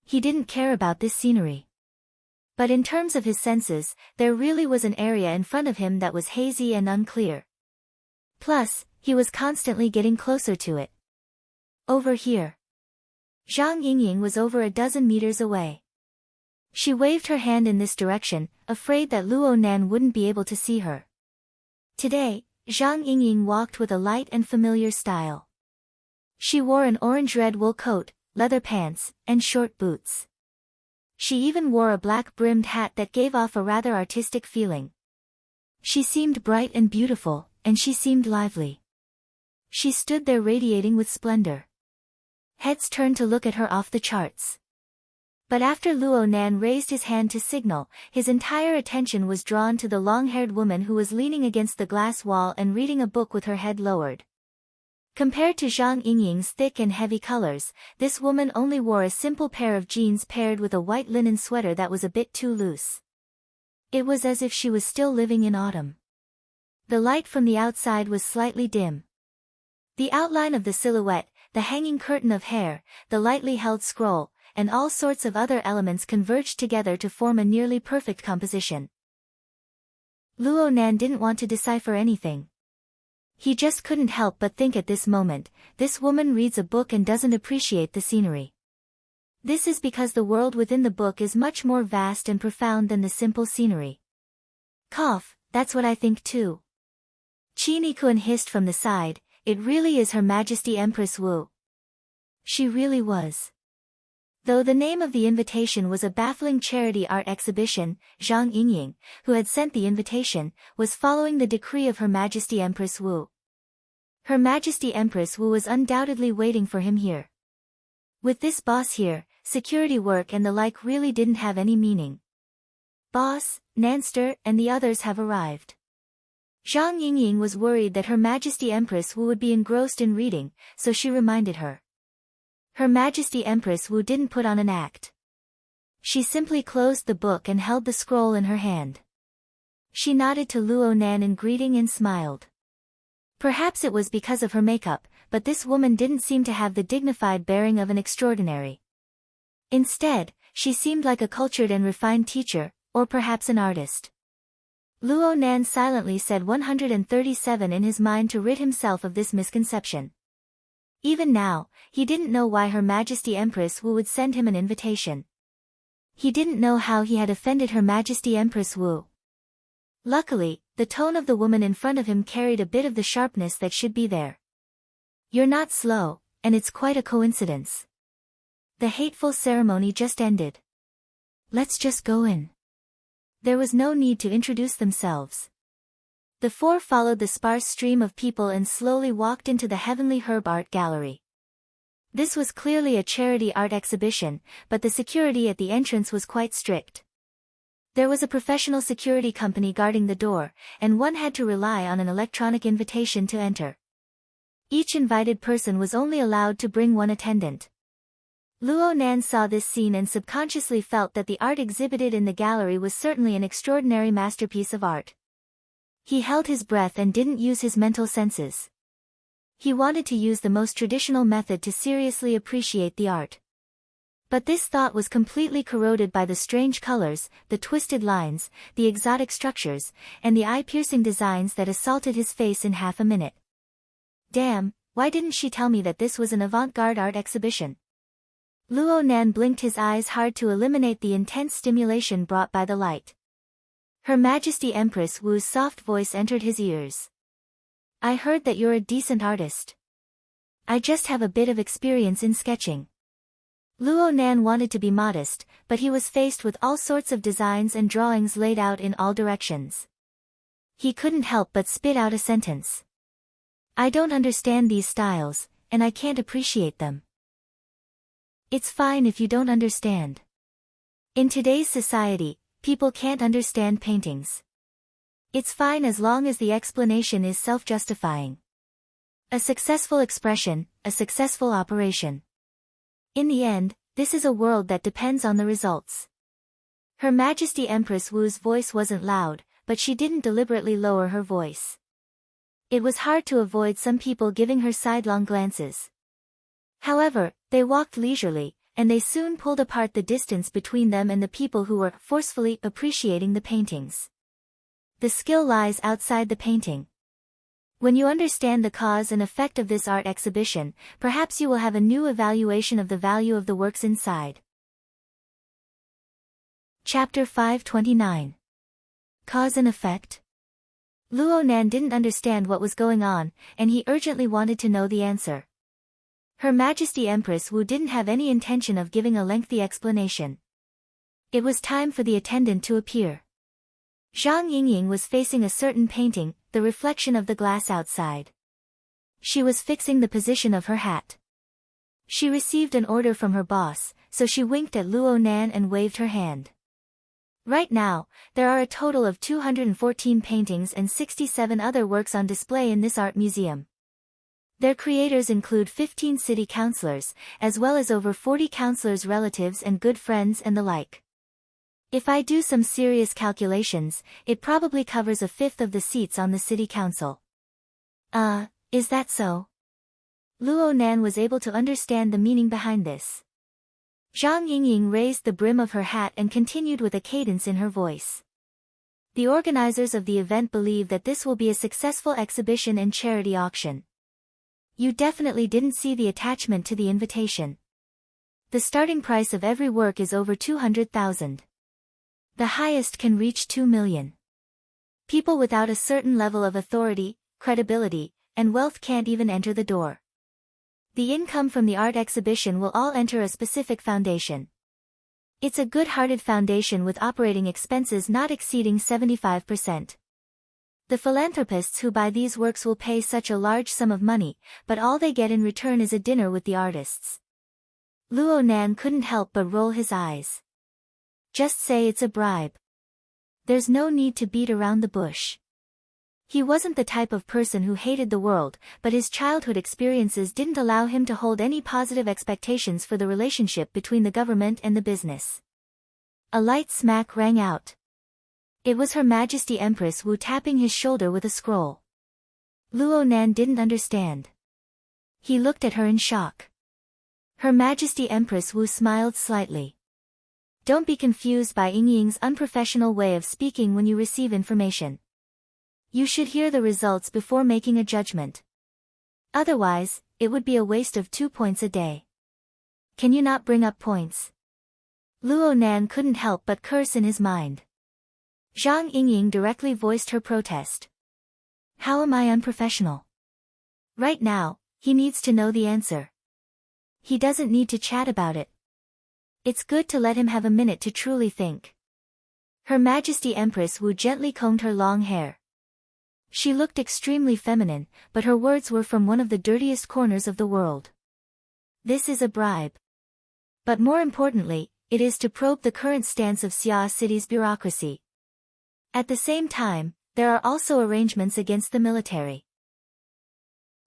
He didn't care about this scenery. But in terms of his senses, there really was an area in front of him that was hazy and unclear. Plus, he was constantly getting closer to it. Over here. Zhang Yingying was over a dozen meters away. She waved her hand in this direction, afraid that Luo Nan wouldn't be able to see her. Today, Zhang Yingying walked with a light and familiar style. She wore an orange-red wool coat, leather pants, and short boots. She even wore a black-brimmed hat that gave off a rather artistic feeling. She seemed bright and beautiful, and she seemed lively. She stood there radiating with splendor. Heads turned to look at her off the charts. But after Luo Nan raised his hand to signal, his entire attention was drawn to the long-haired woman who was leaning against the glass wall and reading a book with her head lowered. Compared to Zhang Yingying's thick and heavy colors, this woman only wore a simple pair of jeans paired with a white linen sweater that was a bit too loose. It was as if she was still living in autumn. The light from the outside was slightly dim. The outline of the silhouette, the hanging curtain of hair, the lightly held scroll, and all sorts of other elements converged together to form a nearly perfect composition. Luo Nan didn't want to decipher anything. He just couldn't help but think at this moment, this woman reads a book and doesn't appreciate the scenery. This is because the world within the book is much more vast and profound than the simple scenery. Cough, that's what I think too. Chinikuan hissed from the side, it really is Her Majesty Empress Wu. She really was. Though the name of the invitation was a baffling charity art exhibition, Zhang Yingying, who had sent the invitation, was following the decree of Her Majesty Empress Wu. Her Majesty Empress Wu was undoubtedly waiting for him here. With this boss here, security work and the like really didn't have any meaning. Boss, Nanster, and the others have arrived. Zhang Yingying was worried that Her Majesty Empress Wu would be engrossed in reading, so she reminded her. Her Majesty Empress Wu didn't put on an act. She simply closed the book and held the scroll in her hand. She nodded to Luo Nan in greeting and smiled. Perhaps it was because of her makeup, but this woman didn't seem to have the dignified bearing of an extraordinary. Instead, she seemed like a cultured and refined teacher, or perhaps an artist. Luo Nan silently said 137 in his mind to rid himself of this misconception. Even now, he didn't know why Her Majesty Empress Wu would send him an invitation. He didn't know how he had offended Her Majesty Empress Wu. Luckily, the tone of the woman in front of him carried a bit of the sharpness that should be there. You're not slow, and it's quite a coincidence. The hateful ceremony just ended. Let's just go in. There was no need to introduce themselves. The four followed the sparse stream of people and slowly walked into the Heavenly Herb Art Gallery. This was clearly a charity art exhibition, but the security at the entrance was quite strict. There was a professional security company guarding the door, and one had to rely on an electronic invitation to enter. Each invited person was only allowed to bring one attendant. Luo Nan saw this scene and subconsciously felt that the art exhibited in the gallery was certainly an extraordinary masterpiece of art. He held his breath and didn't use his mental senses. He wanted to use the most traditional method to seriously appreciate the art. But this thought was completely corroded by the strange colors, the twisted lines, the exotic structures, and the eye-piercing designs that assaulted his face in half a minute. Damn, why didn't she tell me that this was an avant-garde art exhibition? Luo Nan blinked his eyes hard to eliminate the intense stimulation brought by the light. Her Majesty Empress Wu's soft voice entered his ears. I heard that you're a decent artist. I just have a bit of experience in sketching. Luo Nan wanted to be modest, but he was faced with all sorts of designs and drawings laid out in all directions. He couldn't help but spit out a sentence. I don't understand these styles, and I can't appreciate them. It's fine if you don't understand. In today's society, people can't understand paintings. It's fine as long as the explanation is self-justifying. A successful expression, a successful operation. In the end, this is a world that depends on the results. Her Majesty Empress Wu's voice wasn't loud, but she didn't deliberately lower her voice. It was hard to avoid some people giving her sidelong glances. However, they walked leisurely, and they soon pulled apart the distance between them and the people who were forcefully appreciating the paintings. The skill lies outside the painting. When you understand the cause and effect of this art exhibition, perhaps you will have a new evaluation of the value of the works inside. Chapter 529. Cause and Effect. Luo Nan didn't understand what was going on, and he urgently wanted to know the answer. Her Majesty Empress Wu didn't have any intention of giving a lengthy explanation. It was time for the attendant to appear. Zhang Yingying was facing a certain painting, the reflection of the glass outside. She was fixing the position of her hat. She received an order from her boss, so she winked at Luo Nan and waved her hand. Right now, there are a total of 214 paintings and 67 other works on display in this art museum. Their creators include 15 city councillors, as well as over 40 councillors' relatives and good friends and the like. If I do some serious calculations, it probably covers a fifth of the seats on the city council. Is that so? Luo Nan was able to understand the meaning behind this. Zhang Yingying raised the brim of her hat and continued with a cadence in her voice. The organizers of the event believe that this will be a successful exhibition and charity auction. You definitely didn't see the attachment to the invitation. The starting price of every work is over 200,000. The highest can reach 2 million. People without a certain level of authority, credibility, and wealth can't even enter the door. The income from the art exhibition will all enter a specific foundation. It's a good-hearted foundation with operating expenses not exceeding 75%. The philanthropists who buy these works will pay such a large sum of money, but all they get in return is a dinner with the artists. Luo Nan couldn't help but roll his eyes. Just say it's a bribe. There's no need to beat around the bush. He wasn't the type of person who hated the world, but his childhood experiences didn't allow him to hold any positive expectations for the relationship between the government and the business. A light smack rang out. It was Her Majesty Empress Wu tapping his shoulder with a scroll. Luo Nan didn't understand. He looked at her in shock. Her Majesty Empress Wu smiled slightly. Don't be confused by Yingying's unprofessional way of speaking when you receive information. You should hear the results before making a judgment. Otherwise, it would be a waste of 2 points a day. Can you not bring up points? Luo Nan couldn't help but curse in his mind. Zhang Yingying directly voiced her protest. How am I unprofessional? Right now, he needs to know the answer. He doesn't need to chat about it. It's good to let him have a minute to truly think. Her Majesty Empress Wu gently combed her long hair. She looked extremely feminine, but her words were from one of the dirtiest corners of the world. This is a bribe. But more importantly, it is to probe the current stance of Xia City's bureaucracy. At the same time, there are also arrangements against the military.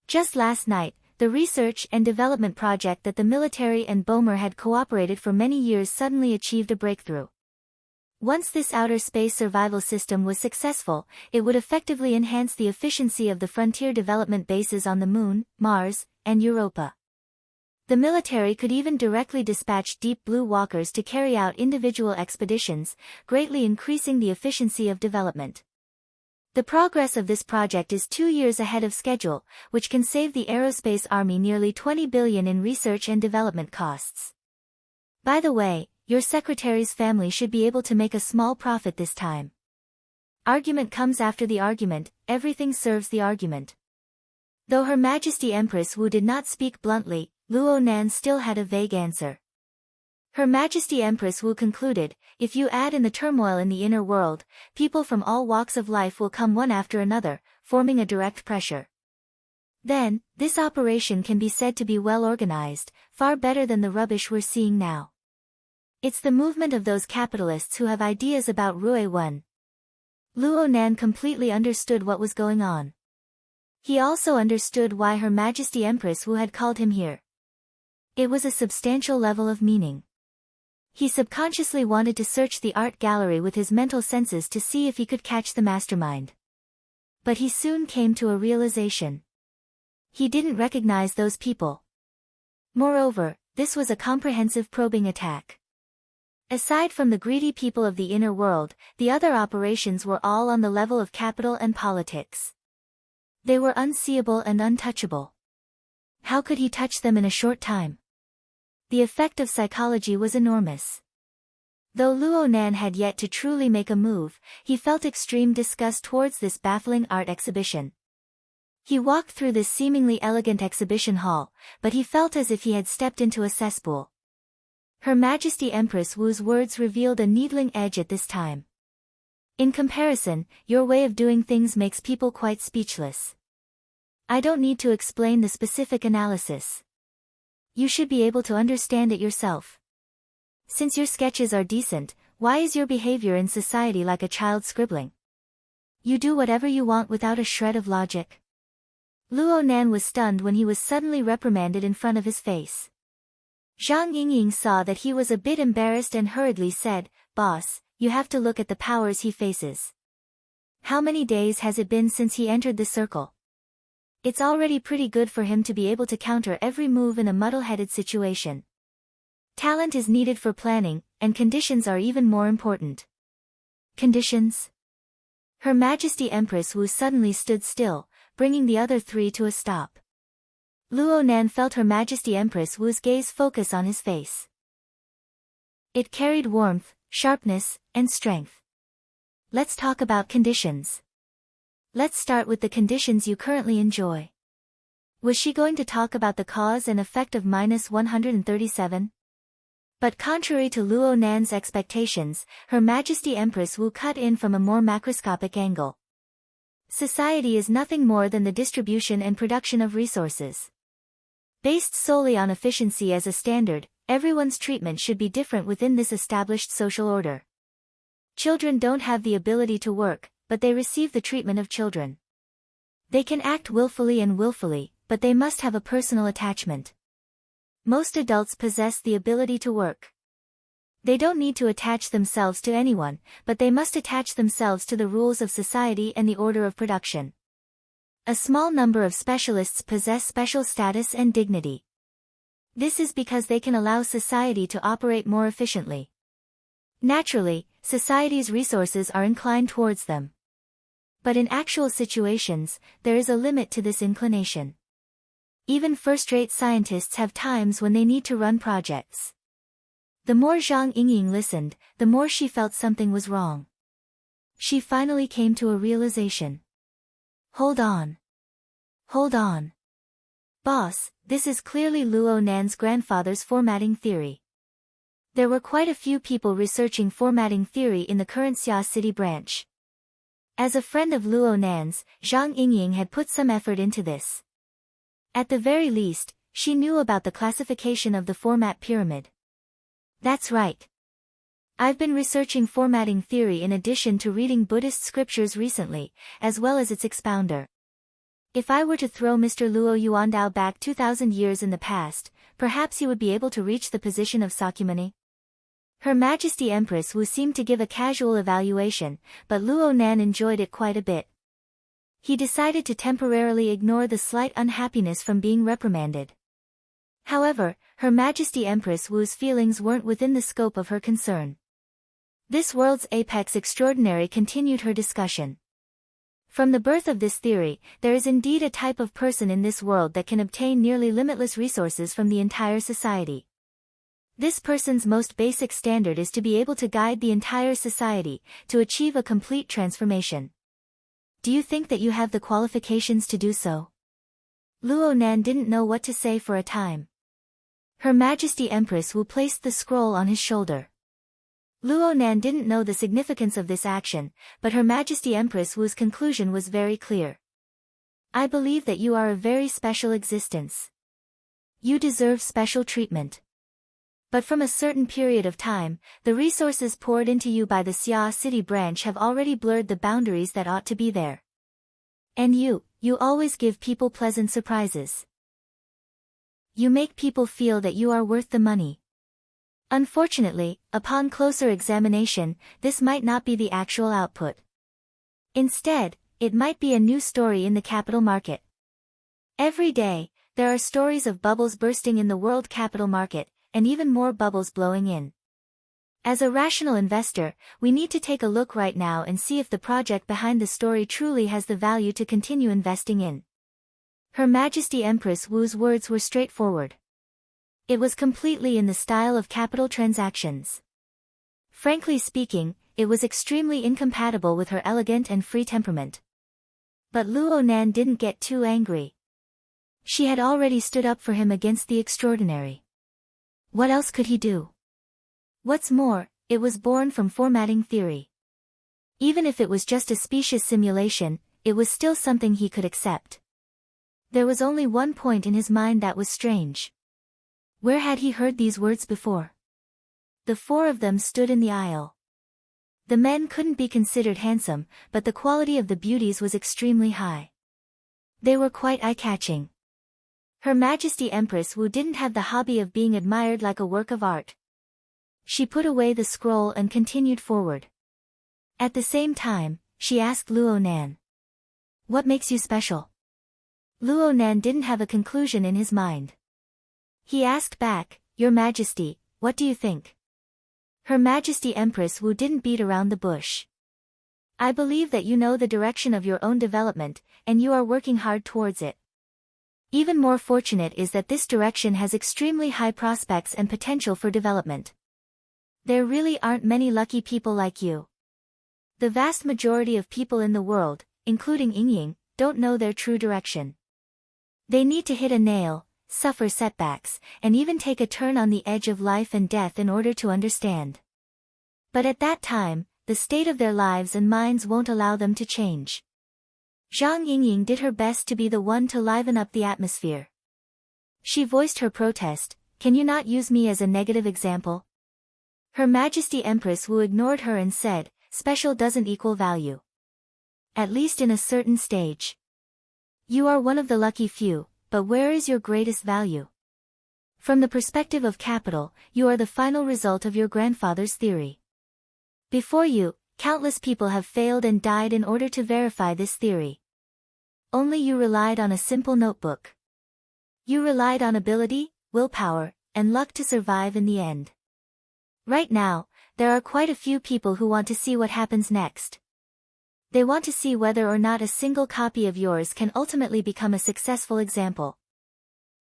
Just last night, the research and development project that the military and Boehmer had cooperated for many years suddenly achieved a breakthrough. Once this outer space survival system was successful, it would effectively enhance the efficiency of the frontier development bases on the Moon, Mars, and Europa. The military could even directly dispatch Deep Blue Walkers to carry out individual expeditions, greatly increasing the efficiency of development. The progress of this project is 2 years ahead of schedule, which can save the aerospace army nearly $20 billion in research and development costs. By the way, your secretary's family should be able to make a small profit this time. Argument comes after the argument, everything serves the argument. Though Her Majesty Empress Wu did not speak bluntly, Luo Nan still had a vague answer. Her Majesty Empress Wu concluded, if you add in the turmoil in the inner world, people from all walks of life will come one after another, forming a direct pressure. Then, this operation can be said to be well organized, far better than the rubbish we're seeing now. It's the movement of those capitalists who have ideas about Rue Wen. Luo Nan completely understood what was going on. He also understood why Her Majesty Empress Wu had called him here. It was a substantial level of meaning. He subconsciously wanted to search the art gallery with his mental senses to see if he could catch the mastermind. But he soon came to a realization. He didn't recognize those people. Moreover, this was a comprehensive probing attack. Aside from the greedy people of the inner world, the other operations were all on the level of capital and politics. They were unseeable and untouchable. How could he touch them in a short time? The effect of psychology was enormous. Though Luo Nan had yet to truly make a move, he felt extreme disgust towards this baffling art exhibition. He walked through this seemingly elegant exhibition hall, but he felt as if he had stepped into a cesspool. Her Majesty Empress Wu's words revealed a needling edge at this time. In comparison, your way of doing things makes people quite speechless. I don't need to explain the specific analysis. You should be able to understand it yourself. Since your sketches are decent, why is your behavior in society like a child scribbling? You do whatever you want without a shred of logic. Luo Nan was stunned when he was suddenly reprimanded in front of his face. Zhang Yingying saw that he was a bit embarrassed and hurriedly said, "Boss, you have to look at the powers he faces. How many days has it been since he entered the circle? It's already pretty good for him to be able to counter every move in a muddle-headed situation. Talent is needed for planning, and conditions are even more important." Conditions? Her Majesty Empress Wu suddenly stood still, bringing the other three to a stop. Luo Nan felt Her Majesty Empress Wu's gaze focus on his face. It carried warmth, sharpness, and strength. Let's talk about conditions. Let's start with the conditions you currently enjoy. Was she going to talk about the cause and effect of -137? But contrary to Luo Nan's expectations, Her Majesty Empress Wu cut in from a more macroscopic angle. Society is nothing more than the distribution and production of resources. Based solely on efficiency as a standard, everyone's treatment should be different within this established social order. Children don't have the ability to work, but they receive the treatment of children. They can act willfully and willfully, but they must have a personal attachment. Most adults possess the ability to work. They don't need to attach themselves to anyone, but they must attach themselves to the rules of society and the order of production. A small number of specialists possess special status and dignity. This is because they can allow society to operate more efficiently. Naturally, society's resources are inclined towards them. But in actual situations, there is a limit to this inclination. Even first-rate scientists have times when they need to run projects. The more Zhang Yingying listened, the more she felt something was wrong. She finally came to a realization. Hold on. Hold on. Boss, this is clearly Luo Nan's grandfather's formatting theory. There were quite a few people researching formatting theory in the current Xia City branch. As a friend of Luo Nan's, Zhang Yingying had put some effort into this. At the very least, she knew about the classification of the format pyramid. That's right. I've been researching formatting theory in addition to reading Buddhist scriptures recently, as well as its expounder. If I were to throw Mr. Luo Yuandao back 2,000 years in the past, perhaps he would be able to reach the position of Sakyamuni. Her Majesty Empress Wu seemed to give a casual evaluation, but Luo Nan enjoyed it quite a bit. He decided to temporarily ignore the slight unhappiness from being reprimanded. However, Her Majesty Empress Wu's feelings weren't within the scope of her concern. This world's apex extraordinary continued her discussion. From the birth of this theory, there is indeed a type of person in this world that can obtain nearly limitless resources from the entire society. This person's most basic standard is to be able to guide the entire society, to achieve a complete transformation. Do you think that you have the qualifications to do so? Luo Nan didn't know what to say for a time. Her Majesty Empress Wu placed the scroll on his shoulder. Luo Nan didn't know the significance of this action, but Her Majesty Empress Wu's conclusion was very clear. I believe that you are a very special existence. You deserve special treatment. But from a certain period of time, the resources poured into you by the Xia City branch have already blurred the boundaries that ought to be there. And you always give people pleasant surprises. You make people feel that you are worth the money. Unfortunately, upon closer examination, this might not be the actual output. Instead, it might be a new story in the capital market. Every day, there are stories of bubbles bursting in the world capital market, and even more bubbles blowing in. As a rational investor, we need to take a look right now and see if the project behind the story truly has the value to continue investing in. Her Majesty Empress Wu's words were straightforward. It was completely in the style of capital transactions. Frankly speaking, it was extremely incompatible with her elegant and free temperament. But Luo Nan didn't get too angry. She had already stood up for him against the extraordinary. What else could he do? What's more, it was born from formatting theory. Even if it was just a specious simulation, it was still something he could accept. There was only one point in his mind that was strange. Where had he heard these words before? The four of them stood in the aisle. The men couldn't be considered handsome, but the quality of the beauties was extremely high. They were quite eye-catching. Her Majesty Empress Wu didn't have the hobby of being admired like a work of art. She put away the scroll and continued forward. At the same time, she asked Luo Nan. What makes you special? Luo Nan didn't have a conclusion in his mind. He asked back, Your Majesty, what do you think? Her Majesty Empress Wu didn't beat around the bush. I believe that you know the direction of your own development, and you are working hard towards it. Even more fortunate is that this direction has extremely high prospects and potential for development. There really aren't many lucky people like you. The vast majority of people in the world, including Yingying, don't know their true direction. They need to hit a nail, suffer setbacks, and even take a turn on the edge of life and death in order to understand. But at that time, the state of their lives and minds won't allow them to change. Zhang Yingying did her best to be the one to liven up the atmosphere. She voiced her protest, Can you not use me as a negative example? Her Majesty Empress Wu ignored her and said, Special doesn't equal value. At least in a certain stage. You are one of the lucky few. But where is your greatest value? From the perspective of capital, you are the final result of your grandfather's theory. Before you, countless people have failed and died in order to verify this theory. Only you relied on a simple notebook. You relied on ability, willpower, and luck to survive in the end. Right now, there are quite a few people who want to see what happens next. They want to see whether or not a single copy of yours can ultimately become a successful example.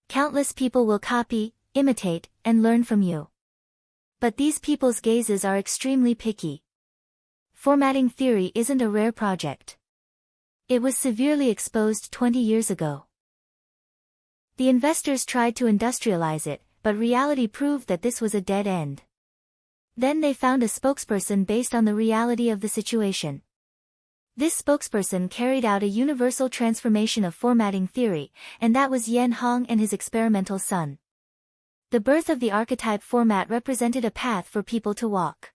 Countless people will copy, imitate, and learn from you. But these people's gazes are extremely picky. Formatting theory isn't a rare project. It was severely exposed 20 years ago. The investors tried to industrialize it, but reality proved that this was a dead end. Then they found a spokesperson based on the reality of the situation. This spokesperson carried out a universal transformation of formatting theory, and that was Yan Hong and his experimental son. The birth of the archetype format represented a path for people to walk.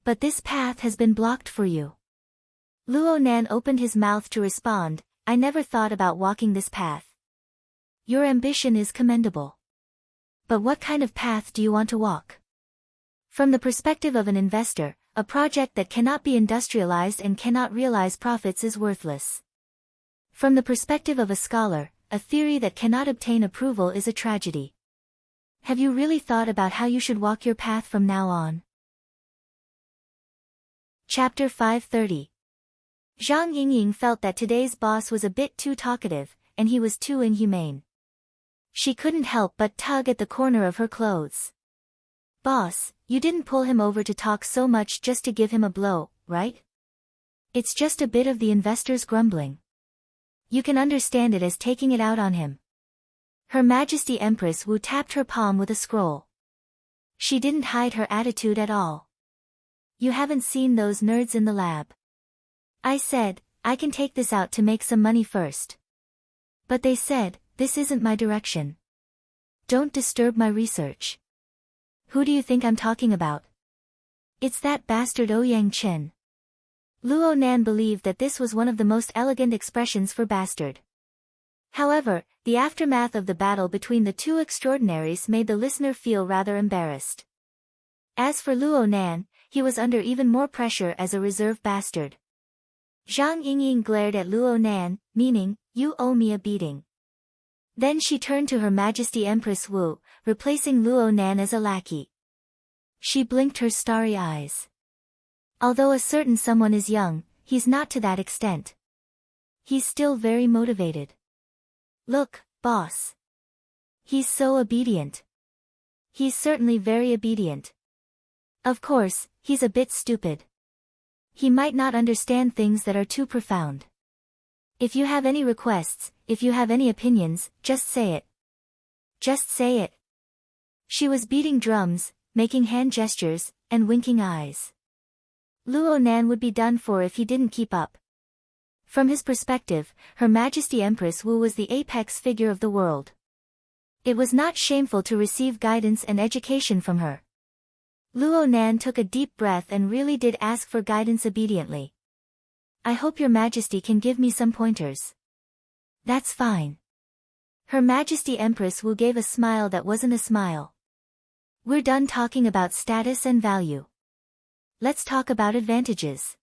But this path has been blocked for you. Luo Nan opened his mouth to respond, I never thought about walking this path. Your ambition is commendable. But what kind of path do you want to walk? From the perspective of an investor, a project that cannot be industrialized and cannot realize profits is worthless. From the perspective of a scholar, a theory that cannot obtain approval is a tragedy. Have you really thought about how you should walk your path from now on? Chapter 530. Zhang Yingying felt that today's boss was a bit too talkative, and he was too inhumane. She couldn't help but tug at the corner of her clothes. Boss, you didn't pull him over to talk so much just to give him a blow, right? It's just a bit of the investor's grumbling. You can understand it as taking it out on him. Her Majesty Empress Wu tapped her palm with a scroll. She didn't hide her attitude at all. You haven't seen those nerds in the lab. I said, I can take this out to make some money first. But they said, this isn't my direction. Don't disturb my research. Who do you think I'm talking about? It's that bastard Ouyang Chen. Luo Nan believed that this was one of the most elegant expressions for bastard. However, the aftermath of the battle between the two extraordinaries made the listener feel rather embarrassed. As for Luo Nan, he was under even more pressure as a reserve bastard. Zhang Yingying glared at Luo Nan, meaning, you owe me a beating. Then she turned to Her Majesty Empress Wu, replacing Luo Nan as a lackey. She blinked her starry eyes. Although a certain someone is young, he's not to that extent. He's still very motivated. Look, boss. He's so obedient. He's certainly very obedient. Of course, he's a bit stupid. He might not understand things that are too profound. If you have any requests, if you have any opinions, just say it. Just say it. She was beating drums, making hand gestures, and winking eyes. Luo Nan would be done for if he didn't keep up. From his perspective, Her Majesty Empress Wu was the apex figure of the world. It was not shameful to receive guidance and education from her. Luo Nan took a deep breath and really did ask for guidance obediently. I hope Your Majesty can give me some pointers. That's fine. Her Majesty Empress Wu gave a smile that wasn't a smile. We're done talking about status and value. Let's talk about advantages.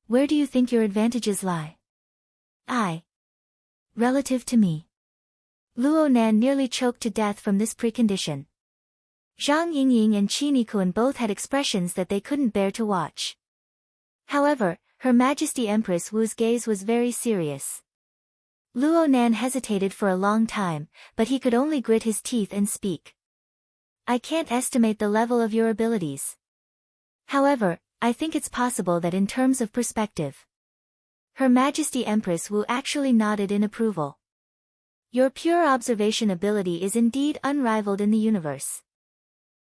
Where do you think your advantages lie? Relative to me. Luo Nan nearly choked to death from this precondition. Zhang Yingying and Qi Nikuan both had expressions that they couldn't bear to watch. However, Her Majesty Empress Wu's gaze was very serious. Luo Nan hesitated for a long time, but he could only grit his teeth and speak. I can't estimate the level of your abilities. However, I think it's possible that in terms of perspective. Her Majesty Empress Wu actually nodded in approval. Your pure observation ability is indeed unrivaled in the universe.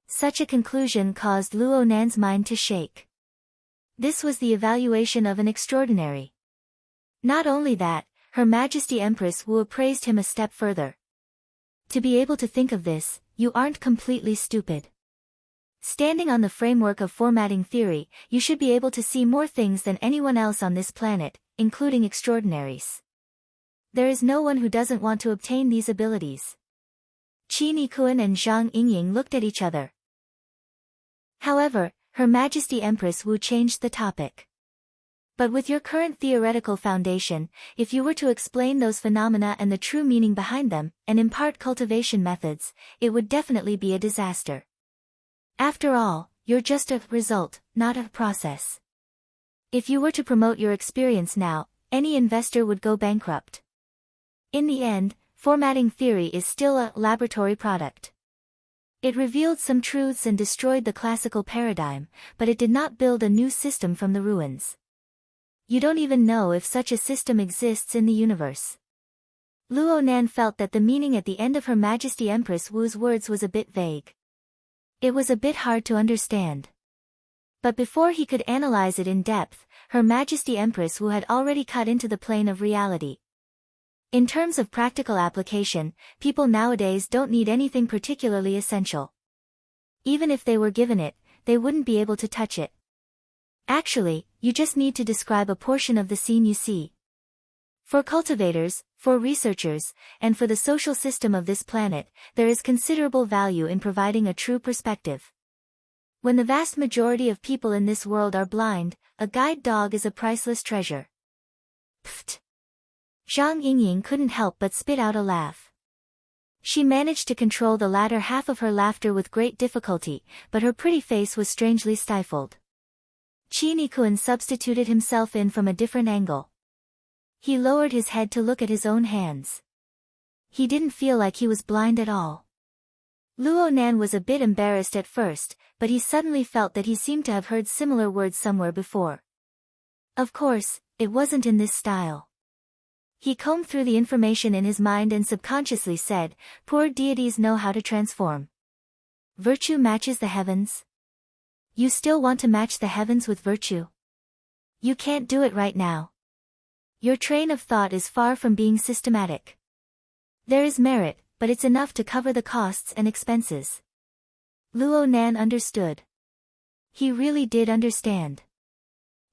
Such a conclusion caused Luo Nan's mind to shake. This was the evaluation of an extraordinary. Not only that, Her Majesty Empress Wu praised him a step further. To be able to think of this, you aren't completely stupid. Standing on the framework of formatting theory, you should be able to see more things than anyone else on this planet, including extraordinaries. There is no one who doesn't want to obtain these abilities. Qi Nikuan and Zhang Yingying looked at each other. However, Her Majesty Empress Wu changed the topic. But with your current theoretical foundation, if you were to explain those phenomena and the true meaning behind them, and impart cultivation methods, it would definitely be a disaster. After all, you're just a result, not a process. If you were to promote your experience now, any investor would go bankrupt. In the end, formatting theory is still a laboratory product. It revealed some truths and destroyed the classical paradigm, but it did not build a new system from the ruins. You don't even know if such a system exists in the universe. Luo Nan felt that the meaning at the end of Her Majesty Empress Wu's words was a bit vague. It was a bit hard to understand. But before he could analyze it in depth, Her Majesty Empress Wu had already cut into the plane of reality. In terms of practical application, people nowadays don't need anything particularly essential. Even if they were given it, they wouldn't be able to touch it. Actually, you just need to describe a portion of the scene you see. For cultivators, for researchers, and for the social system of this planet, there is considerable value in providing a true perspective. When the vast majority of people in this world are blind, a guide dog is a priceless treasure. Pfft! Zhang Yingying couldn't help but spit out a laugh. She managed to control the latter half of her laughter with great difficulty, but her pretty face was strangely stifled. Qi Nikuan substituted himself in from a different angle. He lowered his head to look at his own hands. He didn't feel like he was blind at all. Luo Nan was a bit embarrassed at first, but he suddenly felt that he seemed to have heard similar words somewhere before. Of course, it wasn't in this style. He combed through the information in his mind and subconsciously said, "Poor deities know how to transform. Virtue matches the heavens. You still want to match the heavens with virtue? You can't do it right now. Your train of thought is far from being systematic. There is merit, but it's enough to cover the costs and expenses." Luo Nan understood. He really did understand.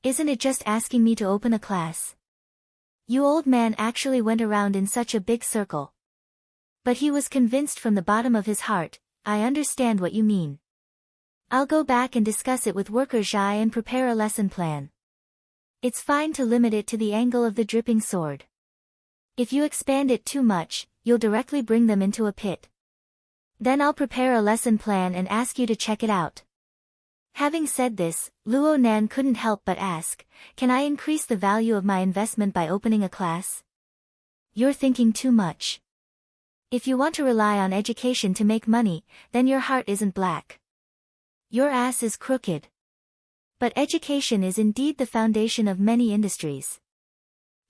Isn't it just asking me to open a class? You old man actually went around in such a big circle. But he was convinced from the bottom of his heart, I understand what you mean. I'll go back and discuss it with worker Zhai and prepare a lesson plan. It's fine to limit it to the angle of the dripping sword. If you expand it too much, you'll directly bring them into a pit. Then I'll prepare a lesson plan and ask you to check it out. Having said this, Luo Nan couldn't help but ask, can I increase the value of my investment by opening a class? You're thinking too much. If you want to rely on education to make money, then your heart isn't black. Your ass is crooked. But education is indeed the foundation of many industries.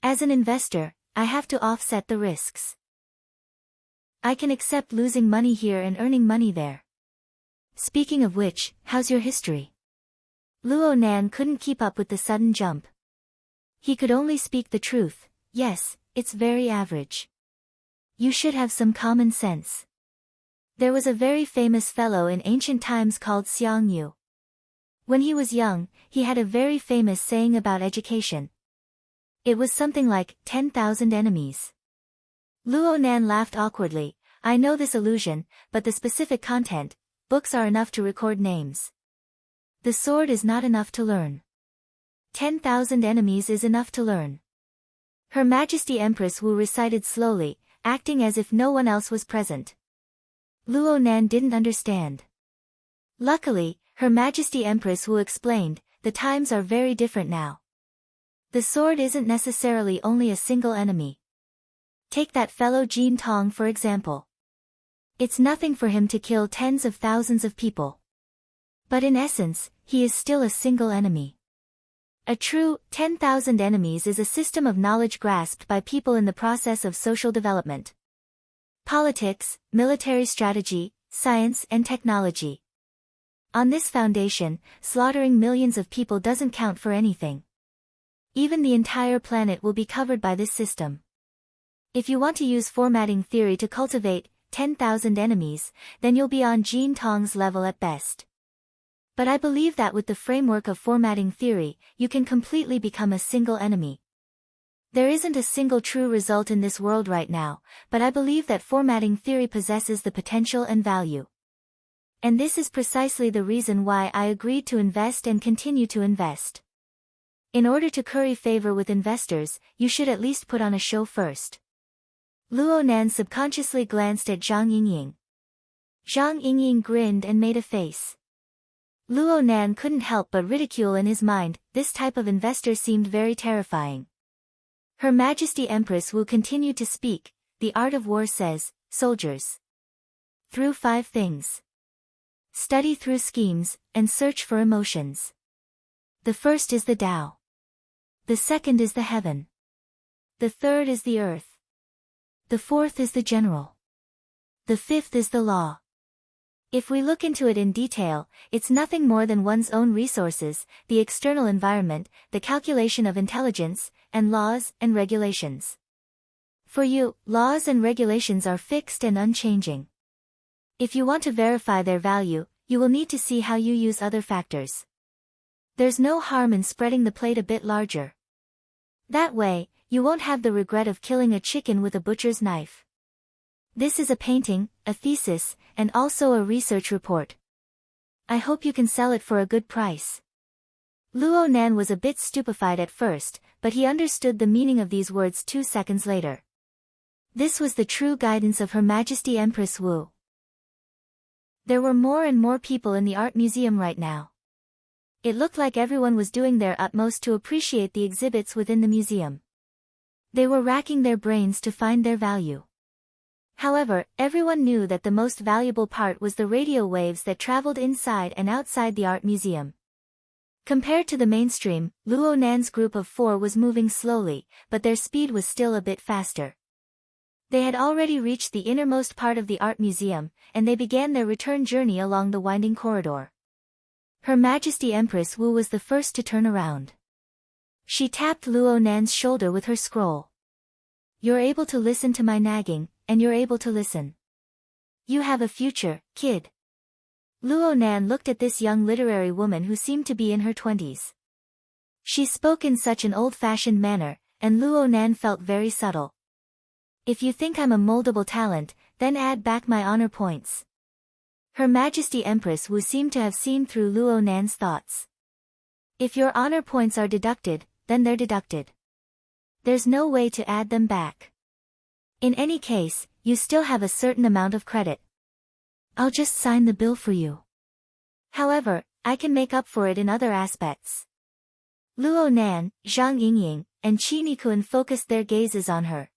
As an investor, I have to offset the risks. I can accept losing money here and earning money there. Speaking of which, how's your history? Luo Nan couldn't keep up with the sudden jump. He could only speak the truth. Yes, it's very average. You should have some common sense. There was a very famous fellow in ancient times called Xiang Yu. When he was young, he had a very famous saying about education. It was something like, 10,000 enemies. Luo Nan laughed awkwardly. I know this illusion, but the specific content, books are enough to record names. The sword is not enough to learn. 10,000 enemies is enough to learn. Her Majesty Empress Wu recited slowly, acting as if no one else was present. Luo Nan didn't understand. Luckily, Her Majesty Empress Wu explained, the times are very different now. The sword isn't necessarily only a single enemy. Take that fellow Jin Tong for example. It's nothing for him to kill tens of thousands of people. But in essence, he is still a single enemy. A true 10,000 enemies is a system of knowledge grasped by people in the process of social development. Politics, military strategy, science and technology. On this foundation, slaughtering millions of people doesn't count for anything. Even the entire planet will be covered by this system. If you want to use formatting theory to cultivate 10,000 enemies, then you'll be on Jin Tong's level at best. But I believe that with the framework of formatting theory, you can completely become a single enemy. There isn't a single true result in this world right now, but I believe that formatting theory possesses the potential and value. And this is precisely the reason why I agreed to invest and continue to invest. In order to curry favor with investors, you should at least put on a show first. Luo Nan subconsciously glanced at Zhang Yingying. Zhang Yingying grinned and made a face. Luo Nan couldn't help but ridicule in his mind, this type of investor seemed very terrifying. Her Majesty Empress Wu continued to speak, the art of war says, soldiers. Through 5 things. Study through schemes, and search for emotions. The first is the Tao. The second is the heaven. The third is the earth. The fourth is the general. The fifth is the law. If we look into it in detail, it's nothing more than one's own resources, the external environment, the calculation of intelligence, and laws and regulations. For you, laws and regulations are fixed and unchanging. If you want to verify their value, you will need to see how you use other factors. There's no harm in spreading the plate a bit larger. That way, you won't have the regret of killing a chicken with a butcher's knife. This is a painting, a thesis, and also a research report. I hope you can sell it for a good price. Luo Nan was a bit stupefied at first, but he understood the meaning of these words 2 seconds later. This was the true guidance of Her Majesty Empress Wu. There were more and more people in the art museum right now. It looked like everyone was doing their utmost to appreciate the exhibits within the museum. They were racking their brains to find their value. However, everyone knew that the most valuable part was the radio waves that traveled inside and outside the art museum. Compared to the mainstream, Luo Nan's group of 4 was moving slowly, but their speed was still a bit faster. They had already reached the innermost part of the art museum, and they began their return journey along the winding corridor. Her Majesty Empress Wu was the first to turn around. She tapped Luo Nan's shoulder with her scroll. You're able to listen to my nagging, and you're able to listen. You have a future, kid. Luo Nan looked at this young literary woman who seemed to be in her 20s. She spoke in such an old-fashioned manner, and Luo Nan felt very subtle. If you think I'm a moldable talent, then add back my honor points. Her Majesty Empress Wu seemed to have seen through Luo Nan's thoughts. If your honor points are deducted, then they're deducted. There's no way to add them back. In any case, you still have a certain amount of credit. I'll just sign the bill for you. However, I can make up for it in other aspects. Luo Nan, Zhang Yingying, and Qi Nikun focused their gazes on her.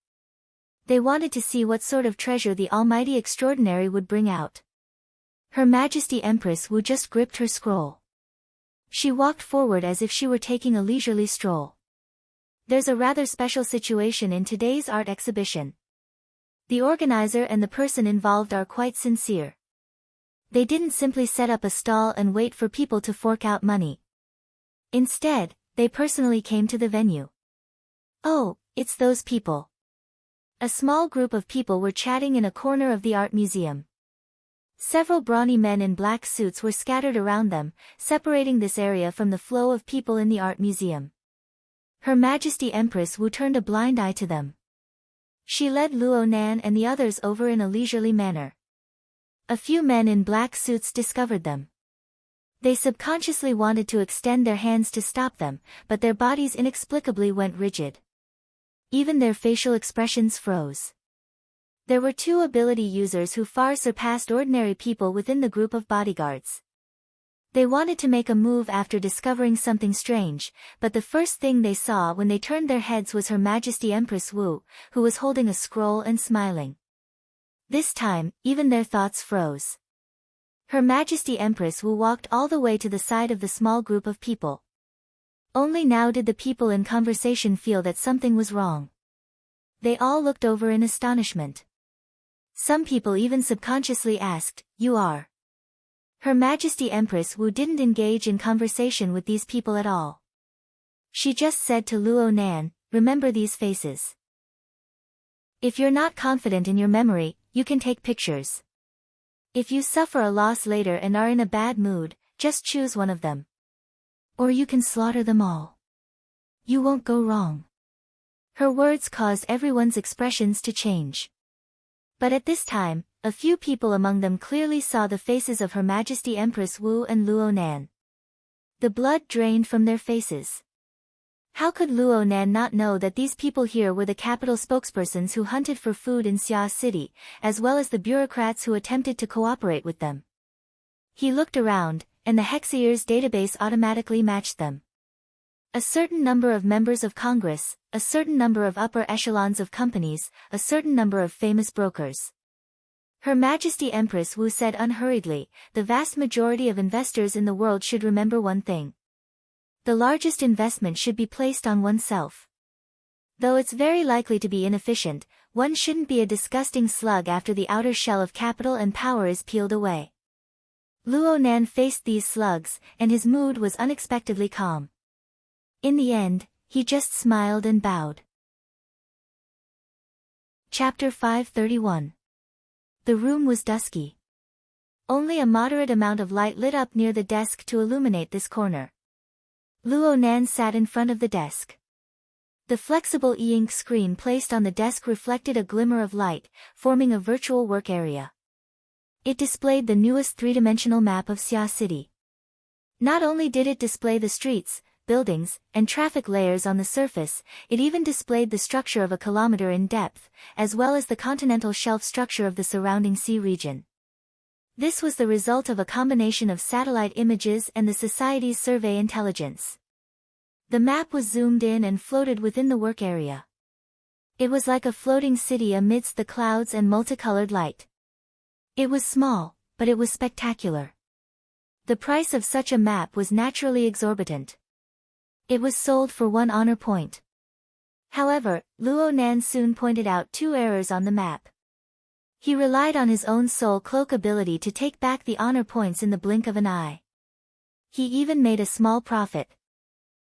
They wanted to see what sort of treasure the Almighty Extraordinary would bring out. Her Majesty Empress Wu just gripped her scroll. She walked forward as if she were taking a leisurely stroll. There's a rather special situation in today's art exhibition. The organizer and the person involved are quite sincere. They didn't simply set up a stall and wait for people to fork out money. Instead, they personally came to the venue. Oh, it's those people. A small group of people were chatting in a corner of the art museum. Several brawny men in black suits were scattered around them, separating this area from the flow of people in the art museum. Her Majesty Empress Wu turned a blind eye to them. She led Luo Nan and the others over in a leisurely manner. A few men in black suits discovered them. They subconsciously wanted to extend their hands to stop them, but their bodies inexplicably went rigid. Even their facial expressions froze. There were 2 ability users who far surpassed ordinary people within the group of bodyguards. They wanted to make a move after discovering something strange, but the first thing they saw when they turned their heads was Her Majesty Empress Wu, who was holding a scroll and smiling. This time, even their thoughts froze. Her Majesty Empress Wu walked all the way to the side of the small group of people. Only now did the people in conversation feel that something was wrong. They all looked over in astonishment. Some people even subconsciously asked, "You are?" Her Majesty Empress Wu didn't engage in conversation with these people at all. She just said to Luo Nan, "Remember these faces. If you're not confident in your memory, you can take pictures. If you suffer a loss later and are in a bad mood, just choose one of them. Or you can slaughter them all. You won't go wrong." Her words caused everyone's expressions to change. But at this time, a few people among them clearly saw the faces of Her Majesty Empress Wu and Luo Nan. The blood drained from their faces. How could Luo Nan not know that these people here were the capital spokespersons who hunted for food in Xia City, as well as the bureaucrats who attempted to cooperate with them? He looked around, and the Hexier's database automatically matched them. A certain number of members of Congress, a certain number of upper echelons of companies, a certain number of famous brokers. Her Majesty Empress Wu said unhurriedly, "The vast majority of investors in the world should remember one thing. The largest investment should be placed on oneself. Though it's very likely to be inefficient, one shouldn't be a disgusting slug after the outer shell of capital and power is peeled away." Luo Nan faced these slugs, and his mood was unexpectedly calm. In the end, he just smiled and bowed. Chapter 531. The room was dusky. Only a moderate amount of light lit up near the desk to illuminate this corner. Luo Nan sat in front of the desk. The flexible e-ink screen placed on the desk reflected a glimmer of light, forming a virtual work area. It displayed the newest three-dimensional map of Xia City. Not only did it display the streets, buildings, and traffic layers on the surface, it even displayed the structure of a kilometer in depth, as well as the continental shelf structure of the surrounding sea region. This was the result of a combination of satellite images and the Society's survey intelligence. The map was zoomed in and floated within the work area. It was like a floating city amidst the clouds and multicolored light. It was small, but it was spectacular. The price of such a map was naturally exorbitant. It was sold for 1 honor point. However, Luo Nan soon pointed out 2 errors on the map. He relied on his own soul cloak ability to take back the honor points in the blink of an eye. He even made a small profit.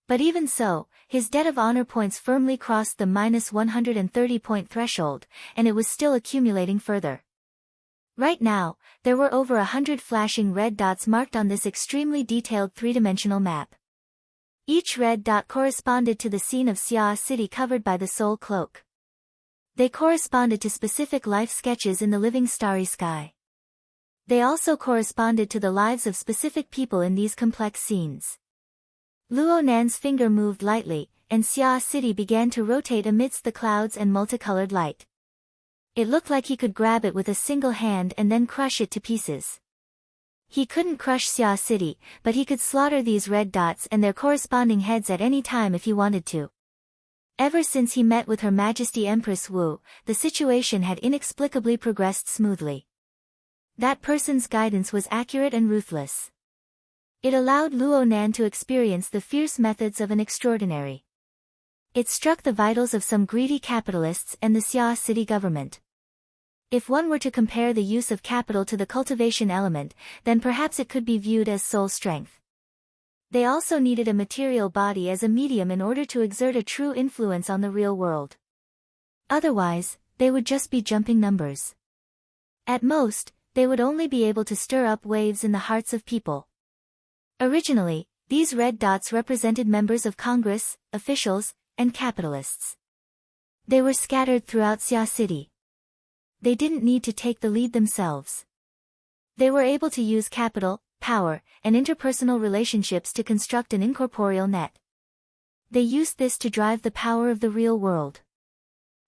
But even so, his debt of honor points firmly crossed the -130-point threshold, and it was still accumulating further. Right now, there were over 100 flashing red dots marked on this extremely detailed three-dimensional map. Each red dot corresponded to the scene of Xia City covered by the soul cloak. They corresponded to specific life sketches in the living starry sky. They also corresponded to the lives of specific people in these complex scenes. Luo Nan's finger moved lightly, and Xia City began to rotate amidst the clouds and multicolored light. It looked like he could grab it with a single hand and then crush it to pieces. He couldn't crush Xia City, but he could slaughter these red dots and their corresponding heads at any time if he wanted to. Ever since he met with Her Majesty Empress Wu, the situation had inexplicably progressed smoothly. That person's guidance was accurate and ruthless. It allowed Luo Nan to experience the fierce methods of an extraordinary. It struck the vitals of some greedy capitalists and the Xia City government. If one were to compare the use of capital to the cultivation element, then perhaps it could be viewed as soul strength. They also needed a material body as a medium in order to exert a true influence on the real world. Otherwise, they would just be jumping numbers. At most, they would only be able to stir up waves in the hearts of people. Originally, these red dots represented members of Congress, officials, and capitalists. They were scattered throughout Xia City. They didn't need to take the lead themselves. They were able to use capital, power, and interpersonal relationships to construct an incorporeal net. They used this to drive the power of the real world.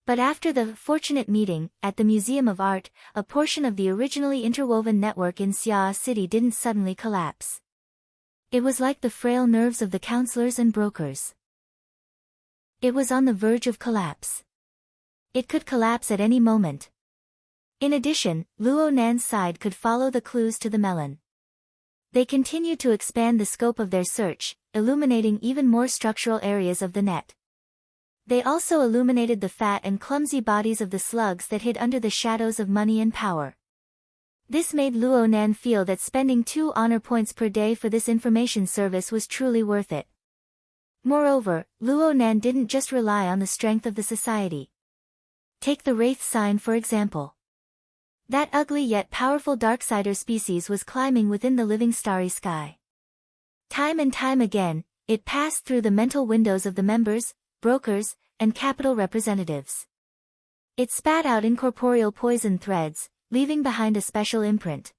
But after the fortunate meeting at the Museum of Art, a portion of the originally interwoven network in Xia City didn't suddenly collapse. It was like the frail nerves of the counselors and brokers. It was on the verge of collapse. It could collapse at any moment. In addition, Luo Nan's side could follow the clues to the melon. They continued to expand the scope of their search, illuminating even more structural areas of the net. They also illuminated the fat and clumsy bodies of the slugs that hid under the shadows of money and power. This made Luo Nan feel that spending 2 honor points per day for this information service was truly worth it. Moreover, Luo Nan didn't just rely on the strength of the society. Take the Wraith sign for example. That ugly yet powerful Darksider species was climbing within the living starry sky. Time and time again, it passed through the mental windows of the members, brokers, and capital representatives. It spat out incorporeal poison threads, leaving behind a special imprint.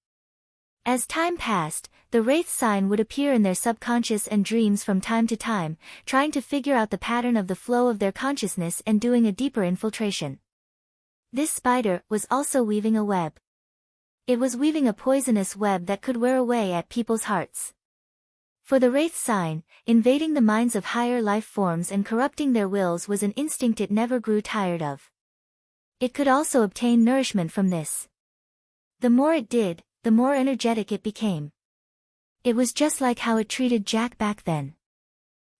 As time passed, the Wraith sign would appear in their subconscious and dreams from time to time, trying to figure out the pattern of the flow of their consciousness and doing a deeper infiltration. This spider was also weaving a web. It was weaving a poisonous web that could wear away at people's hearts. For the Wraith sign, invading the minds of higher life forms and corrupting their wills was an instinct it never grew tired of. It could also obtain nourishment from this. The more it did, the more energetic it became. It was just like how it treated Jack back then.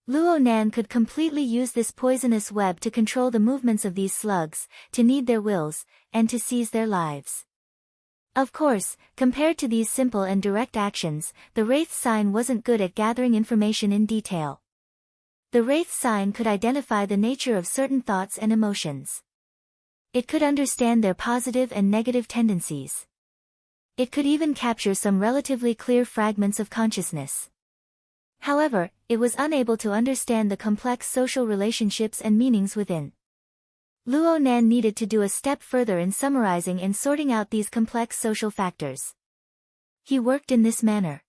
Luo Nan could completely use this poisonous web to control the movements of these slugs, to knead their wills, and to seize their lives. Of course, compared to these simple and direct actions, the Wraith sign wasn't good at gathering information in detail. The Wraith sign could identify the nature of certain thoughts and emotions. It could understand their positive and negative tendencies. It could even capture some relatively clear fragments of consciousness. However, it was unable to understand the complex social relationships and meanings within. Luo Nan needed to do a step further in summarizing and sorting out these complex social factors. He worked in this manner.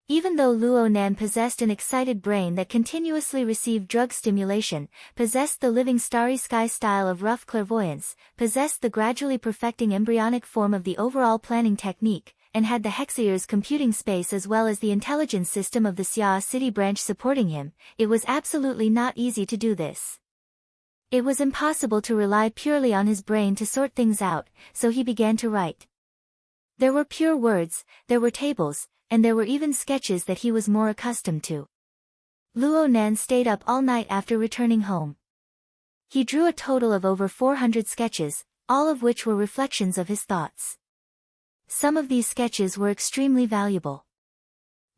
Even though Luo Nan possessed an excited brain that continuously received drug stimulation, possessed the living starry sky style of rough clairvoyance, possessed the gradually perfecting embryonic form of the overall planning technique, and had the Hexier's computing space as well as the intelligence system of the Xia City branch supporting him, it was absolutely not easy to do this. It was impossible to rely purely on his brain to sort things out, so he began to write. There were pure words, there were tables, and there were even sketches that he was more accustomed to. Luo Nan stayed up all night after returning home. He drew a total of over 400 sketches, all of which were reflections of his thoughts. Some of these sketches were extremely valuable.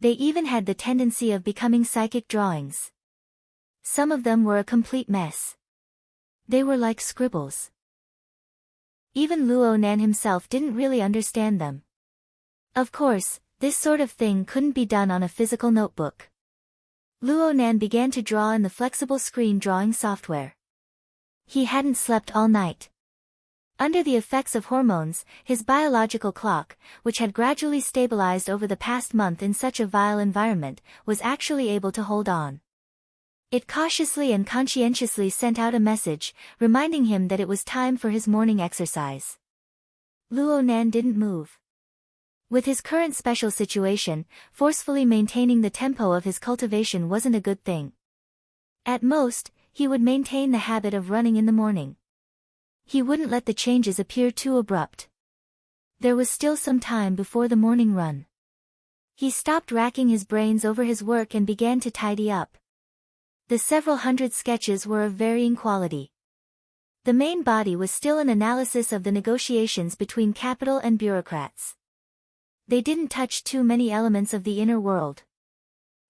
They even had the tendency of becoming psychic drawings. Some of them were a complete mess. They were like scribbles. Even Luo Nan himself didn't really understand them. Of course, this sort of thing couldn't be done on a physical notebook. Luo Nan began to draw in the flexible screen drawing software. He hadn't slept all night. Under the effects of hormones, his biological clock, which had gradually stabilized over the past month in such a vile environment, was actually able to hold on. It cautiously and conscientiously sent out a message, reminding him that it was time for his morning exercise. Luo Nan didn't move. With his current special situation, forcefully maintaining the tempo of his cultivation wasn't a good thing. At most, he would maintain the habit of running in the morning. He wouldn't let the changes appear too abrupt. There was still some time before the morning run. He stopped racking his brains over his work and began to tidy up. The several hundred sketches were of varying quality. The main body was still an analysis of the negotiations between capital and bureaucrats. They didn't touch too many elements of the inner world.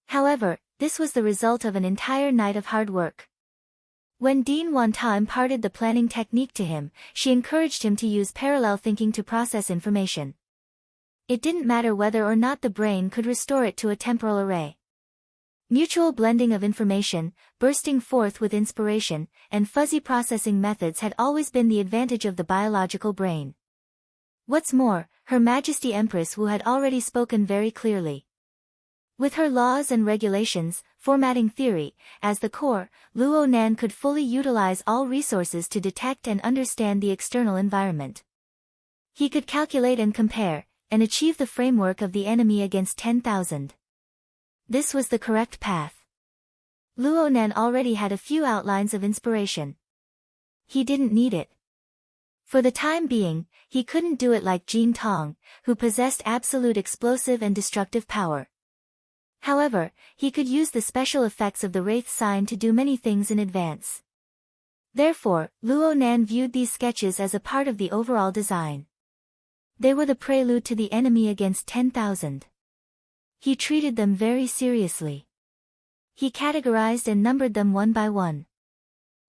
However, this was the result of an entire night of hard work. When Dean Wanta imparted the planning technique to him, she encouraged him to use parallel thinking to process information. It didn't matter whether or not the brain could restore it to a temporal array. Mutual blending of information, bursting forth with inspiration, and fuzzy processing methods had always been the advantage of the biological brain. What's more, Her Majesty Empress Wu had already spoken very clearly. With her laws and regulations, formatting theory, as the core, Luo Nan could fully utilize all resources to detect and understand the external environment. He could calculate and compare, and achieve the framework of the enemy against 10,000. This was the correct path. Luo Nan already had a few outlines of inspiration. He didn't need it. For the time being, he couldn't do it like Jin Tong, who possessed absolute explosive and destructive power. However, he could use the special effects of the Wraith sign to do many things in advance. Therefore, Luo Nan viewed these sketches as a part of the overall design. They were the prelude to the enemy against 10,000. He treated them very seriously. He categorized and numbered them one by one.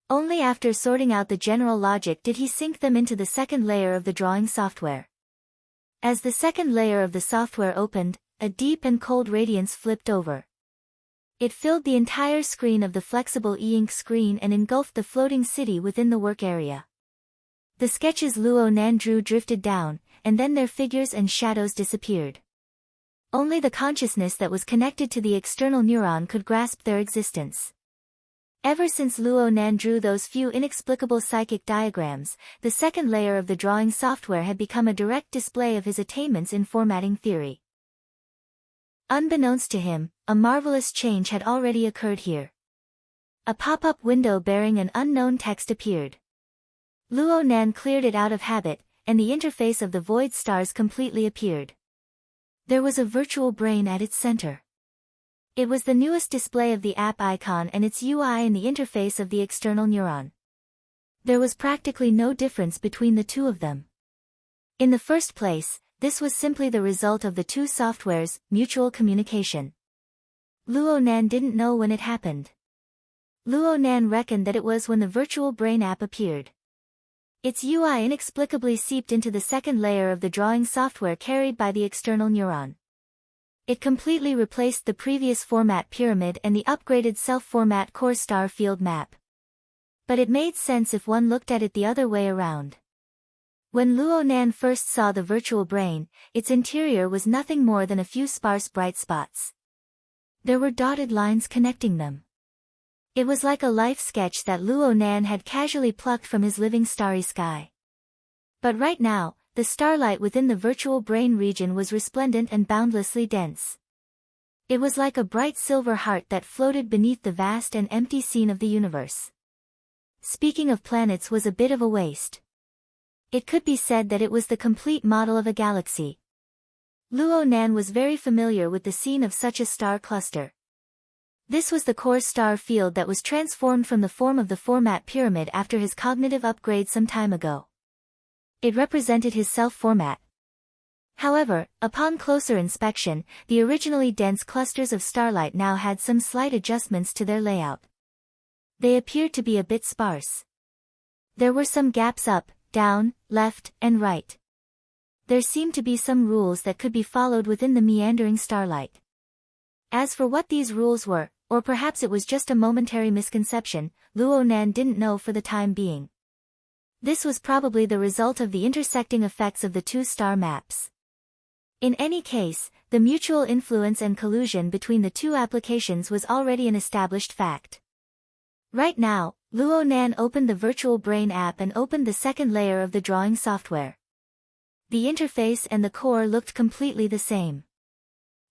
Only after sorting out the general logic did he sync them into the second layer of the drawing software. As the second layer of the software opened, a deep and cold radiance flipped over. It filled the entire screen of the flexible e-ink screen and engulfed the floating city within the work area. The sketches Luo Nan drew drifted down, and then their figures and shadows disappeared. Only the consciousness that was connected to the external neuron could grasp their existence. Ever since Luo Nan drew those few inexplicable psychic diagrams, the second layer of the drawing software had become a direct display of his attainments in formatting theory. Unbeknownst to him, a marvelous change had already occurred here. A pop-up window bearing an unknown text appeared. Luo Nan cleared it out of habit, and the interface of the void stars completely appeared. There was a virtual brain at its center. It was the newest display of the app icon and its UI in the interface of the external neuron. There was practically no difference between the two of them. In the first place, this was simply the result of the two softwares' mutual communication. Luo Nan didn't know when it happened. Luo Nan reckoned that it was when the virtual brain app appeared. Its UI inexplicably seeped into the second layer of the drawing software carried by the external neuron. It completely replaced the previous format pyramid and the upgraded self-format core star field map. But it made sense if one looked at it the other way around. When Luo Nan first saw the virtual brain, its interior was nothing more than a few sparse bright spots. There were dotted lines connecting them. It was like a life sketch that Luo Nan had casually plucked from his living starry sky. But right now, the starlight within the virtual brain region was resplendent and boundlessly dense. It was like a bright silver heart that floated beneath the vast and empty scene of the universe. Speaking of planets was a bit of a waste. It could be said that it was the complete model of a galaxy. Luo Nan was very familiar with the scene of such a star cluster. This was the core star field that was transformed from the form of the format pyramid after his cognitive upgrade some time ago. It represented his self-format. However, upon closer inspection, the originally dense clusters of starlight now had some slight adjustments to their layout. They appeared to be a bit sparse. There were some gaps up, down, left, and right. There seemed to be some rules that could be followed within the meandering starlight. As for what these rules were, or perhaps it was just a momentary misconception, Luo Nan didn't know for the time being. This was probably the result of the intersecting effects of the two star maps. In any case, the mutual influence and collusion between the two applications was already an established fact. Right now, Luo Nan opened the Virtual Brain app and opened the second layer of the drawing software. The interface and the core looked completely the same.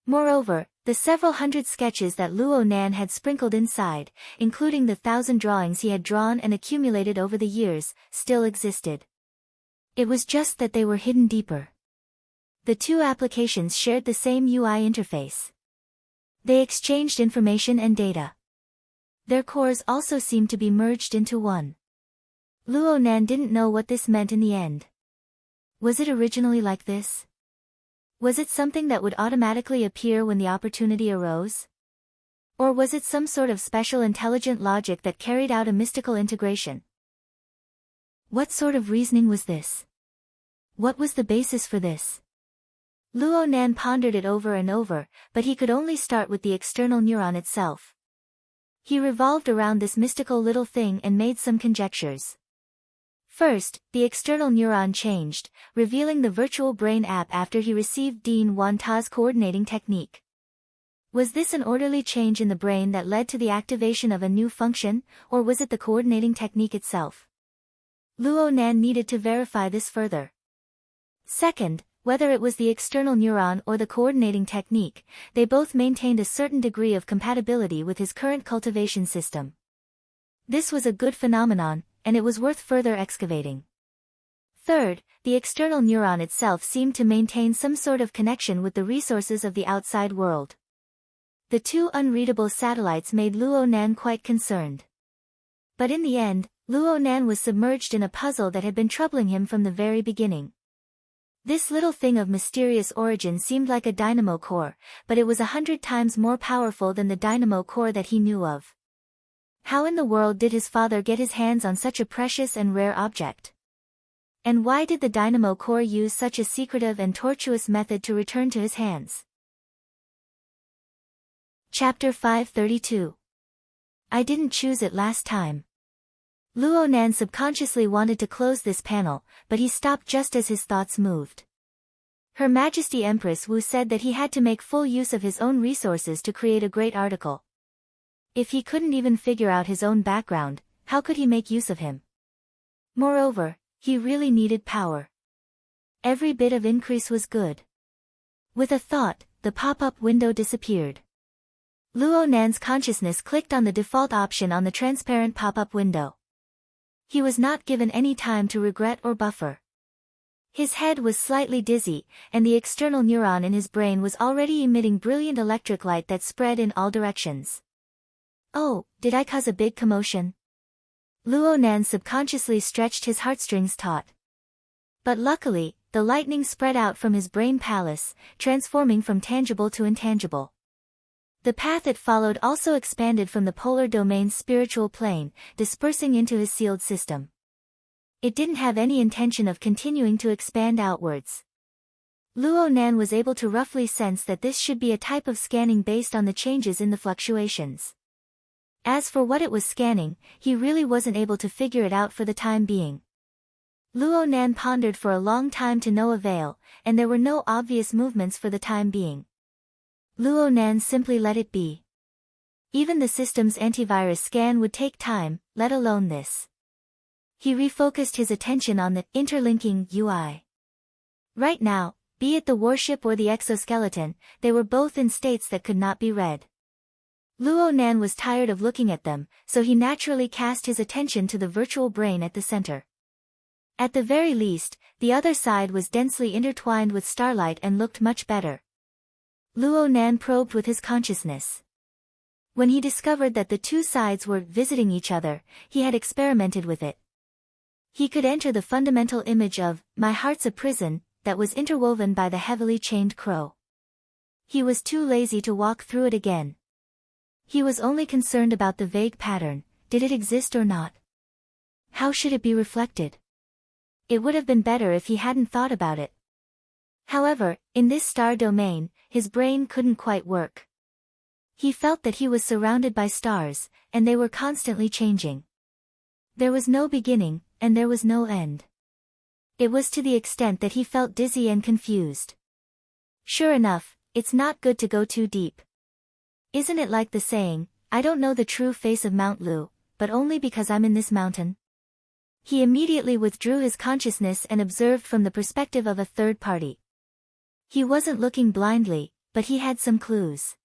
Moreover, the several hundred sketches that Luo Nan had sprinkled inside, including the 1,000 drawings he had drawn and accumulated over the years, still existed. It was just that they were hidden deeper. The two applications shared the same UI interface. They exchanged information and data. Their cores also seemed to be merged into one. Luo Nan didn't know what this meant in the end. Was it originally like this? Was it something that would automatically appear when the opportunity arose? Or was it some sort of special intelligent logic that carried out a mystical integration? What sort of reasoning was this? What was the basis for this? Luo Nan pondered it over and over, but he could only start with the external neuron itself. He revolved around this mystical little thing and made some conjectures. First, the external neuron changed, revealing the Virtual Brain app after he received Dean Wan Ta's coordinating technique. Was this an orderly change in the brain that led to the activation of a new function, or was it the coordinating technique itself? Luo Nan needed to verify this further. Second, whether it was the external neuron or the coordinating technique, they both maintained a certain degree of compatibility with his current cultivation system. This was a good phenomenon, and it was worth further excavating. Third, the external neuron itself seemed to maintain some sort of connection with the resources of the outside world. The two unreadable satellites made Luo Nan quite concerned. But in the end, Luo Nan was submerged in a puzzle that had been troubling him from the very beginning. This little thing of mysterious origin seemed like a dynamo core, but it was 100 times more powerful than the dynamo core that he knew of. How in the world did his father get his hands on such a precious and rare object? And why did the dynamo core use such a secretive and tortuous method to return to his hands? Chapter 532. I didn't choose it last time. Luo Nan subconsciously wanted to close this panel, but he stopped just as his thoughts moved. Her Majesty Empress Wu said that he had to make full use of his own resources to create a great article. If he couldn't even figure out his own background, how could he make use of him? Moreover, he really needed power. Every bit of increase was good. With a thought, the pop-up window disappeared. Luo Nan's consciousness clicked on the default option on the transparent pop-up window. He was not given any time to regret or buffer. His head was slightly dizzy, and the external neuron in his brain was already emitting brilliant electric light that spread in all directions. Oh, did I cause a big commotion? Luo Nan subconsciously stretched his heartstrings taut. But luckily, the lightning spread out from his brain palace, transforming from tangible to intangible. The path it followed also expanded from the polar domain's spiritual plane, dispersing into his sealed system. It didn't have any intention of continuing to expand outwards. Luo Nan was able to roughly sense that this should be a type of scanning based on the changes in the fluctuations. As for what it was scanning, he really wasn't able to figure it out for the time being. Luo Nan pondered for a long time to no avail, and there were no obvious movements for the time being. Luo Nan simply let it be. Even the system's antivirus scan would take time, let alone this. He refocused his attention on the interlinking UI. Right now, be it the warship or the exoskeleton, they were both in states that could not be read. Luo Nan was tired of looking at them, so he naturally cast his attention to the virtual brain at the center. At the very least, the other side was densely intertwined with starlight and looked much better. Luo Nan probed with his consciousness. When he discovered that the two sides were visiting each other, he had experimented with it. He could enter the fundamental image of, "My heart's a prison," that was interwoven by the heavily chained crow. He was too lazy to walk through it again. He was only concerned about the vague pattern. Did it exist or not? How should it be reflected? It would have been better if he hadn't thought about it. However, in this star domain, his brain couldn't quite work. He felt that he was surrounded by stars, and they were constantly changing. There was no beginning, and there was no end. It was to the extent that he felt dizzy and confused. Sure enough, it's not good to go too deep. Isn't it like the saying, "I don't know the true face of Mount Lu, but only because I'm in this mountain"? He immediately withdrew his consciousness and observed from the perspective of a third party. He wasn't looking blindly, but he had some clues.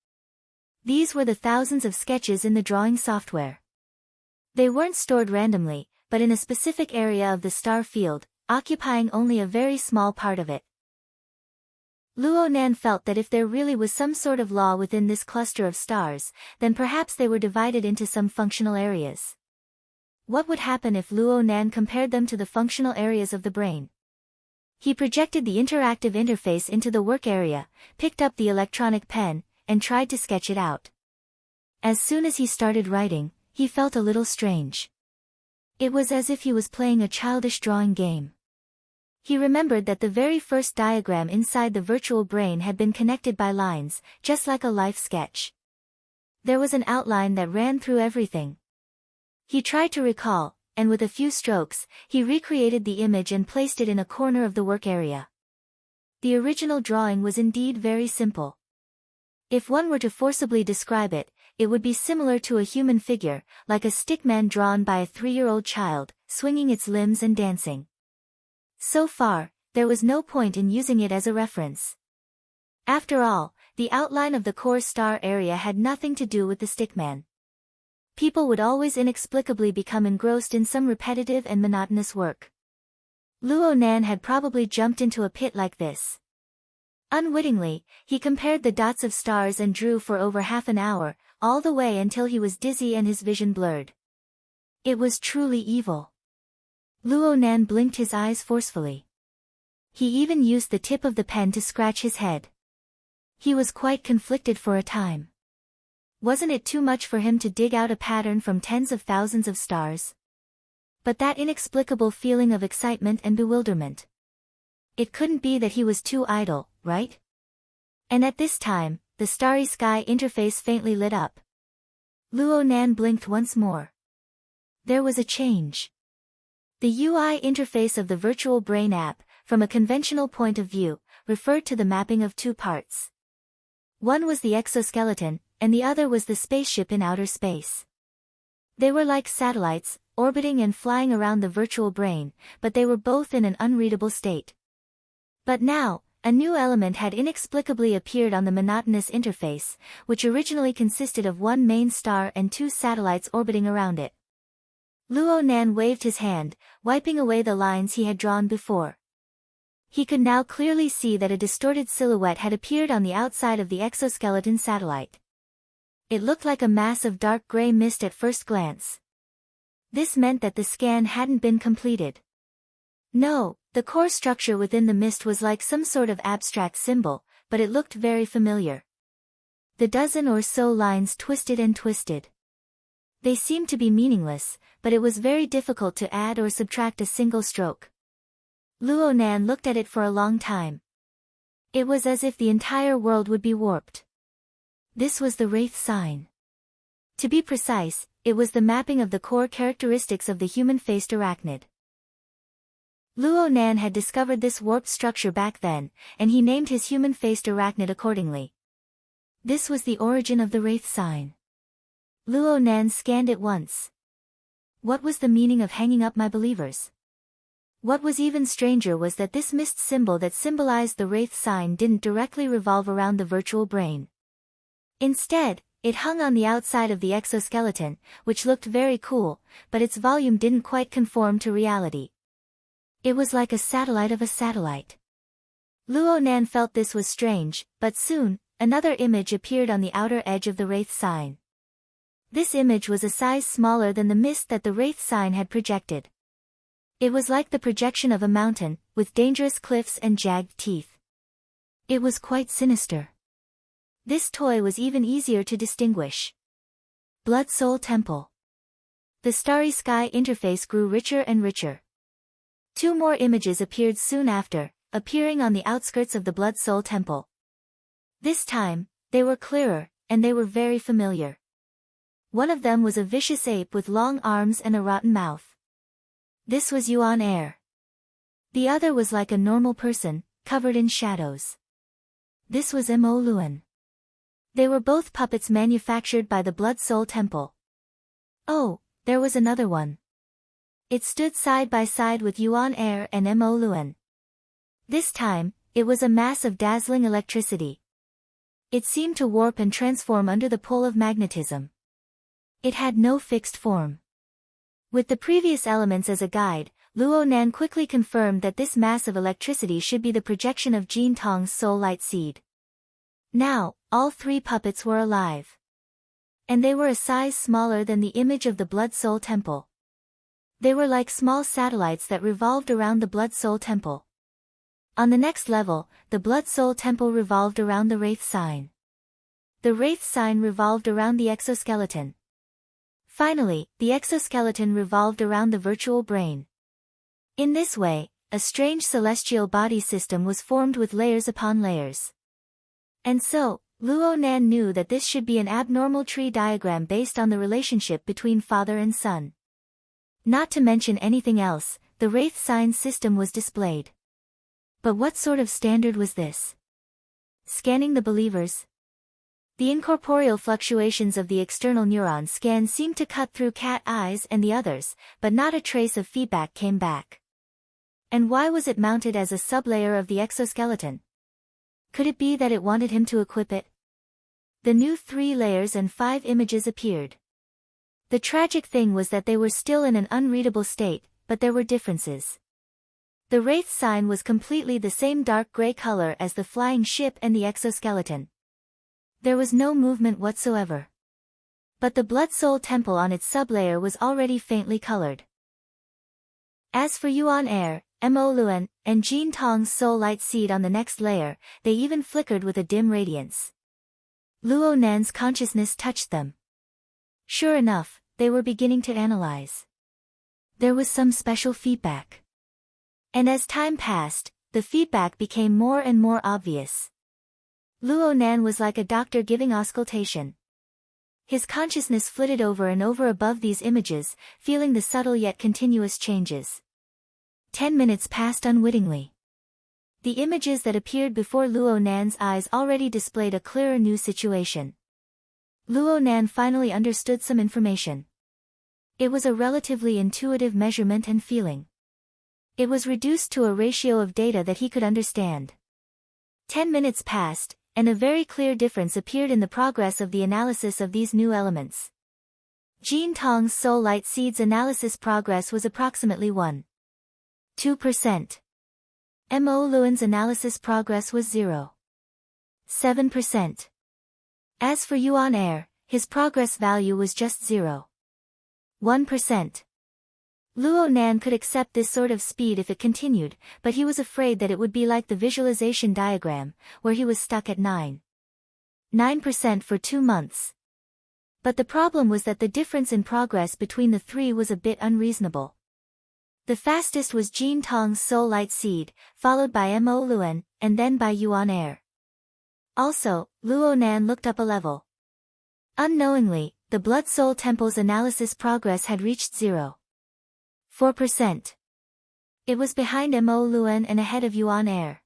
These were the thousands of sketches in the drawing software. They weren't stored randomly, but in a specific area of the star field, occupying only a very small part of it. Luo Nan felt that if there really was some sort of law within this cluster of stars, then perhaps they were divided into some functional areas. What would happen if Luo Nan compared them to the functional areas of the brain? He projected the interactive interface into the work area, picked up the electronic pen, and tried to sketch it out. As soon as he started writing, he felt a little strange. It was as if he was playing a childish drawing game. He remembered that the very first diagram inside the virtual brain had been connected by lines, just like a life sketch. There was an outline that ran through everything. He tried to recall, and with a few strokes, he recreated the image and placed it in a corner of the work area. The original drawing was indeed very simple. If one were to forcibly describe it, it would be similar to a human figure, like a stickman drawn by a 3-year-old child, swinging its limbs and dancing. So far, there was no point in using it as a reference. After all, the outline of the core star area had nothing to do with the stickman. People would always inexplicably become engrossed in some repetitive and monotonous work. Luo Nan had probably jumped into a pit like this. Unwittingly, he compared the dots of stars and drew for over half an hour, all the way until he was dizzy and his vision blurred. It was truly evil. Luo Nan blinked his eyes forcefully. He even used the tip of the pen to scratch his head. He was quite conflicted for a time. Wasn't it too much for him to dig out a pattern from tens of thousands of stars? But that inexplicable feeling of excitement and bewilderment. It couldn't be that he was too idle, right? And at this time, the starry sky interface faintly lit up. Luo Nan blinked once more. There was a change. The UI interface of the virtual brain app, from a conventional point of view, referred to the mapping of two parts. One was the exoskeleton, and the other was the spaceship in outer space. They were like satellites, orbiting and flying around the virtual brain, but they were both in an unreadable state. But now, a new element had inexplicably appeared on the monotonous interface, which originally consisted of one main star and two satellites orbiting around it. Luo Nan waved his hand, wiping away the lines he had drawn before. He could now clearly see that a distorted silhouette had appeared on the outside of the exoskeleton satellite. It looked like a mass of dark gray mist at first glance. This meant that the scan hadn't been completed. No, the core structure within the mist was like some sort of abstract symbol, but it looked very familiar. The dozen or so lines twisted and twisted. They seemed to be meaningless, but it was very difficult to add or subtract a single stroke. Luo Nan looked at it for a long time. It was as if the entire world would be warped. This was the Wraith sign. To be precise, it was the mapping of the core characteristics of the human-faced arachnid. Luo Nan had discovered this warped structure back then, and he named his human-faced arachnid accordingly. This was the origin of the Wraith sign. Luo Nan scanned it once. What was the meaning of hanging up my believers? What was even stranger was that this mist symbol that symbolized the Wraith sign didn't directly revolve around the virtual brain. Instead, it hung on the outside of the exoskeleton, which looked very cool, but its volume didn't quite conform to reality. It was like a satellite of a satellite. Luo Nan felt this was strange, but soon, another image appeared on the outer edge of the Wraith sign. This image was a size smaller than the mist that the Wraith sign had projected. It was like the projection of a mountain, with dangerous cliffs and jagged teeth. It was quite sinister. This toy was even easier to distinguish. Blood Soul Temple. The starry sky interface grew richer and richer. 2 more images appeared soon after, appearing on the outskirts of the Blood Soul Temple. This time, they were clearer, and they were very familiar. One of them was a vicious ape with long arms and a rotten mouth. This was Yuan Air. The other was like a normal person, covered in shadows. This was Mo Luan. They were both puppets manufactured by the Blood Soul Temple. Oh, there was another one. It stood side by side with Yuan Air and Mo Luan. This time, it was a mass of dazzling electricity. It seemed to warp and transform under the pull of magnetism. It had no fixed form. With the previous elements as a guide, Luo Nan quickly confirmed that this mass of electricity should be the projection of Jin Tong's soul light seed. Now, all 3 puppets were alive. And they were a size smaller than the image of the Blood Soul Temple. They were like small satellites that revolved around the Blood Soul Temple. On the next level, the Blood Soul Temple revolved around the Wraith sign. The Wraith sign revolved around the exoskeleton. Finally, the exoskeleton revolved around the virtual brain. In this way, a strange celestial body system was formed with layers upon layers. And so, Luo Nan knew that this should be an abnormal tree diagram based on the relationship between father and son. Not to mention anything else, the Wraith sign system was displayed. But what sort of standard was this? Scanning the believers. The incorporeal fluctuations of the external neuron scan seemed to cut through cat eyes and the others, but not a trace of feedback came back. And why was it mounted as a sublayer of the exoskeleton? Could it be that it wanted him to equip it? The new 3 layers and 5 images appeared. The tragic thing was that they were still in an unreadable state, but there were differences. The Wraith sign was completely the same dark gray color as the flying ship and the exoskeleton. There was no movement whatsoever. But the Blood Soul Temple on its sublayer was already faintly colored. As for Yuan Air, Mo Luan, and Jin Tong's soul light seed on the next layer, they even flickered with a dim radiance. Luo Nan's consciousness touched them. Sure enough, they were beginning to analyze. There was some special feedback. And as time passed, the feedback became more and more obvious. Luo Nan was like a doctor giving auscultation. His consciousness flitted over and over above these images, feeling the subtle yet continuous changes. 10 minutes passed unwittingly. The images that appeared before Luo Nan's eyes already displayed a clearer new situation. Luo Nan finally understood some information. It was a relatively intuitive measurement and feeling. It was reduced to a ratio of data that he could understand. 10 minutes passed, and a very clear difference appeared in the progress of the analysis of these new elements. Jin Tong's soul light seed's analysis progress was approximately 1.2%. Mo Luan's analysis progress was 0.7%. As for Yuan Air, his progress value was just 0.1%. Luo Nan could accept this sort of speed if it continued, but he was afraid that it would be like the visualization diagram, where he was stuck at 9% for 2 months. But the problem was that the difference in progress between the 3 was a bit unreasonable. The fastest was Jin Tong's Soul Light Seed, followed by Mo Luan, and then by Yuan Air. Also, Luo Nan looked up a level. Unknowingly, the Blood Soul Temple's analysis progress had reached 0.4%. It was behind Mo Luan and ahead of Yuan Air.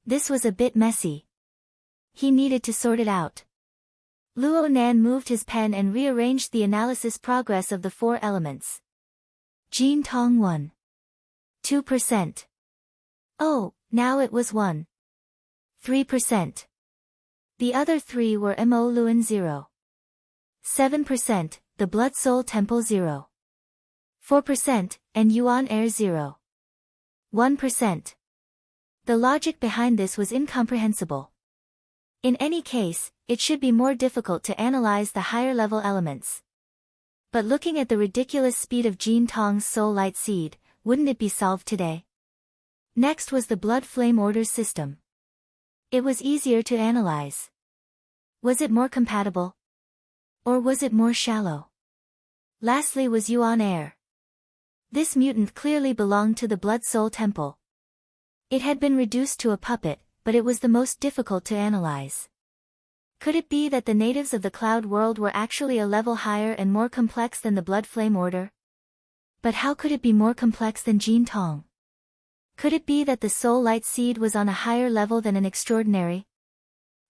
This was a bit messy. He needed to sort it out. Luo Nan moved his pen and rearranged the analysis progress of the 4 elements. Jin Tong 1.2%. Oh, now it was 1.3%. The other 3 were Mo Luan 0.7%, the Blood Soul Temple 0.4%, and Yuan Air 0.1%. The logic behind this was incomprehensible. In any case, it should be more difficult to analyze the higher-level elements. But looking at the ridiculous speed of Jin Tong's Soul Light Seed, wouldn't it be solved today? Next was the Blood Flame Orders system. It was easier to analyze. Was it more compatible? Or was it more shallow? Lastly was Yuan Air. This mutant clearly belonged to the Blood Soul Temple. It had been reduced to a puppet, but it was the most difficult to analyze. Could it be that the natives of the Cloud World were actually a level higher and more complex than the Blood Flame Order? But how could it be more complex than Jin Tong? Could it be that the Soul Light Seed was on a higher level than an extraordinary?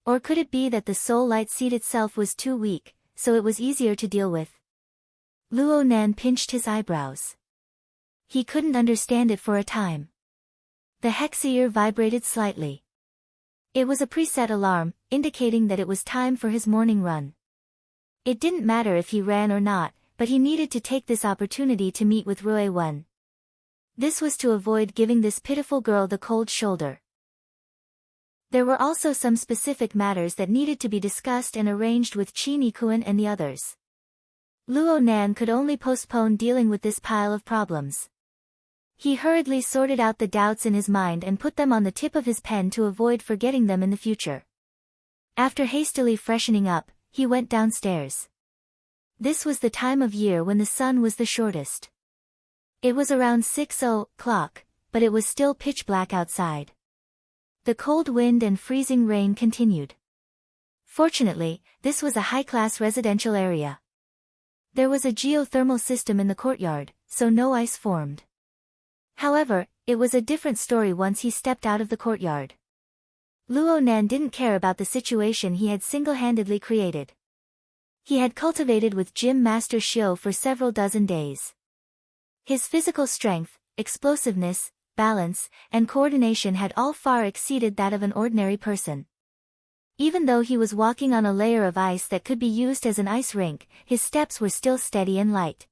Or could it be that the Soul Light Seed itself was too weak, so it was easier to deal with? Luo Nan pinched his eyebrows. He couldn't understand it for a time. The hexier vibrated slightly. It was a preset alarm, indicating that it was time for his morning run. It didn't matter if he ran or not, but he needed to take this opportunity to meet with Rui Wen. This was to avoid giving this pitiful girl the cold shoulder. There were also some specific matters that needed to be discussed and arranged with Qin Yikuan and the others. Luo Nan could only postpone dealing with this pile of problems. He hurriedly sorted out the doubts in his mind and put them on the tip of his pen to avoid forgetting them in the future. After hastily freshening up, he went downstairs. This was the time of year when the sun was the shortest. It was around 6 o'clock, but it was still pitch black outside. The cold wind and freezing rain continued. Fortunately, this was a high-class residential area. There was a geothermal system in the courtyard, so no ice formed. However, it was a different story once he stepped out of the courtyard. Luo Nan didn't care about the situation he had single-handedly created. He had cultivated with Gym Master Xiu for several dozen days. His physical strength, explosiveness, balance, and coordination had all far exceeded that of an ordinary person. Even though he was walking on a layer of ice that could be used as an ice rink, his steps were still steady and light.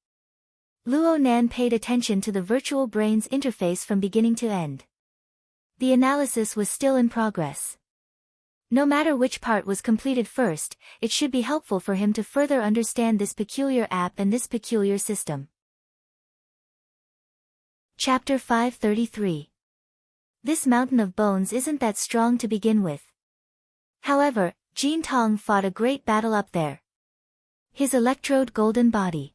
Luo Nan paid attention to the virtual brain's interface from beginning to end. The analysis was still in progress. No matter which part was completed first, it should be helpful for him to further understand this peculiar app and this peculiar system. Chapter 533. This mountain of bones isn't that strong to begin with. However, Jin Tong fought a great battle up there. His electrode golden body.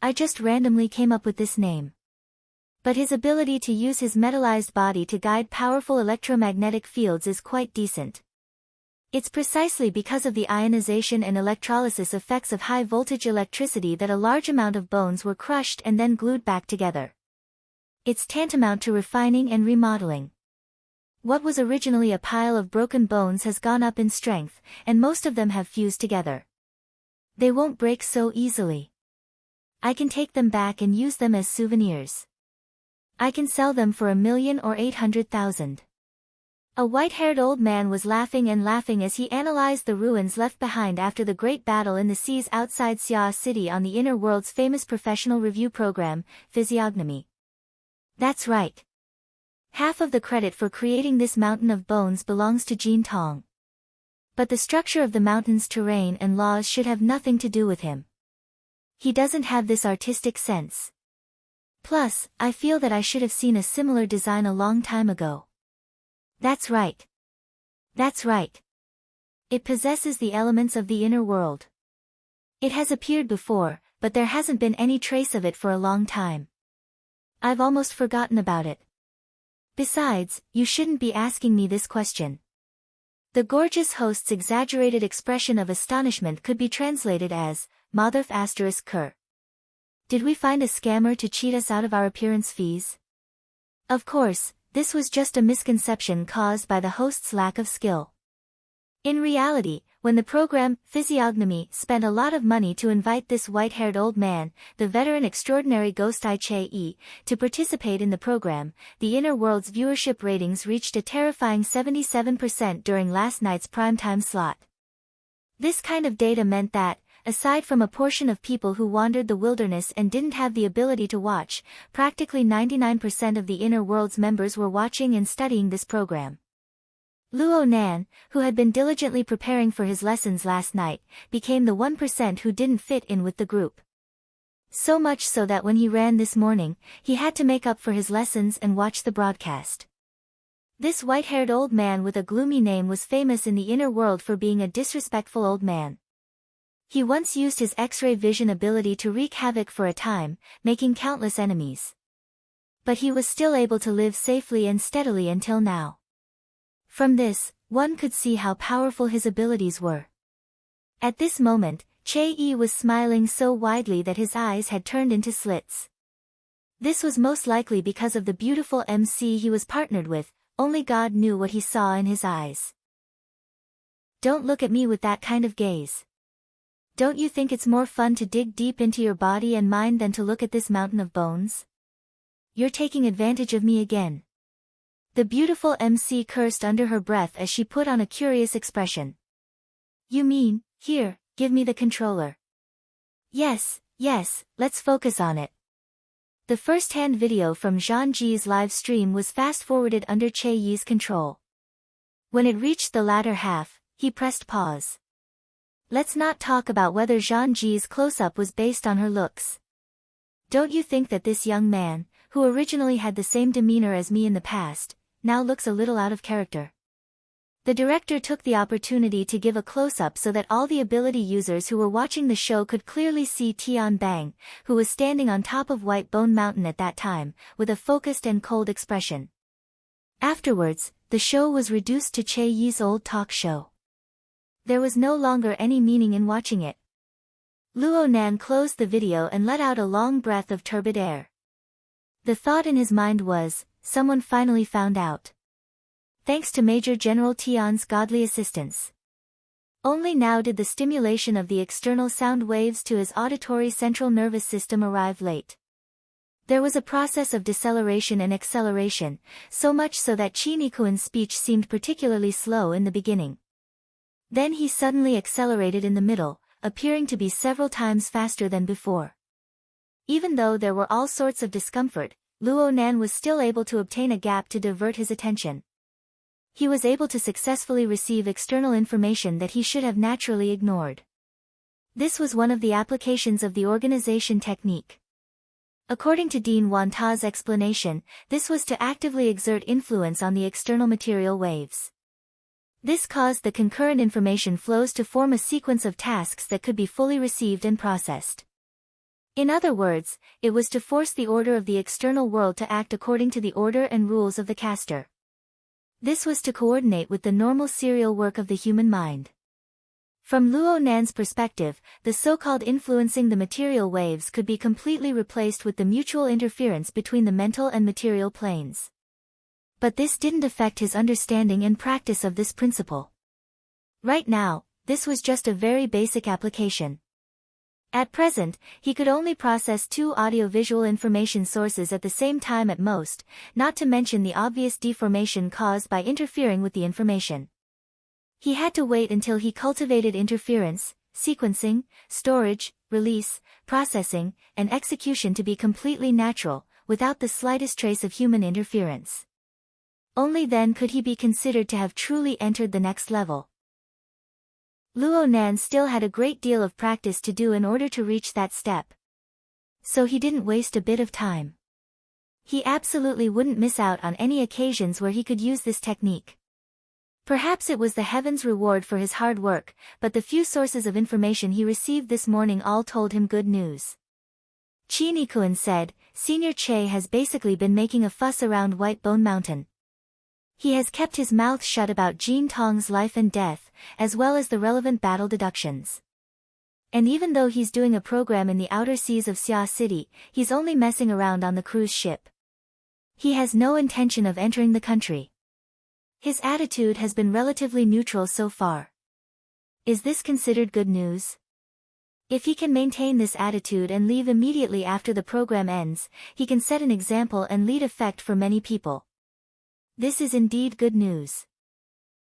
I just randomly came up with this name. But his ability to use his metallized body to guide powerful electromagnetic fields is quite decent. It's precisely because of the ionization and electrolysis effects of high-voltage electricity that a large amount of bones were crushed and then glued back together. It's tantamount to refining and remodeling. What was originally a pile of broken bones has gone up in strength, and most of them have fused together. They won't break so easily. I can take them back and use them as souvenirs. I can sell them for 1,000,000 or 800,000. A white-haired old man was laughing and laughing as he analyzed the ruins left behind after the great battle in the seas outside Xia City on the inner world's famous professional review program, Physiognomy. That's right. Half of the credit for creating this mountain of bones belongs to Jin Tong. But the structure of the mountain's terrain and laws should have nothing to do with him. He doesn't have this artistic sense. Plus, I feel that I should have seen a similar design a long time ago. That's right. That's right. It possesses the elements of the inner world. It has appeared before, but there hasn't been any trace of it for a long time. I've almost forgotten about it. Besides, you shouldn't be asking me this question. The gorgeous host's exaggerated expression of astonishment could be translated as, Motherf *****. Did we find a scammer to cheat us out of our appearance fees? Of course, this was just a misconception caused by the host's lack of skill. In reality, when the program, Physiognomy, spent a lot of money to invite this white-haired old man, the veteran extraordinary Ghost Eye Che-E, to participate in the program, the Inner World's viewership ratings reached a terrifying 77% during last night's primetime slot. This kind of data meant that, aside from a portion of people who wandered the wilderness and didn't have the ability to watch, practically 99% of the Inner World's members were watching and studying this program. Luo Nan, who had been diligently preparing for his lessons last night, became the 1% who didn't fit in with the group. So much so that when he ran this morning, he had to make up for his lessons and watch the broadcast. This white-haired old man with a gloomy name was famous in the Inner World for being a disrespectful old man. He once used his X-ray vision ability to wreak havoc for a time, making countless enemies. But he was still able to live safely and steadily until now. From this, one could see how powerful his abilities were. At this moment, Che-E was smiling so widely that his eyes had turned into slits. This was most likely because of the beautiful MC he was partnered with, only God knew what he saw in his eyes. Don't look at me with that kind of gaze. Don't you think it's more fun to dig deep into your body and mind than to look at this mountain of bones? You're taking advantage of me again. The beautiful MC cursed under her breath as she put on a curious expression. You mean, here, give me the controller. Yes, let's focus on it. The first-hand video from Zhang Ji's live stream was fast-forwarded under Che-Yi's control. When it reached the latter half, he pressed pause. Let's not talk about whether Zhang Ji's close-up was based on her looks. Don't you think that this young man, who originally had the same demeanor as me in the past, now looks a little out of character? The director took the opportunity to give a close-up so that all the ability users who were watching the show could clearly see Tian Bang, who was standing on top of White Bone Mountain at that time, with a focused and cold expression. Afterwards, the show was reduced to Che-Yi's old talk show. There was no longer any meaning in watching it. Luo Nan closed the video and let out a long breath of turbid air. The thought in his mind was, someone finally found out. Thanks to Major General Tian's godly assistance. Only now did the stimulation of the external sound waves to his auditory central nervous system arrive late. There was a process of deceleration and acceleration, so much so that Chinikuan's speech seemed particularly slow in the beginning. Then he suddenly accelerated in the middle, appearing to be several times faster than before. Even though there were all sorts of discomfort, Luo Nan was still able to obtain a gap to divert his attention. He was able to successfully receive external information that he should have naturally ignored. This was one of the applications of the organization technique. According to Dean Wanta's explanation, this was to actively exert influence on the external material waves. This caused the concurrent information flows to form a sequence of tasks that could be fully received and processed. In other words, it was to force the order of the external world to act according to the order and rules of the caster. This was to coordinate with the normal serial work of the human mind. From Luo Nan's perspective, the so-called influencing the material waves could be completely replaced with the mutual interference between the mental and material planes. But this didn't affect his understanding and practice of this principle. Right now, this was just a very basic application. At present, he could only process 2 audio-visual information sources at the same time at most, not to mention the obvious deformation caused by interfering with the information. He had to wait until he cultivated interference, sequencing, storage, release, processing, and execution to be completely natural, without the slightest trace of human interference. Only then could he be considered to have truly entered the next level. Luo Nan still had a great deal of practice to do in order to reach that step. So he didn't waste a bit of time. He absolutely wouldn't miss out on any occasions where he could use this technique. Perhaps it was the heaven's reward for his hard work, but the few sources of information he received this morning all told him good news. Chi Nikuan said, Senior Che has basically been making a fuss around White Bone Mountain. He has kept his mouth shut about Jean Tong's life and death, as well as the relevant battle deductions. And even though he's doing a program in the outer seas of Xia City, he's only messing around on the cruise ship. He has no intention of entering the country. His attitude has been relatively neutral so far. Is this considered good news? If he can maintain this attitude and leave immediately after the program ends, he can set an example and lead effect for many people. This is indeed good news.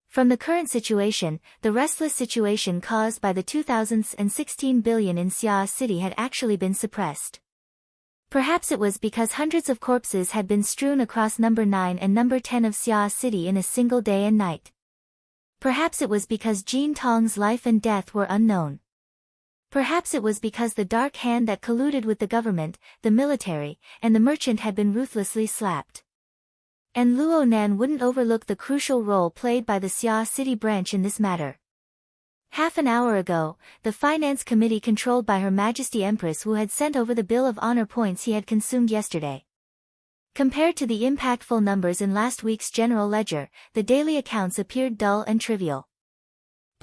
From the current situation, the restless situation caused by the 2016 billion in Xia City had actually been suppressed. Perhaps it was because hundreds of corpses had been strewn across number 9 and number 10 of Xia City in a single day and night. Perhaps it was because Jean Tong's life and death were unknown. Perhaps it was because the dark hand that colluded with the government, the military, and the merchant had been ruthlessly slapped. And Luo Nan wouldn't overlook the crucial role played by the Xia City branch in this matter. Half an hour ago, the Finance Committee controlled by Her Majesty Empress Wu had sent over the bill of honor points he had consumed yesterday. Compared to the impactful numbers in last week's general ledger, the daily accounts appeared dull and trivial.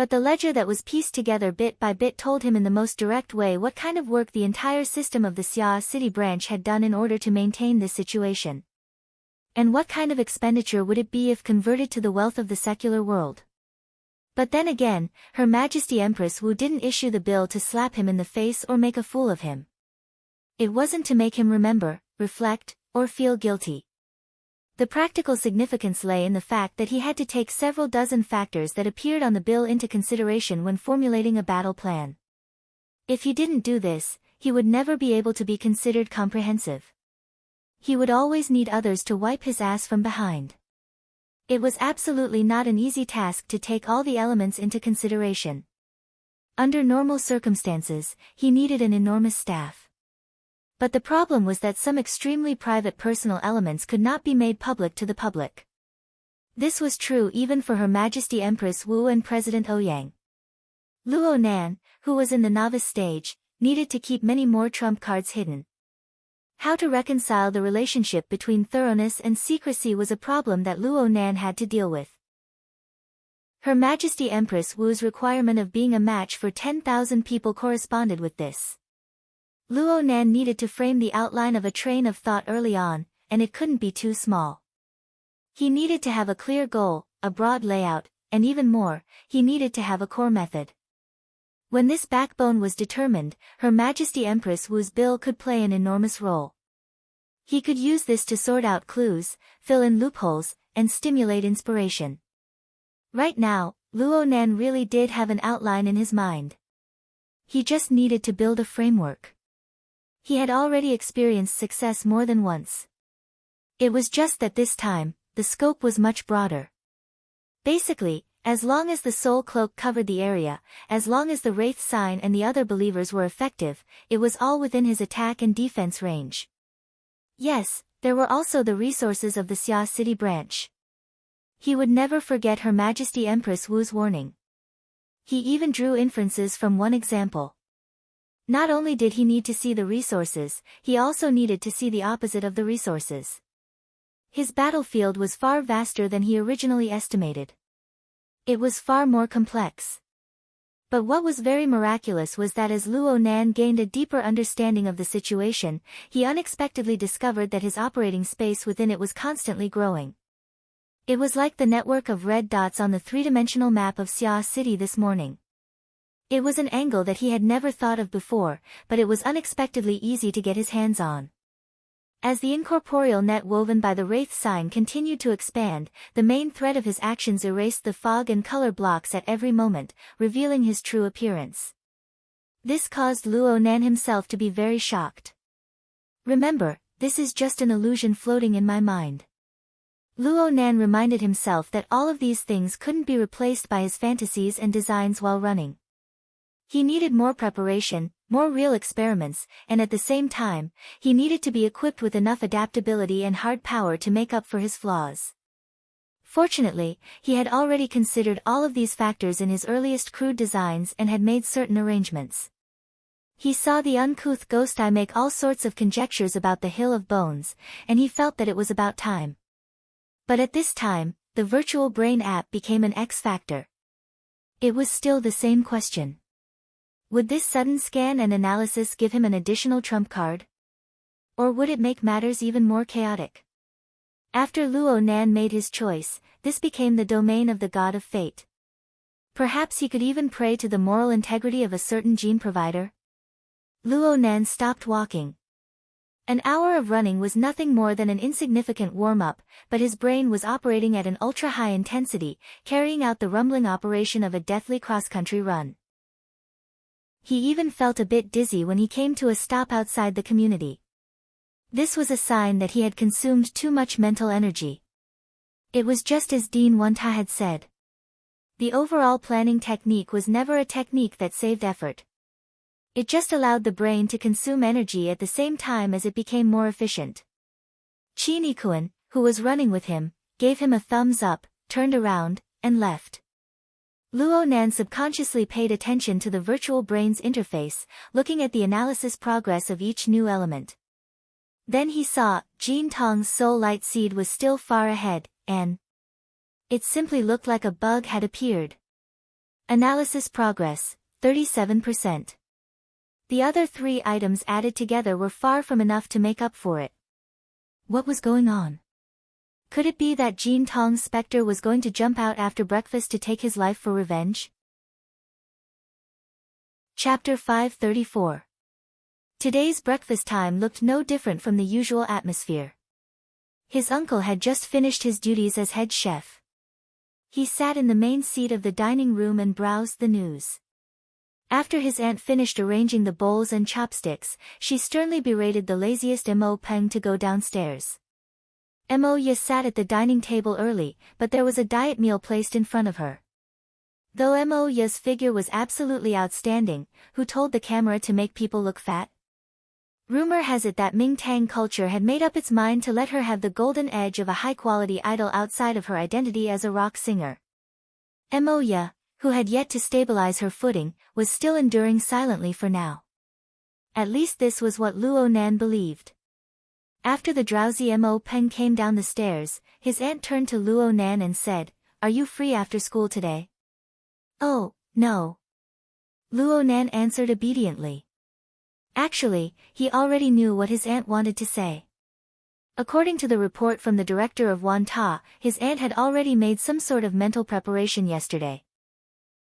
But the ledger that was pieced together bit by bit told him in the most direct way what kind of work the entire system of the Xia City branch had done in order to maintain this situation. And what kind of expenditure would it be if converted to the wealth of the secular world? But then again, Her Majesty Empress Wu didn't issue the bill to slap him in the face or make a fool of him. It wasn't to make him remember, reflect, or feel guilty. The practical significance lay in the fact that he had to take several dozen factors that appeared on the bill into consideration when formulating a battle plan. If he didn't do this, he would never be able to be considered comprehensive. He would always need others to wipe his ass from behind. It was absolutely not an easy task to take all the elements into consideration. Under normal circumstances, he needed an enormous staff. But the problem was that some extremely private personal elements could not be made public to the public. This was true even for Her Majesty Empress Wu and President Ouyang. Luo Nan, who was in the novice stage, needed to keep many more trump cards hidden. How to reconcile the relationship between thoroughness and secrecy was a problem that Luo Nan had to deal with. Her Majesty Empress Wu's requirement of being a match for 10,000 people corresponded with this. Luo Nan needed to frame the outline of a train of thought early on, and it couldn't be too small. He needed to have a clear goal, a broad layout, and even more, he needed to have a core method. When this backbone was determined, Her Majesty Empress Wu's bill could play an enormous role. He could use this to sort out clues, fill in loopholes, and stimulate inspiration. Right now, Luo Nan really did have an outline in his mind. He just needed to build a framework. He had already experienced success more than once. It was just that this time, the scope was much broader. Basically, as long as the soul cloak covered the area, as long as the wraith sign and the other believers were effective, it was all within his attack and defense range. Yes, there were also the resources of the Xia City branch. He would never forget Her Majesty Empress Wu's warning. He even drew inferences from one example. Not only did he need to see the resources, he also needed to see the opposite of the resources. His battlefield was far vaster than he originally estimated. It was far more complex. But what was very miraculous was that as Luo Nan gained a deeper understanding of the situation, he unexpectedly discovered that his operating space within it was constantly growing. It was like the network of red dots on the three-dimensional map of Xia City this morning. It was an angle that he had never thought of before, but it was unexpectedly easy to get his hands on. As the incorporeal net woven by the wraith sign continued to expand, the main thread of his actions erased the fog and color blocks at every moment, revealing his true appearance. This caused Luo Nan himself to be very shocked. Remember, this is just an illusion floating in my mind. Luo Nan reminded himself that all of these things couldn't be replaced by his fantasies and designs while running. He needed more preparation, more real experiments, and at the same time, he needed to be equipped with enough adaptability and hard power to make up for his flaws. Fortunately, he had already considered all of these factors in his earliest crude designs and had made certain arrangements. He saw the uncouth ghost eye make all sorts of conjectures about the Hill of Bones, and he felt that it was about time. But at this time, the virtual brain app became an X factor. It was still the same question. Would this sudden scan and analysis give him an additional trump card? Or would it make matters even more chaotic? After Luo Nan made his choice, this became the domain of the god of fate. Perhaps he could even pray to the moral integrity of a certain gene provider? Luo Nan stopped walking. An hour of running was nothing more than an insignificant warm-up, but his brain was operating at an ultra-high intensity, carrying out the rumbling operation of a deathly cross-country run. He even felt a bit dizzy when he came to a stop outside the community. This was a sign that he had consumed too much mental energy. It was just as Dean Wanta had said. The overall planning technique was never a technique that saved effort. It just allowed the brain to consume energy at the same time as it became more efficient. Qin Ikuan, who was running with him, gave him a thumbs up, turned around, and left. Luo Nan subconsciously paid attention to the virtual brain's interface, looking at the analysis progress of each new element. Then he saw, Jin Tong's soul light seed was still far ahead, and it simply looked like a bug had appeared. Analysis progress, 37%. The other 3 items added together were far from enough to make up for it. What was going on? Could it be that Jin Tong's specter was going to jump out after breakfast to take his life for revenge? Chapter 534. Today's breakfast time looked no different from the usual atmosphere. His uncle had just finished his duties as head chef. He sat in the main seat of the dining room and browsed the news. After his aunt finished arranging the bowls and chopsticks, she sternly berated the laziest Mo Peng to go downstairs. Mo Ye sat at the dining table early, but there was a diet meal placed in front of her. Though Mo Ye's figure was absolutely outstanding, who told the camera to make people look fat? Rumor has it that Ming Tang culture had made up its mind to let her have the golden edge of a high-quality idol outside of her identity as a rock singer. Mo Ye, who had yet to stabilize her footing, was still enduring silently for now. At least this was what Luo Nan believed. After the drowsy Mo Peng came down the stairs, his aunt turned to Luo Nan and said, "Are you free after school today?" "Oh, no." Luo Nan answered obediently. Actually, he already knew what his aunt wanted to say. According to the report from the director of Wanta, his aunt had already made some sort of mental preparation yesterday.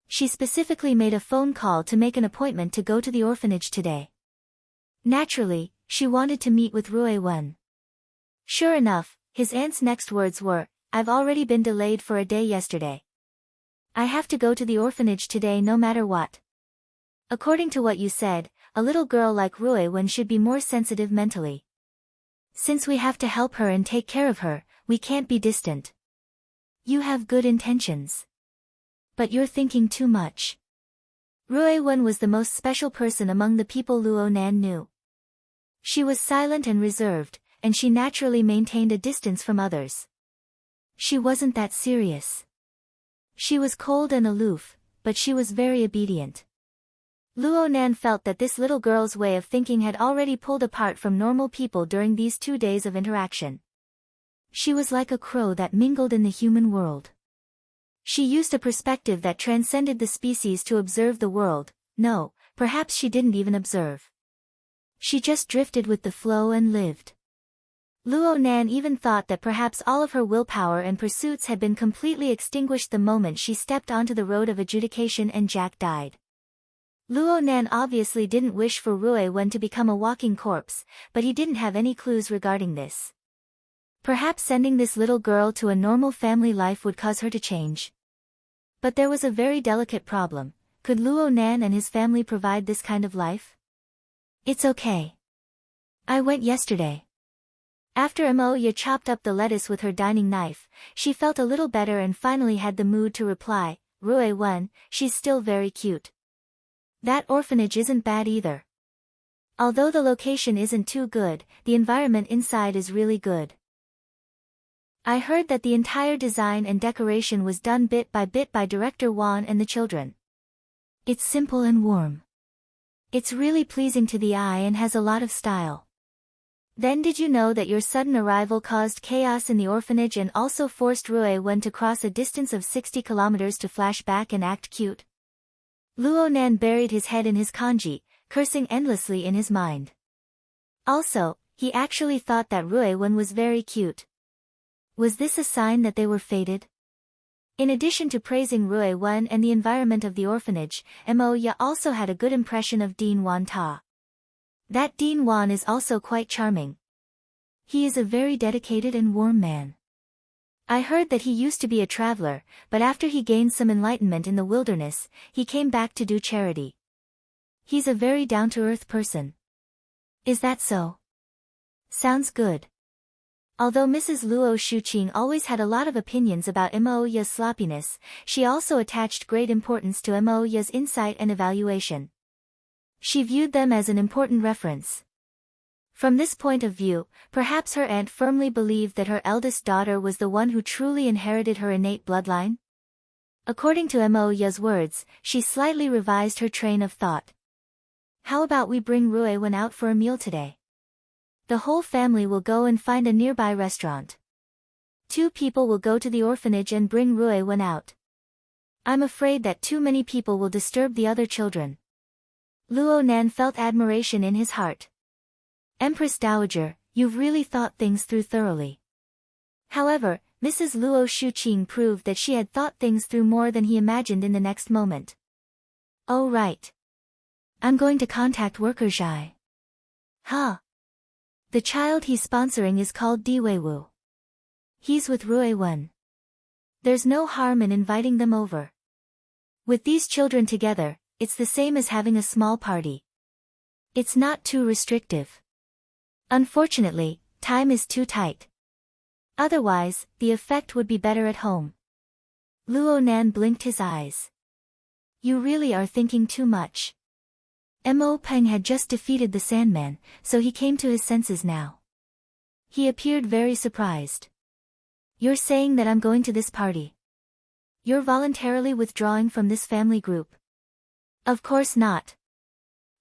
She specifically made a phone call to make an appointment to go to the orphanage today. Naturally, she wanted to meet with Rui Wen. Sure enough, his aunt's next words were, "I've already been delayed for a day yesterday. I have to go to the orphanage today no matter what." According to what you said, a little girl like Rui Wen should be more sensitive mentally. Since we have to help her and take care of her, we can't be distant. You have good intentions. But you're thinking too much. Rui Wen was the most special person among the people Luo Nan knew. She was silent and reserved, and she naturally maintained a distance from others. She wasn't that serious. She was cold and aloof, but she was very obedient. Luo Nan felt that this little girl's way of thinking had already pulled apart from normal people during these 2 days of interaction. She was like a crow that mingled in the human world. She used a perspective that transcended the species to observe the world. No, perhaps she didn't even observe. She just drifted with the flow and lived. Luo Nan even thought that perhaps all of her willpower and pursuits had been completely extinguished the moment she stepped onto the road of adjudication and Jack died. Luo Nan obviously didn't wish for Rui Wen to become a walking corpse, but he didn't have any clues regarding this. Perhaps sending this little girl to a normal family life would cause her to change. But there was a very delicate problem. Could Luo Nan and his family provide this kind of life? It's okay. I went yesterday. After Mo Ye chopped up the lettuce with her dining knife, she felt a little better and finally had the mood to reply, "Rui Wen, she's still very cute. That orphanage isn't bad either. Although the location isn't too good, the environment inside is really good. I heard that the entire design and decoration was done bit by Director Wan and the children. It's simple and warm. It's really pleasing to the eye and has a lot of style. Then did you know that your sudden arrival caused chaos in the orphanage and also forced Ruewen to cross a distance of 60 kilometers to flash back and act cute? Luo Nan buried his head in his kanji, cursing endlessly in his mind. Also, he actually thought that Ruewen was very cute. Was this a sign that they were fated? In addition to praising Ruewen and the environment of the orphanage, Mo Ya also had a good impression of Dean Wan Ta. That Dean Wan is also quite charming. He is a very dedicated and warm man. I heard that he used to be a traveler, but after he gained some enlightenment in the wilderness, he came back to do charity. He's a very down-to-earth person. Is that so? Sounds good. Although Mrs. Luo Shuqing always had a lot of opinions about Mo Ya's sloppiness, she also attached great importance to Mo Ya's insight and evaluation. She viewed them as an important reference. From this point of view, perhaps her aunt firmly believed that her eldest daughter was the one who truly inherited her innate bloodline? According to Mo Ya's words, she slightly revised her train of thought. How about we bring Ruewen out for a meal today? The whole family will go and find a nearby restaurant. 2 people will go to the orphanage and bring Ruewen out. I'm afraid that too many people will disturb the other children. Luo Nan felt admiration in his heart. Empress Dowager, you've really thought things through thoroughly. However, Mrs. Luo Shuqing proved that she had thought things through more than he imagined in the next moment. Oh right. I'm going to contact worker Zhai. Huh. The child he's sponsoring is called Diweiwu. He's with Ruewen. There's no harm in inviting them over. With these children together, it's the same as having a small party. It's not too restrictive. Unfortunately, time is too tight. Otherwise, the effect would be better at home. Luo Nan blinked his eyes. You really are thinking too much. Mo Peng had just defeated the Sandman, so he came to his senses now. He appeared very surprised. You're saying that I'm going to this party? You're voluntarily withdrawing from this family group? Of course not.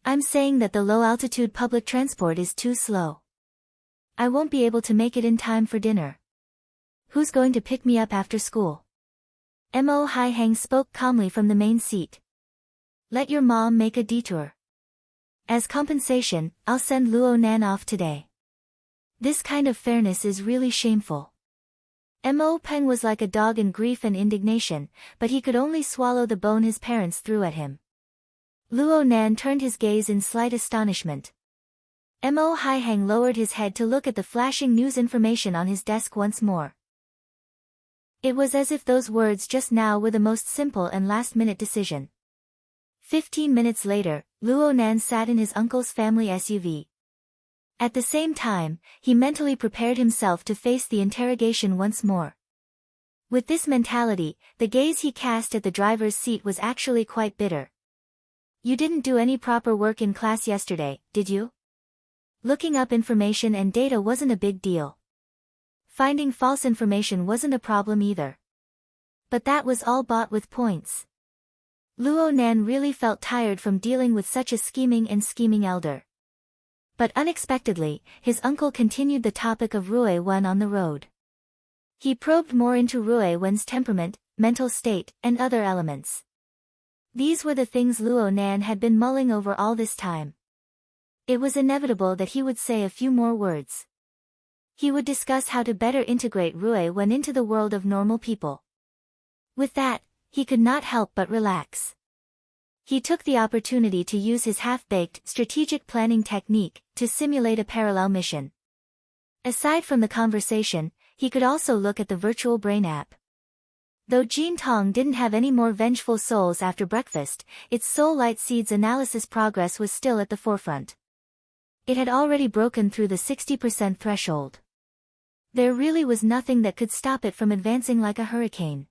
I'm saying that the low-altitude public transport is too slow. I won't be able to make it in time for dinner. Who's going to pick me up after school? Mo Haihang spoke calmly from the main seat. Let your mom make a detour. As compensation, I'll send Luo Nan off today. This kind of fairness is really shameful. Mo Peng was like a dog in grief and indignation, but he could only swallow the bone his parents threw at him. Luo Nan turned his gaze in slight astonishment. Mo Haihang lowered his head to look at the flashing news information on his desk once more. It was as if those words just now were the most simple and last-minute decision. 15 minutes later, Luo Nan sat in his uncle's family SUV. At the same time, he mentally prepared himself to face the interrogation once more. With this mentality, the gaze he cast at the driver's seat was actually quite bitter. You didn't do any proper work in class yesterday, did you? Looking up information and data wasn't a big deal. Finding false information wasn't a problem either. But that was all bought with points. Luo Nan really felt tired from dealing with such a scheming elder. But unexpectedly, his uncle continued the topic of Ruewen on the road. He probed more into Ruewen's temperament, mental state, and other elements. These were the things Luo Nan had been mulling over all this time. It was inevitable that he would say a few more words. He would discuss how to better integrate Ruewen into the world of normal people. With that, he could not help but relax. He took the opportunity to use his half-baked strategic planning technique to simulate a parallel mission. Aside from the conversation, he could also look at the virtual brain app. Though Jin Tong didn't have any more vengeful souls after breakfast, its soul light seeds analysis progress was still at the forefront. It had already broken through the 60% threshold. There really was nothing that could stop it from advancing like a hurricane.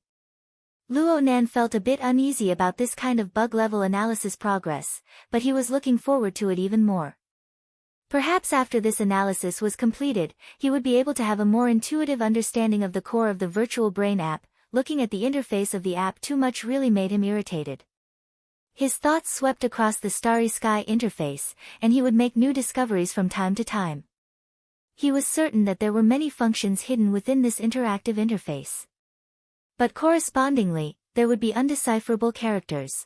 Luo Nan felt a bit uneasy about this kind of bug-level analysis progress, but he was looking forward to it even more. Perhaps after this analysis was completed, he would be able to have a more intuitive understanding of the core of the virtual brain app. Looking at the interface of the app too much really made him irritated. His thoughts swept across the starry sky interface, and he would make new discoveries from time to time. He was certain that there were many functions hidden within this interactive interface. But correspondingly, there would be undecipherable characters.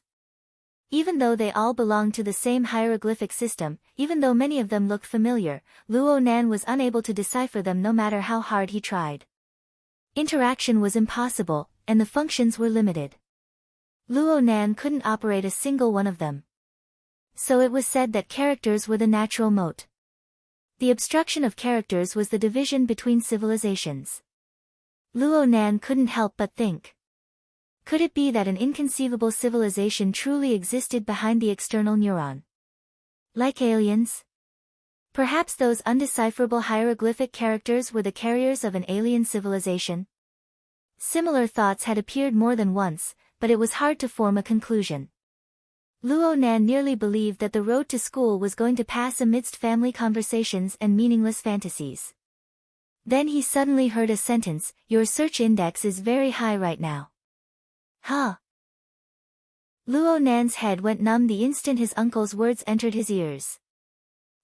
Even though they all belonged to the same hieroglyphic system, even though many of them looked familiar, Luo Nan was unable to decipher them no matter how hard he tried. Interaction was impossible, and the functions were limited. Luo Nan couldn't operate a single one of them. So it was said that characters were the natural moat. The obstruction of characters was the division between civilizations. Luo Nan couldn't help but think. Could it be that an inconceivable civilization truly existed behind the external neuron? Like aliens? Perhaps those undecipherable hieroglyphic characters were the carriers of an alien civilization? Similar thoughts had appeared more than once, but it was hard to form a conclusion. Luo Nan nearly believed that the road to school was going to pass amidst family conversations and meaningless fantasies. Then he suddenly heard a sentence, "Your search index is very high right now." Huh? Luo Nan's head went numb the instant his uncle's words entered his ears.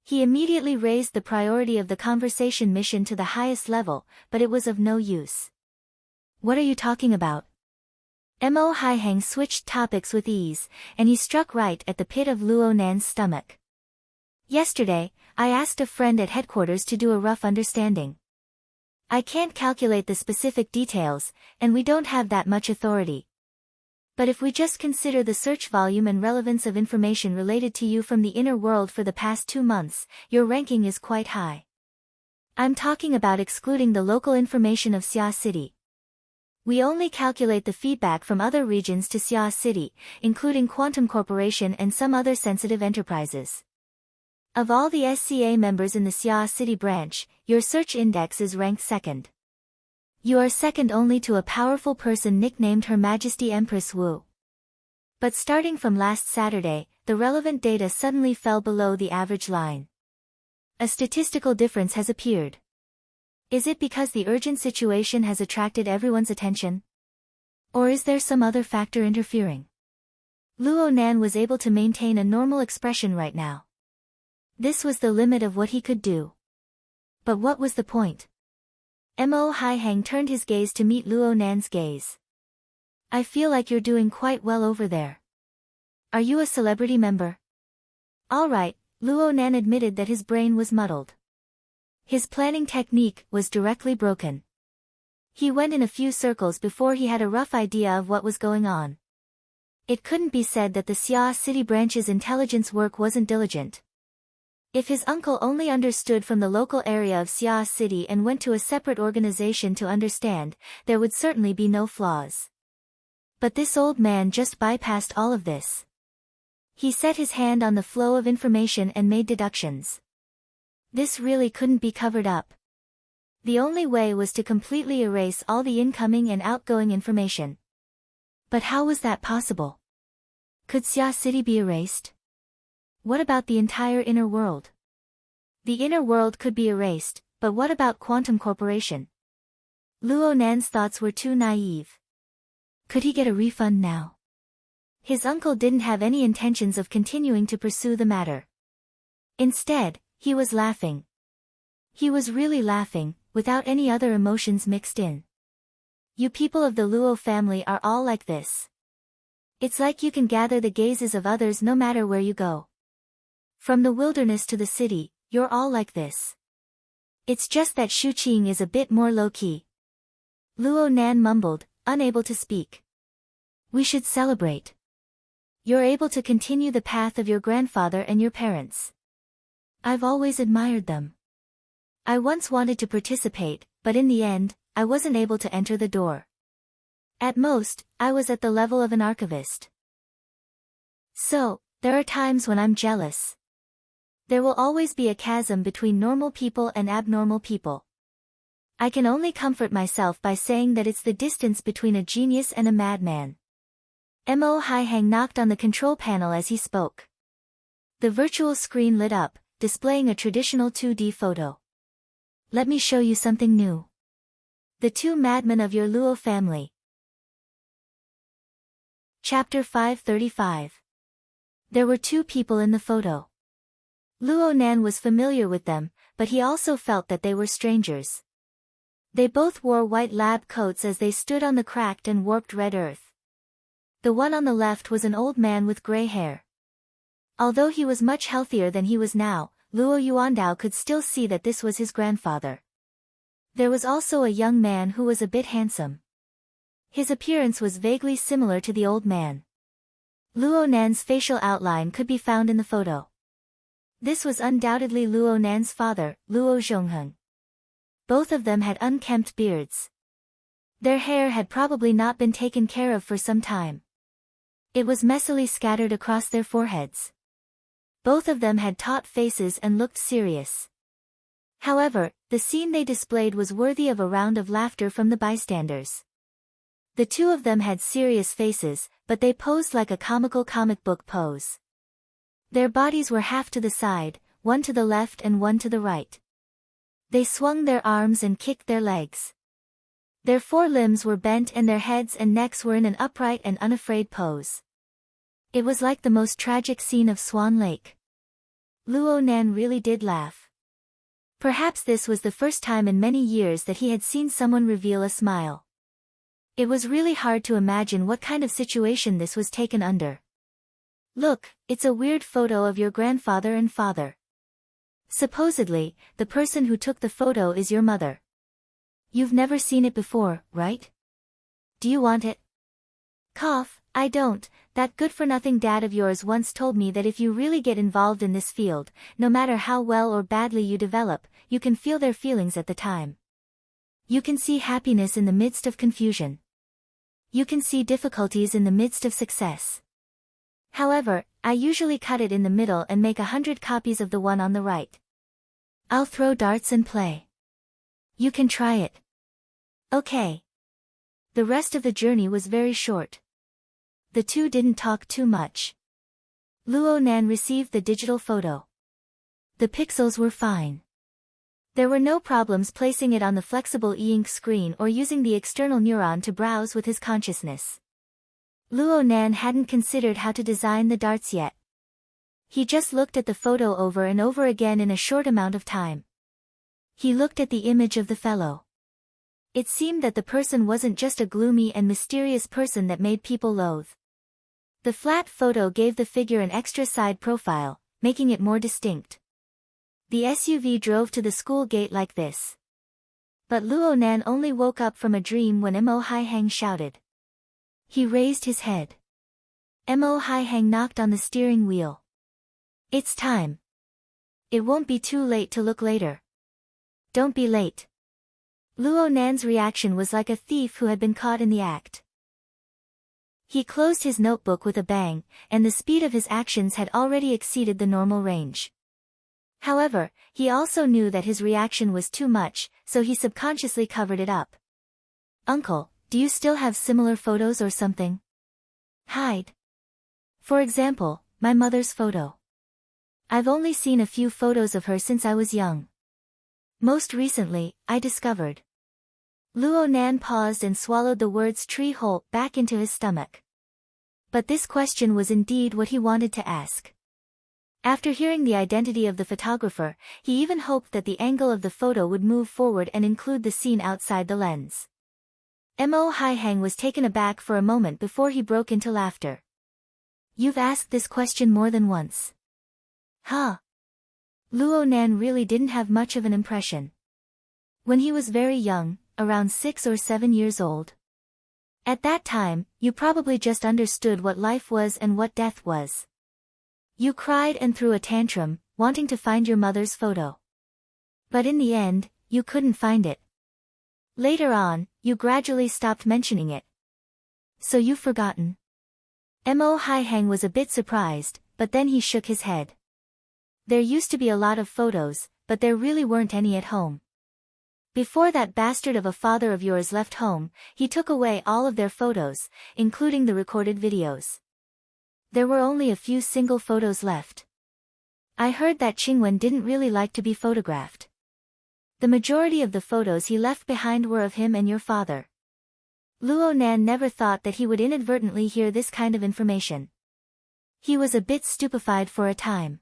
He immediately raised the priority of the conversation mission to the highest level, but it was of no use. What are you talking about? Mo Haiheng switched topics with ease, and he struck right at the pit of Luo Nan's stomach. Yesterday, I asked a friend at headquarters to do a rough understanding. I can't calculate the specific details, and we don't have that much authority. But if we just consider the search volume and relevance of information related to you from the inner world for the past 2 months, your ranking is quite high. I'm talking about excluding the local information of Xia City. We only calculate the feedback from other regions to Xia City, including Quantum Corporation and some other sensitive enterprises. Of all the SCA members in the Xia City branch, your search index is ranked second. You are second only to a powerful person nicknamed Her Majesty Empress Wu. But starting from last Saturday, the relevant data suddenly fell below the average line. A statistical difference has appeared. Is it because the urgent situation has attracted everyone's attention? Or is there some other factor interfering? Luo Nan was able to maintain a normal expression right now. This was the limit of what he could do. But what was the point? Mo Haiheng turned his gaze to meet Luo Nan's gaze. I feel like you're doing quite well over there. Are you a celebrity member? All right, Luo Nan admitted that his brain was muddled. His planning technique was directly broken. He went in a few circles before he had a rough idea of what was going on. It couldn't be said that the Xia City branch's intelligence work wasn't diligent. If his uncle only understood from the local area of Xia City and went to a separate organization to understand, there would certainly be no flaws. But this old man just bypassed all of this. He set his hand on the flow of information and made deductions. This really couldn't be covered up. The only way was to completely erase all the incoming and outgoing information. But how was that possible? Could Xia City be erased? What about the entire inner world? The inner world could be erased, but what about Quantum Corporation? Luo Nan's thoughts were too naive. Could he get a refund now? His uncle didn't have any intentions of continuing to pursue the matter. Instead, he was laughing. He was really laughing, without any other emotions mixed in. You people of the Luo family are all like this. It's like you can gather the gazes of others no matter where you go. From the wilderness to the city, you're all like this. It's just that Shuqing is a bit more low-key. Luo Nan mumbled, unable to speak. We should celebrate. You're able to continue the path of your grandfather and your parents. I've always admired them. I once wanted to participate, but in the end, I wasn't able to enter the door. At most, I was at the level of an archivist. So, there are times when I'm jealous. There will always be a chasm between normal people and abnormal people. I can only comfort myself by saying that it's the distance between a genius and a madman. Mo Haiheng knocked on the control panel as he spoke. The virtual screen lit up, displaying a traditional 2D photo. Let me show you something new. The two madmen of your Luo family. Chapter 535. There were two people in the photo. Luo Nan was familiar with them, but he also felt that they were strangers. They both wore white lab coats as they stood on the cracked and warped red earth. The one on the left was an old man with gray hair. Although he was much healthier than he was now, Luo Yuandao could still see that this was his grandfather. There was also a young man who was a bit handsome. His appearance was vaguely similar to the old man. Luo Nan's facial outline could be found in the photo. This was undoubtedly Luo Nan's father, Luo Zhongheng. Both of them had unkempt beards. Their hair had probably not been taken care of for some time. It was messily scattered across their foreheads. Both of them had taut faces and looked serious. However, the scene they displayed was worthy of a round of laughter from the bystanders. The two of them had serious faces, but they posed like a comical comic book pose. Their bodies were half to the side, one to the left and one to the right. They swung their arms and kicked their legs. Their forelimbs were bent and their heads and necks were in an upright and unafraid pose. It was like the most tragic scene of Swan Lake. Luo Nan really did laugh. Perhaps this was the first time in many years that he had seen someone reveal a smile. It was really hard to imagine what kind of situation this was taken under. Look, it's a weird photo of your grandfather and father. Supposedly, the person who took the photo is your mother. You've never seen it before, right? Do you want it? Cough, I don't. That good-for-nothing dad of yours once told me that if you really get involved in this field, no matter how well or badly you develop, you can feel their feelings at the time. You can see happiness in the midst of confusion. You can see difficulties in the midst of success. However, I usually cut it in the middle and make 100 copies of the one on the right. I'll throw darts and play. You can try it. Okay. The rest of the journey was very short. The two didn't talk too much. Luo Nan received the digital photo. The pixels were fine. There were no problems placing it on the flexible e-ink screen or using the external neuron to browse with his consciousness. Luo Nan hadn't considered how to design the darts yet. He just looked at the photo over and over again in a short amount of time. He looked at the image of the fellow. It seemed that the person wasn't just a gloomy and mysterious person that made people loathe. The flat photo gave the figure an extra side profile, making it more distinct. The SUV drove to the school gate like this. But Luo Nan only woke up from a dream when Mo Haihang shouted. He raised his head. Mo Haihang knocked on the steering wheel. It's time. It won't be too late to look later. Don't be late. Luo Nan's reaction was like a thief who had been caught in the act. He closed his notebook with a bang, and the speed of his actions had already exceeded the normal range. However, he also knew that his reaction was too much, so he subconsciously covered it up. Uncle, do you still have similar photos or something? Hide. For example, my mother's photo. I've only seen a few photos of her since I was young. Most recently, I discovered. Luo Nan paused and swallowed the words tree hole back into his stomach. But this question was indeed what he wanted to ask. After hearing the identity of the photographer, he even hoped that the angle of the photo would move forward and include the scene outside the lens. Mo Haihang was taken aback for a moment before he broke into laughter. You've asked this question more than once. Huh? Luo Nan really didn't have much of an impression. When he was very young, around 6 or 7 years old. At that time, you probably just understood what life was and what death was. You cried and threw a tantrum, wanting to find your mother's photo. But in the end, you couldn't find it. Later on, you gradually stopped mentioning it. So you've forgotten? Mo Haihang was a bit surprised, but then he shook his head. There used to be a lot of photos, but there really weren't any at home. Before that bastard of a father of yours left home, he took away all of their photos, including the recorded videos. There were only a few single photos left. I heard that Qingwen didn't really like to be photographed. The majority of the photos he left behind were of him and your father. Luo Nan never thought that he would inadvertently hear this kind of information. He was a bit stupefied for a time.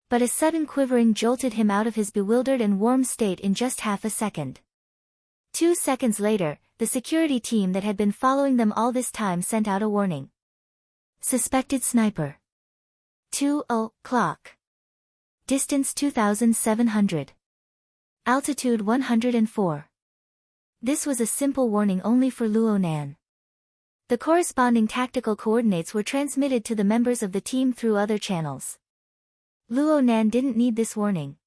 But a sudden quivering jolted him out of his bewildered and warm state in just half a second. 2 seconds later, the security team that had been following them all this time sent out a warning. Suspected sniper. 2:00 clock. Distance 2,700. Altitude 104. This was a simple warning only for Luo Nan. The corresponding tactical coordinates were transmitted to the members of the team through other channels. Luo Nan didn't need this warning.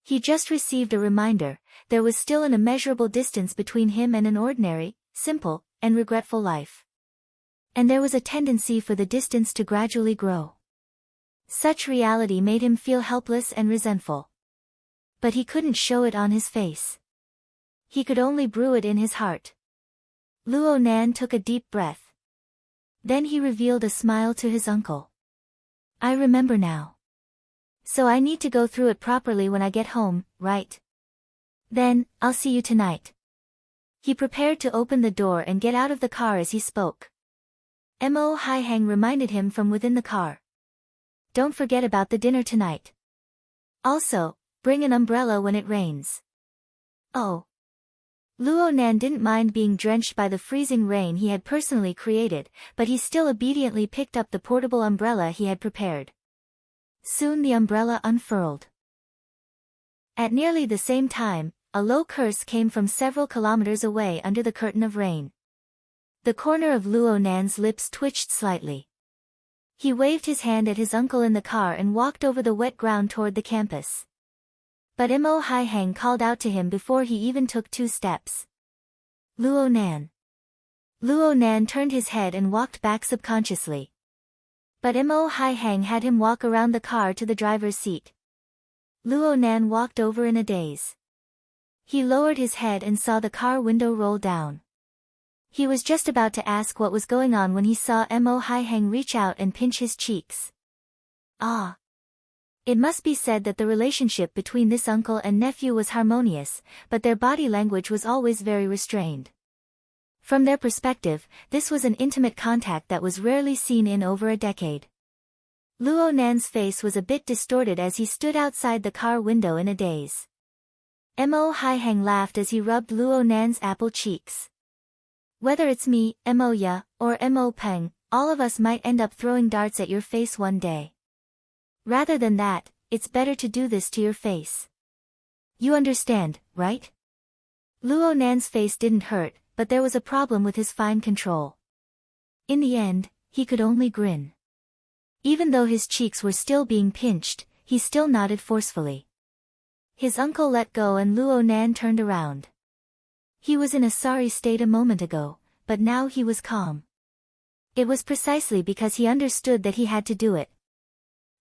He just received a reminder, there was still an immeasurable distance between him and an ordinary, simple, and regretful life. And there was a tendency for the distance to gradually grow. Such reality made him feel helpless and resentful. But he couldn't show it on his face. He could only brew it in his heart. Luo Nan took a deep breath. Then he revealed a smile to his uncle. I remember now. So I need to go through it properly when I get home, right? Then, I'll see you tonight. He prepared to open the door and get out of the car as he spoke. Mo Haihang reminded him from within the car. Don't forget about the dinner tonight. Also, bring an umbrella when it rains. Oh. Luo Nan didn't mind being drenched by the freezing rain he had personally created, but he still obediently picked up the portable umbrella he had prepared. Soon the umbrella unfurled. At nearly the same time, a low curse came from several kilometers away under the curtain of rain. The corner of Luo Nan's lips twitched slightly. He waved his hand at his uncle in the car and walked over the wet ground toward the campus. But Mo Haihang called out to him before he even took 2 steps. Luo Nan. Luo Nan turned his head and walked back subconsciously. But Mo Haihang had him walk around the car to the driver's seat. Luo Nan walked over in a daze. He lowered his head and saw the car window roll down. He was just about to ask what was going on when he saw Mo Haihang reach out and pinch his cheeks. Ah! It must be said that the relationship between this uncle and nephew was harmonious, but their body language was always very restrained. From their perspective, this was an intimate contact that was rarely seen in over a decade. Luo Nan's face was a bit distorted as he stood outside the car window in a daze. Mo Haihang laughed as he rubbed Luo Nan's apple cheeks. Whether it's me, Mo Ya, or Mo Peng, all of us might end up throwing darts at your face one day. Rather than that, it's better to do this to your face. You understand, right? Luo Nan's face didn't hurt, but there was a problem with his fine control. In the end, he could only grin. Even though his cheeks were still being pinched, he still nodded forcefully. His uncle let go and Luo Nan turned around. He was in a sorry state a moment ago, but now he was calm. It was precisely because he understood that he had to do it.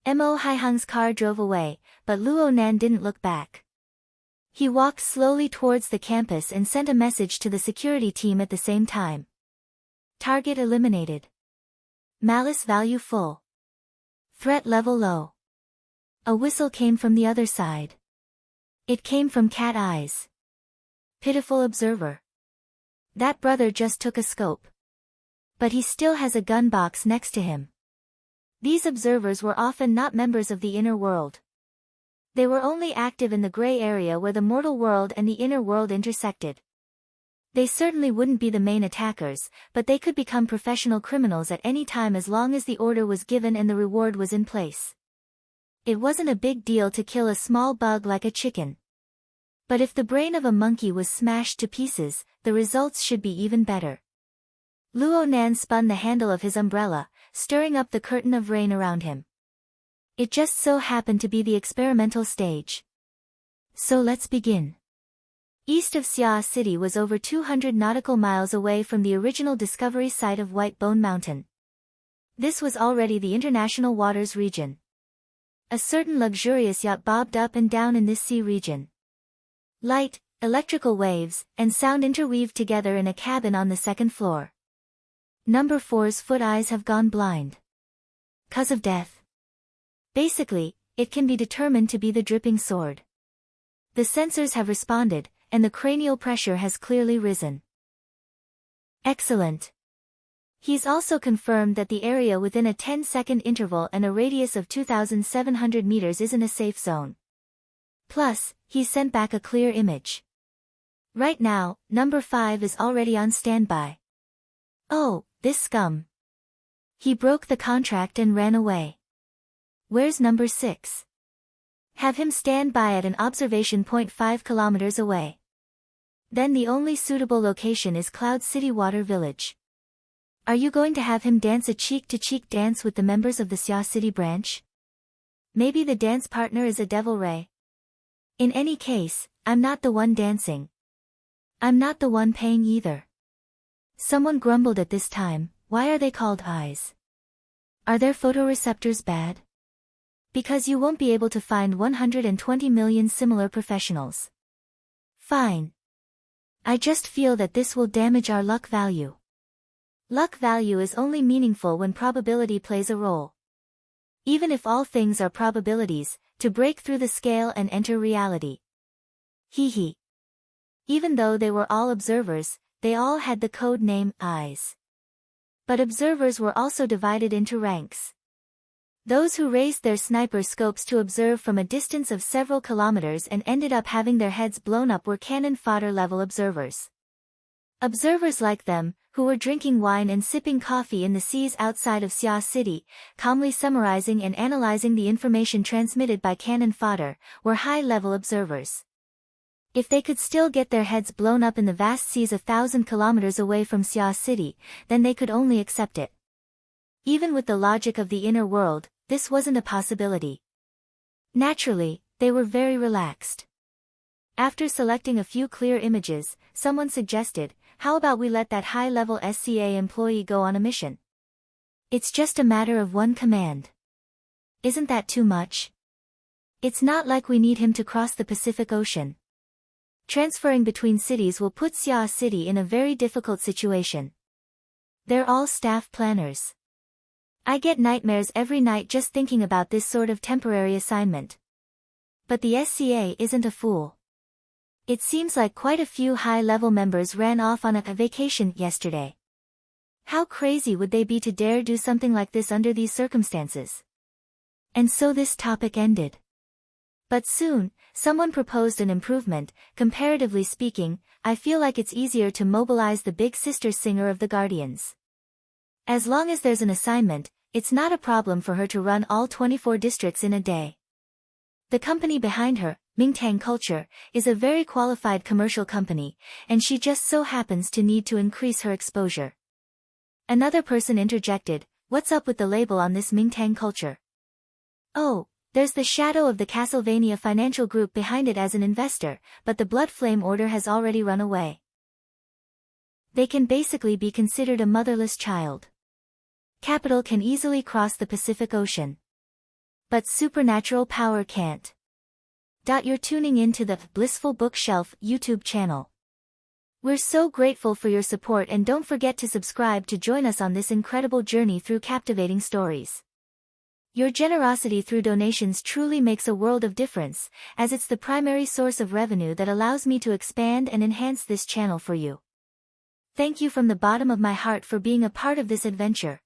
Mo Haihang's car drove away, but Luo Nan didn't look back. He walked slowly towards the campus and sent a message to the security team at the same time. Target eliminated. Malice value full. Threat level low. A whistle came from the other side. It came from Cat Eyes. Pitiful observer. That brother just took a scope. But he still has a gun box next to him. These observers were often not members of the inner world. They were only active in the gray area where the mortal world and the inner world intersected. They certainly wouldn't be the main attackers, but they could become professional criminals at any time as long as the order was given and the reward was in place. It wasn't a big deal to kill a small bug like a chicken. But if the brain of a monkey was smashed to pieces, the results should be even better. Luo Nan spun the handle of his umbrella, stirring up the curtain of rain around him. It just so happened to be the experimental stage. So let's begin. East of Xia City was over 200 nautical miles away from the original discovery site of White Bone Mountain. This was already the international waters region. A certain luxurious yacht bobbed up and down in this sea region. Light, electrical waves, and sound interweaved together in a cabin on the 2nd floor. Number 4's foot eyes have gone blind. 'Cause of death. Basically, it can be determined to be the dripping sword. The sensors have responded, and the cranial pressure has clearly risen. Excellent. He's also confirmed that the area within a 10-second interval and a radius of 2,700 meters isn't a safe zone. Plus, he's sent back a clear image. Right now, number 5 is already on standby. Oh, this scum. He broke the contract and ran away. Where's number 6? Have him stand by at an observation point 5 kilometers away. Then the only suitable location is Cloud City Water Village. Are you going to have him dance a cheek-to-cheek dance with the members of the Xia City branch? Maybe the dance partner is a devil ray. In any case, I'm not the one dancing. I'm not the one paying either. Someone grumbled at this time, why are they called eyes? Are their photoreceptors bad? Because you won't be able to find 120 million similar professionals. Fine. I just feel that this will damage our luck value. Luck value is only meaningful when probability plays a role. Even if all things are probabilities, to break through the scale and enter reality. Hee. Even though they were all observers, they all had the code name eyes. But observers were also divided into ranks. Those who raised their sniper scopes to observe from a distance of several kilometers and ended up having their heads blown up were cannon fodder level observers. Observers like them, who were drinking wine and sipping coffee in the seas outside of Xia City, calmly summarizing and analyzing the information transmitted by cannon fodder, were high-level observers. If they could still get their heads blown up in the vast seas 1,000 kilometers away from Xia City, then they could only accept it. Even with the logic of the inner world, this wasn't a possibility. Naturally, they were very relaxed. After selecting a few clear images, someone suggested, how about we let that high-level SCA employee go on a mission? It's just a matter of one command. Isn't that too much? It's not like we need him to cross the Pacific Ocean. Transferring between cities will put Xia City in a very difficult situation. They're all staff planners. I get nightmares every night just thinking about this sort of temporary assignment. But the SCA isn't a fool. It seems like quite a few high-level members ran off on a vacation yesterday. How crazy would they be to dare do something like this under these circumstances? And so this topic ended. But soon, someone proposed an improvement. Comparatively speaking, I feel like it's easier to mobilize the big sister singer of the Guardians. As long as there's an assignment, it's not a problem for her to run all 24 districts in a day. The company behind her, Mingtang Culture, is a very qualified commercial company, and she just so happens to need to increase her exposure. Another person interjected, what's up with the label on this Mingtang Culture? Oh, there's the shadow of the Castlevania financial group behind it as an investor, but the Blood Flame Order has already run away. They can basically be considered a motherless child. Capital can easily cross the Pacific Ocean. But supernatural power can't. You're tuning in to the Blissful Bookshelf YouTube channel. We're so grateful for your support, and don't forget to subscribe to join us on this incredible journey through captivating stories. Your generosity through donations truly makes a world of difference, as it's the primary source of revenue that allows me to expand and enhance this channel for you. Thank you from the bottom of my heart for being a part of this adventure.